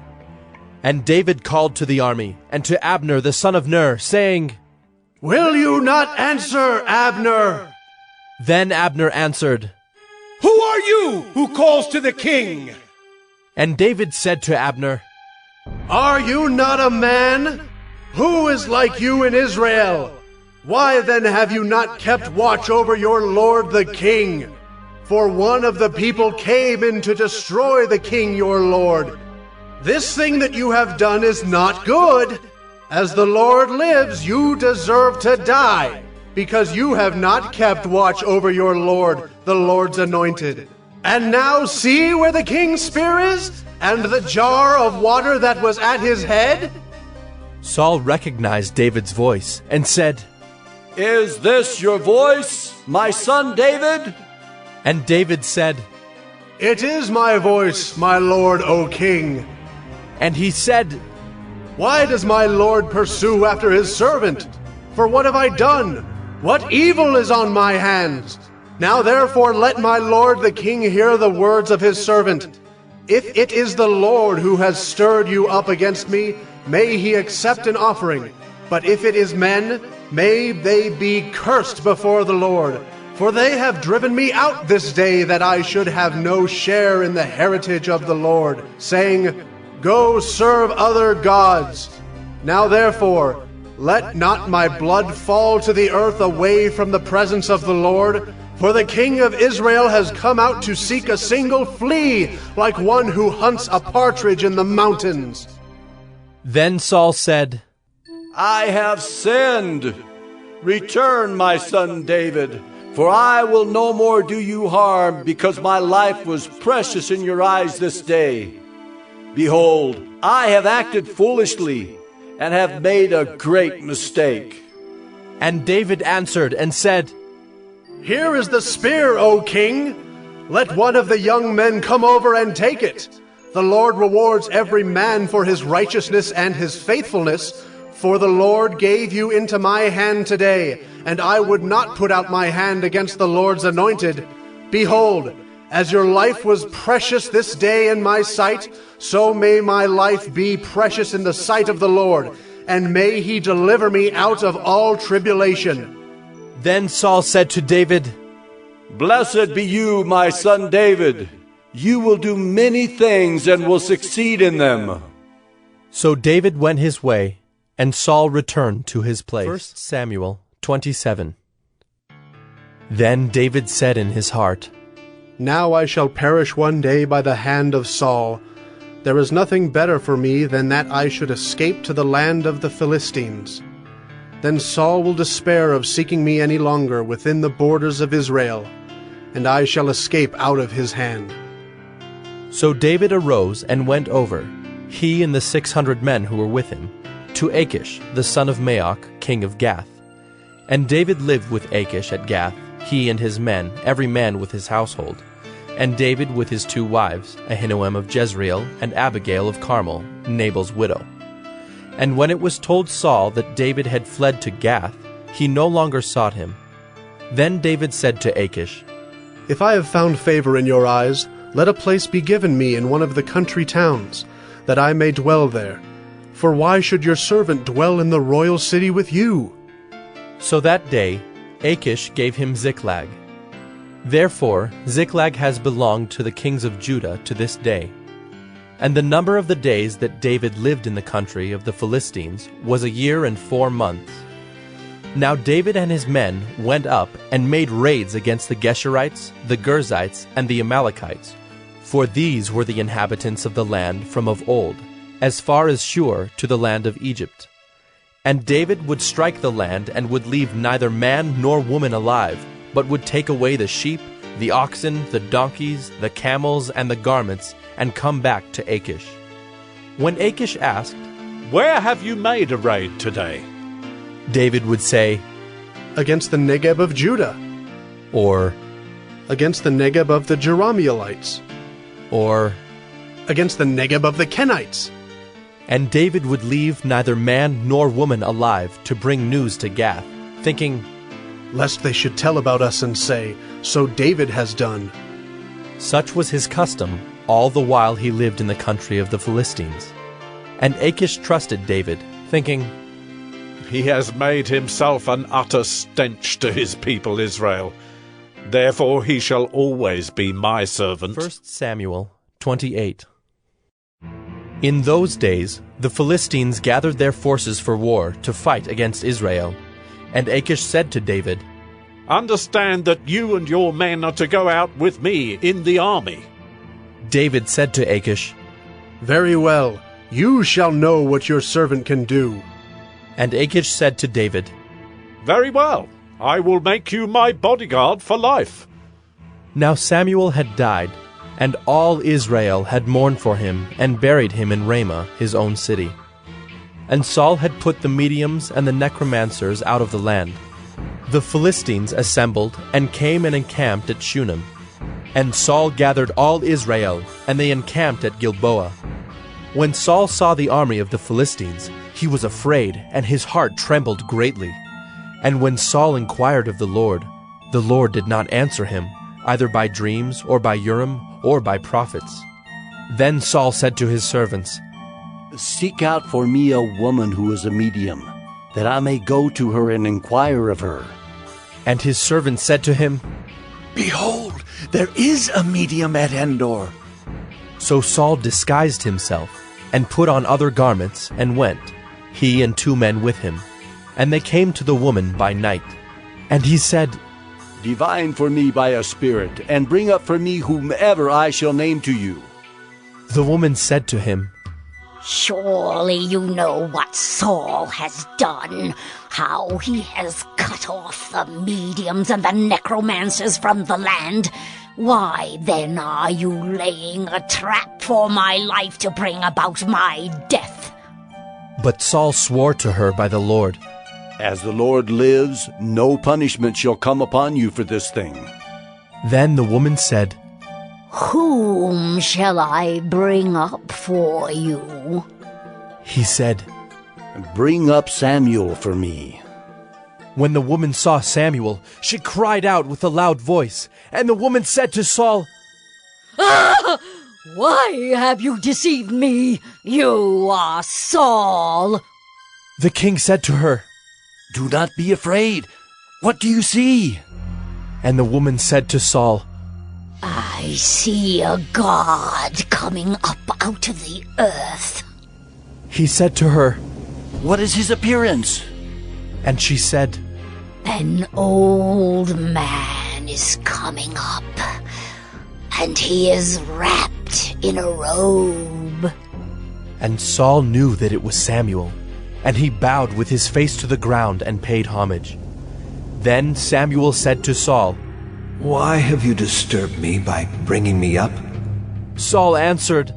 And David called to the army, and to Abner the son of Ner, saying, Will you not answer, Abner? Then Abner answered, Who are you who calls to the king? And David said to Abner, Are you not a man? Who is like you in Israel? Why then have you not kept watch over your lord the king? For one of the people came in to destroy the king your lord. This thing that you have done is not good. As the Lord lives, you deserve to die, because you have not kept watch over your lord, the Lord's anointed. And now see where the king's spear is, and the jar of water that was at his head? Saul recognized David's voice, and said, Is this your voice, my son David? And David said, It is my voice, my lord, O king. And he said, Why does my lord pursue after his servant? For what have I done? What evil is on my hands? Now therefore let my lord the king hear the words of his servant. If it is the Lord who has stirred you up against me, may he accept an offering. But if it is men, may they be cursed before the Lord. For they have driven me out this day, that I should have no share in the heritage of the Lord, saying, Go serve other gods. Now therefore, let not my blood fall to the earth away from the presence of the Lord, for the king of Israel has come out to seek a single flea, like one who hunts a partridge in the mountains. Then Saul said, I have sinned. Return, my son David, For I will no more do you harm, because my life was precious in your eyes this day. Behold, I have acted foolishly, and have made a great mistake. And David answered and said, Here is the spear, O king. Let one of the young men come over and take it. The Lord rewards every man for his righteousness and his faithfulness, for the Lord gave you into my hand today, and I would not put out my hand against the Lord's anointed. Behold, as your life was precious this day in my sight, so may my life be precious in the sight of the Lord, and may he deliver me out of all tribulation. Then Saul said to David, Blessed be you, my son David. You will do many things and will succeed in them. So David went his way, and Saul returned to his place. 1 Samuel 27. Then David said in his heart, Now I shall perish one day by the hand of Saul. There is nothing better for me than that I should escape to the land of the Philistines. Then Saul will despair of seeking me any longer within the borders of Israel, and I shall escape out of his hand. So David arose and went over, he and the 600 men who were with him, to Achish, the son of Maoch, king of Gath. And David lived with Achish at Gath, he and his men, every man with his household, and David with his 2 wives, Ahinoam of Jezreel and Abigail of Carmel, Nabal's widow. And when it was told Saul that David had fled to Gath, he no longer sought him. Then David said to Achish, If I have found favor in your eyes, let a place be given me in one of the country towns, that I may dwell there. For why should your servant dwell in the royal city with you? So that day Achish gave him Ziklag. Therefore Ziklag has belonged to the kings of Judah to this day. And the number of the days that David lived in the country of the Philistines was 1 year and 4 months. Now David and his men went up and made raids against the Geshurites, the Girzites, and the Amalekites, for these were the inhabitants of the land from of old, as far as Shur to the land of Egypt. And David would strike the land and would leave neither man nor woman alive, but would take away the sheep, the oxen, the donkeys, the camels, and the garments, and come back to Achish. When Achish asked, Where have you made a raid today? David would say, Against the Negeb of Judah. Or, Against the Negeb of the Jerahmeelites. Or, Against the Negeb of the Kenites. And David would leave neither man nor woman alive to bring news to Gath, thinking, Lest they should tell about us and say, So David has done. Such was his custom all the while he lived in the country of the Philistines. And Achish trusted David, thinking, He has made himself an utter stench to his people Israel. Therefore he shall always be my servant. 1 Samuel 28. In those days the Philistines gathered their forces for war to fight against Israel. And Achish said to David, Understand that you and your men are to go out with me in the army. David said to Achish, Very well, you shall know what your servant can do. And Achish said to David, Very well, I will make you my bodyguard for life. Now Samuel had died, and all Israel had mourned for him and buried him in Ramah, his own city. And Saul had put the mediums and the necromancers out of the land. The Philistines assembled and came and encamped at Shunem. And Saul gathered all Israel, and they encamped at Gilboa. When Saul saw the army of the Philistines, he was afraid, and his heart trembled greatly. And when Saul inquired of the Lord did not answer him, either by dreams, or by Urim, or by prophets. Then Saul said to his servants, Seek out for me a woman who is a medium, that I may go to her and inquire of her. And his servants said to him, Behold, there is a medium at Endor. So Saul disguised himself, and put on other garments, and went, he and 2 men with him. And they came to the woman by night. And he said, Divine for me by a spirit, and bring up for me whomever I shall name to you. The woman said to him, Surely you know what Saul has done, how he has cut off the mediums and the necromancers from the land. Why then are you laying a trap for my life to bring about my death? But Saul swore to her by the Lord, As the Lord lives, no punishment shall come upon you for this thing. Then the woman said, Whom shall I bring up for you? He said, Bring up Samuel for me. When the woman saw Samuel, she cried out with a loud voice, and the woman said to Saul, Why have you deceived me? You are Saul. The king said to her, Do not be afraid. What do you see? And the woman said to Saul, I see a god coming up out of the earth. He said to her, What is his appearance? And she said, An old man is coming up, and he is wrapped in a robe. And Saul knew that it was Samuel, and he bowed with his face to the ground and paid homage. Then Samuel said to Saul, Why have you disturbed me by bringing me up? Saul answered,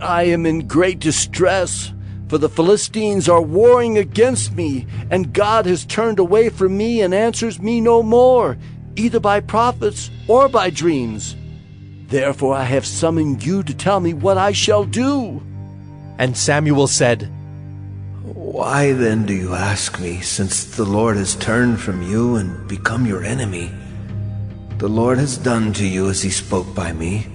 I am in great distress, for the Philistines are warring against me, and God has turned away from me and answers me no more, either by prophets or by dreams. Therefore I have summoned you to tell me what I shall do. And Samuel said, Why then do you ask me, since the Lord has turned from you and become your enemy? The Lord has done to you as he spoke by me,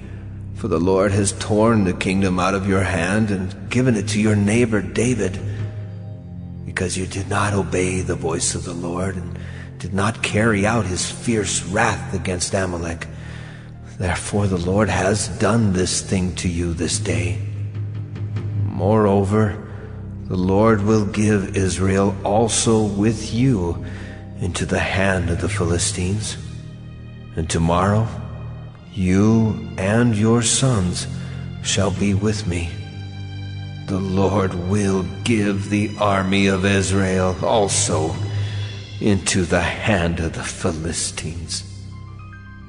for the Lord has torn the kingdom out of your hand and given it to your neighbor David, because you did not obey the voice of the Lord and did not carry out his fierce wrath against Amalek. Therefore the Lord has done this thing to you this day. Moreover, the Lord will give Israel also with you into the hand of the Philistines. And tomorrow you and your sons shall be with me. The Lord will give the army of Israel also into the hand of the Philistines.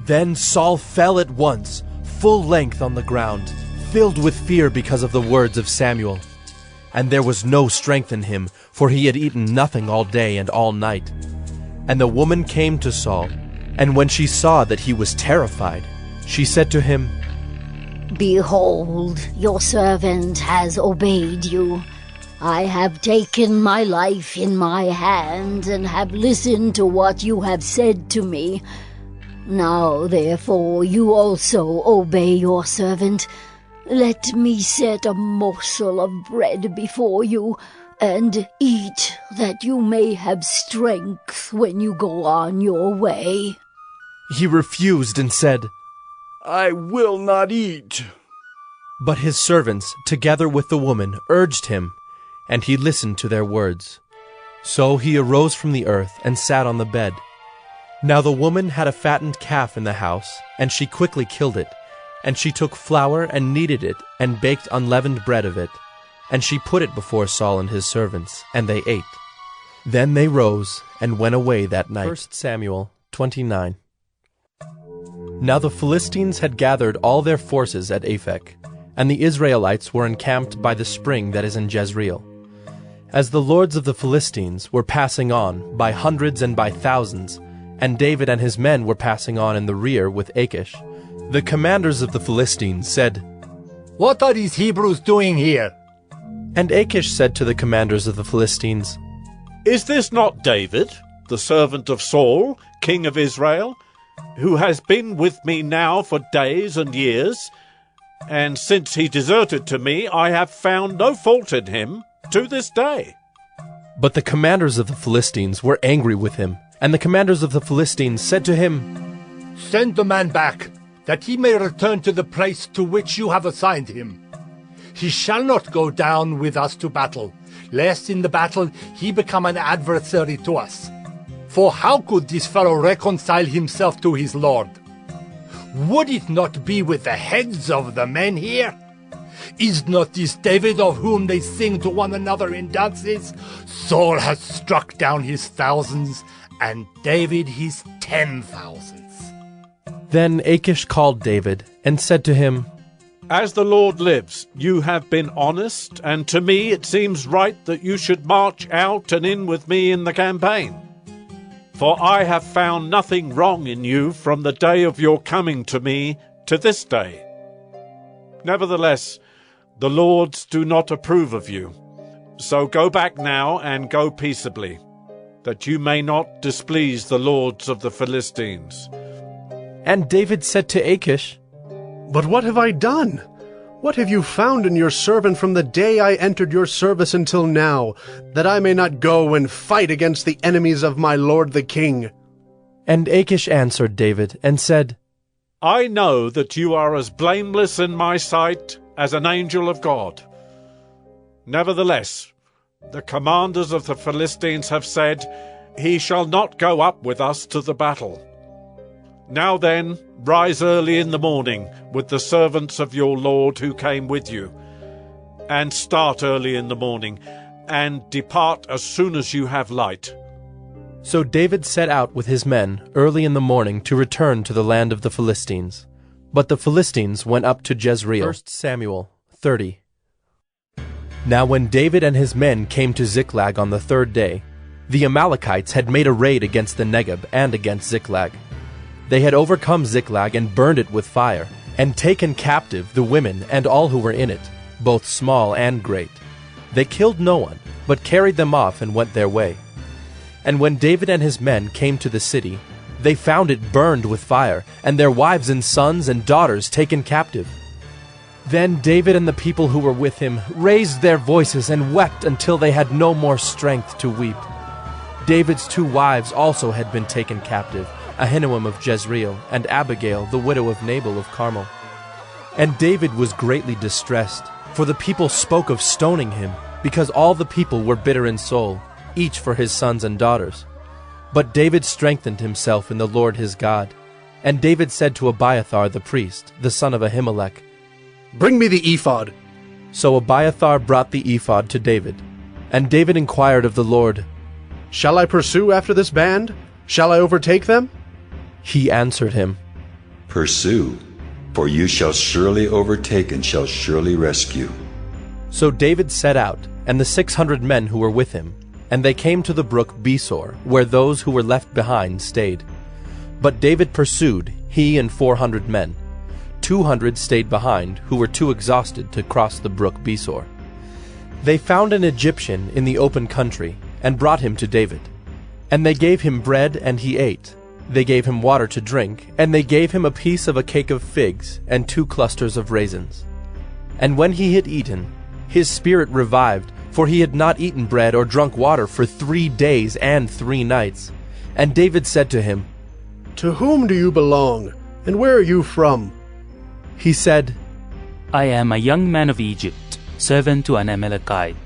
Then Saul fell at once, full length on the ground, filled with fear because of the words of Samuel. And there was no strength in him, for he had eaten nothing all day and all night. And the woman came to Saul, and when she saw that he was terrified, she said to him, Behold, your servant has obeyed you. I have taken my life in my hand and have listened to what you have said to me. Now, therefore, you also obey your servant. Let me set a morsel of bread before you, and eat, that you may have strength when you go on your way. He refused and said, I will not eat. But his servants, together with the woman, urged him, and he listened to their words. So he arose from the earth and sat on the bed. Now the woman had a fattened calf in the house, and she quickly killed it. And she took flour and kneaded it, and baked unleavened bread of it. And she put it before Saul and his servants, and they ate. Then they rose and went away that night. 1 Samuel 29. Now the Philistines had gathered all their forces at Aphek, and the Israelites were encamped by the spring that is in Jezreel. As the lords of the Philistines were passing on by hundreds and by thousands, and David and his men were passing on in the rear with Achish, the commanders of the Philistines said, What are these Hebrews doing here? And Achish said to the commanders of the Philistines, Is this not David, the servant of Saul, king of Israel, who has been with me now for days and years? And since he deserted to me, I have found no fault in him to this day. But the commanders of the Philistines were angry with him, and the commanders of the Philistines said to him, Send the man back, that he may return to the place to which you have assigned him. He shall not go down with us to battle, lest in the battle he become an adversary to us. For how could this fellow reconcile himself to his lord? Would it not be with the heads of the men here? Is not this David of whom they sing to one another in dances? Saul has struck down his thousands, and David his 10,000s. Then Achish called David and said to him, As the Lord lives, you have been honest, and to me it seems right that you should march out and in with me in the campaign. For I have found nothing wrong in you from the day of your coming to me to this day. Nevertheless, the lords do not approve of you. So go back now and go peaceably, that you may not displease the lords of the Philistines. And David said to Achish, But what have I done? What have you found in your servant from the day I entered your service until now, that I may not go and fight against the enemies of my lord the king? And Achish answered David and said, I know that you are as blameless in my sight as an angel of God. Nevertheless, the commanders of the Philistines have said, He shall not go up with us to the battle. Now then, rise early in the morning with the servants of your Lord who came with you, and start early in the morning, and depart as soon as you have light. So David set out with his men early in the morning to return to the land of the Philistines. But the Philistines went up to Jezreel. 1 Samuel 30. Now when David and his men came to Ziklag on the third day, the Amalekites had made a raid against the Negeb and against Ziklag. They had overcome Ziklag and burned it with fire, and taken captive the women and all who were in it, both small and great. They killed no one, but carried them off and went their way. And when David and his men came to the city, they found it burned with fire, and their wives and sons and daughters taken captive. Then David and the people who were with him raised their voices and wept until they had no more strength to weep. David's 2 wives also had been taken captive, Ahinoam of Jezreel, and Abigail, the widow of Nabal of Carmel. And David was greatly distressed, for the people spoke of stoning him, because all the people were bitter in soul, each for his sons and daughters. But David strengthened himself in the Lord his God. And David said to Abiathar the priest, the son of Ahimelech, Bring me the ephod. So Abiathar brought the ephod to David. And David inquired of the Lord, Shall I pursue after this band? Shall I overtake them? He answered him, Pursue, for you shall surely overtake and shall surely rescue. So David set out, and the 600 men who were with him, and they came to the brook Besor, where those who were left behind stayed. But David pursued, he and 400 men. 200 stayed behind, who were too exhausted to cross the brook Besor. They found an Egyptian in the open country, and brought him to David. And they gave him bread, and he ate. They gave him water to drink, and they gave him a piece of a cake of figs, and 2 clusters of raisins. And when he had eaten, his spirit revived, for he had not eaten bread or drunk water for 3 days and 3 nights. And David said to him, To whom do you belong, and where are you from? He said, I am a young man of Egypt, servant to an Amalekite,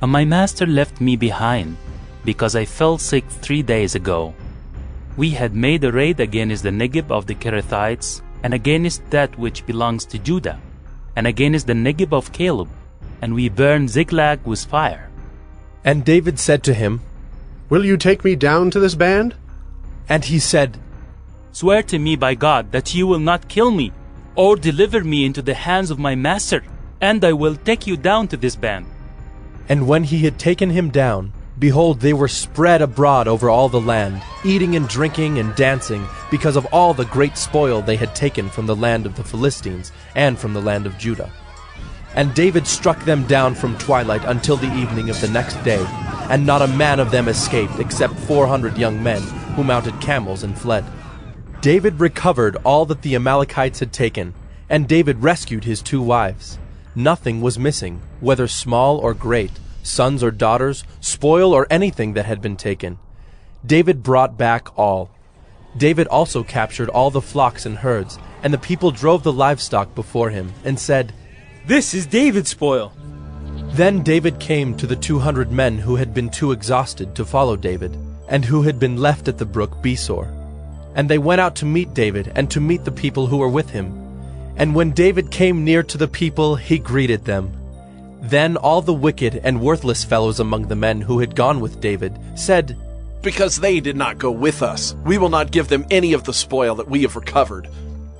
and my master left me behind, because I fell sick 3 days ago. We had made a raid against the Negeb of the Kerethites, and against that which belongs to Judah, and against the Negeb of Caleb, and we burned Ziklag with fire. And David said to him, Will you take me down to this band? And he said, Swear to me by God that you will not kill me, or deliver me into the hands of my master, and I will take you down to this band. And when he had taken him down, behold, they were spread abroad over all the land, eating and drinking and dancing, because of all the great spoil they had taken from the land of the Philistines and from the land of Judah. And David struck them down from twilight until the evening of the next day, and not a man of them escaped, except 400 young men, who mounted camels and fled. David recovered all that the Amalekites had taken, and David rescued his 2 wives. Nothing was missing, whether small or great, sons or daughters, spoil or anything that had been taken. David brought back all. David also captured all the flocks and herds, and the people drove the livestock before him, and said, This is David's spoil. Then David came to the 200 men who had been too exhausted to follow David, and who had been left at the brook Besor. And they went out to meet David and to meet the people who were with him. And when David came near to the people, he greeted them. Then all the wicked and worthless fellows among the men who had gone with David said, Because they did not go with us, we will not give them any of the spoil that we have recovered,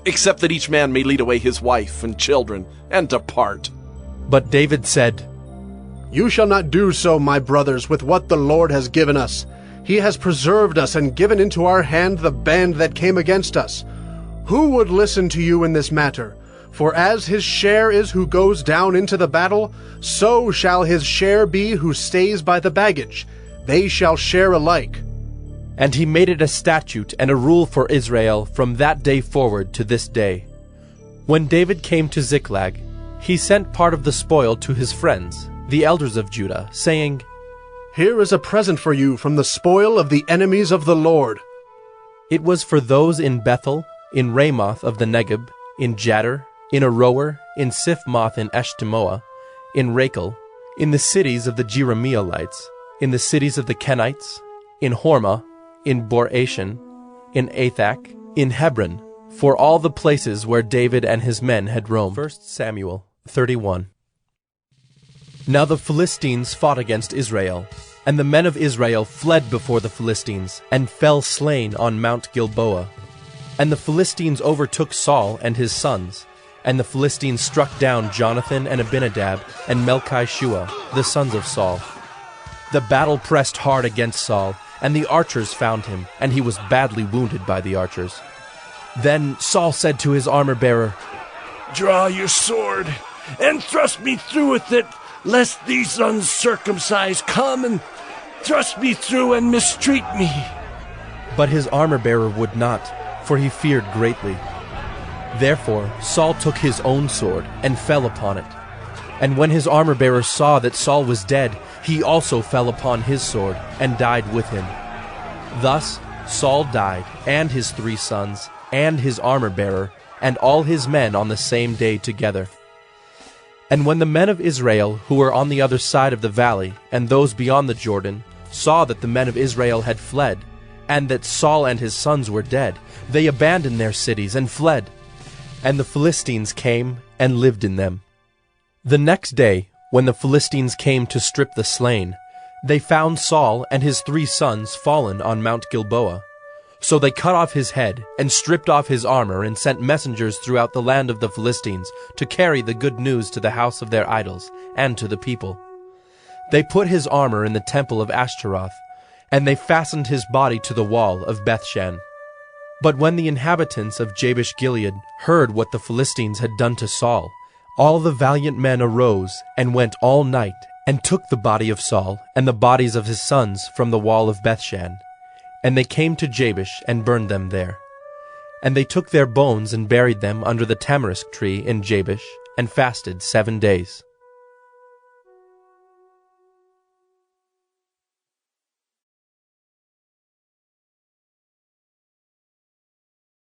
except that each man may lead away his wife and children and depart. But David said, You shall not do so, my brothers, with what the Lord has given us. He has preserved us and given into our hand the band that came against us. Who would listen to you in this matter? For as his share is who goes down into the battle, so shall his share be who stays by the baggage. They shall share alike. And he made it a statute and a rule for Israel from that day forward to this day. When David came to Ziklag, he sent part of the spoil to his friends, the elders of Judah, saying, Here is a present for you from the spoil of the enemies of the Lord. It was for those in Bethel, in Ramoth of the Negeb, in Jadar, in Aroer, in Siphmoth in Eshtemoa, in Rachel, in the cities of the Jerahmeelites, in the cities of the Kenites, in Hormah, in Bor-Ashan, in Athak, in Hebron, for all the places where David and his men had roamed. 1 Samuel 31. Now the Philistines fought against Israel, and the men of Israel fled before the Philistines, and fell slain on Mount Gilboa. And the Philistines overtook Saul and his sons, and the Philistines struck down Jonathan and Abinadab and Melchi-Shua, the sons of Saul. The battle pressed hard against Saul, and the archers found him, and he was badly wounded by the archers. Then Saul said to his armor-bearer, Draw your sword, and thrust me through with it, lest these uncircumcised come and thrust me through and mistreat me. But his armor-bearer would not, for he feared greatly. Therefore Saul took his own sword and fell upon it. And when his armor-bearer saw that Saul was dead, he also fell upon his sword and died with him. Thus Saul died, and his 3 sons, and his armor-bearer, and all his men on the same day together. And when the men of Israel who were on the other side of the valley, and those beyond the Jordan, saw that the men of Israel had fled, and that Saul and his sons were dead, they abandoned their cities and fled. And the Philistines came and lived in them. The next day, when the Philistines came to strip the slain, they found Saul and his 3 sons fallen on Mount Gilboa. So they cut off his head and stripped off his armor and sent messengers throughout the land of the Philistines to carry the good news to the house of their idols and to the people. They put his armor in the temple of Ashtaroth, and they fastened his body to the wall of Bethshan. But when the inhabitants of Jabesh-Gilead heard what the Philistines had done to Saul, all the valiant men arose and went all night and took the body of Saul and the bodies of his sons from the wall of Bethshan. And they came to Jabesh and burned them there. And they took their bones and buried them under the tamarisk tree in Jabesh, and fasted 7 days.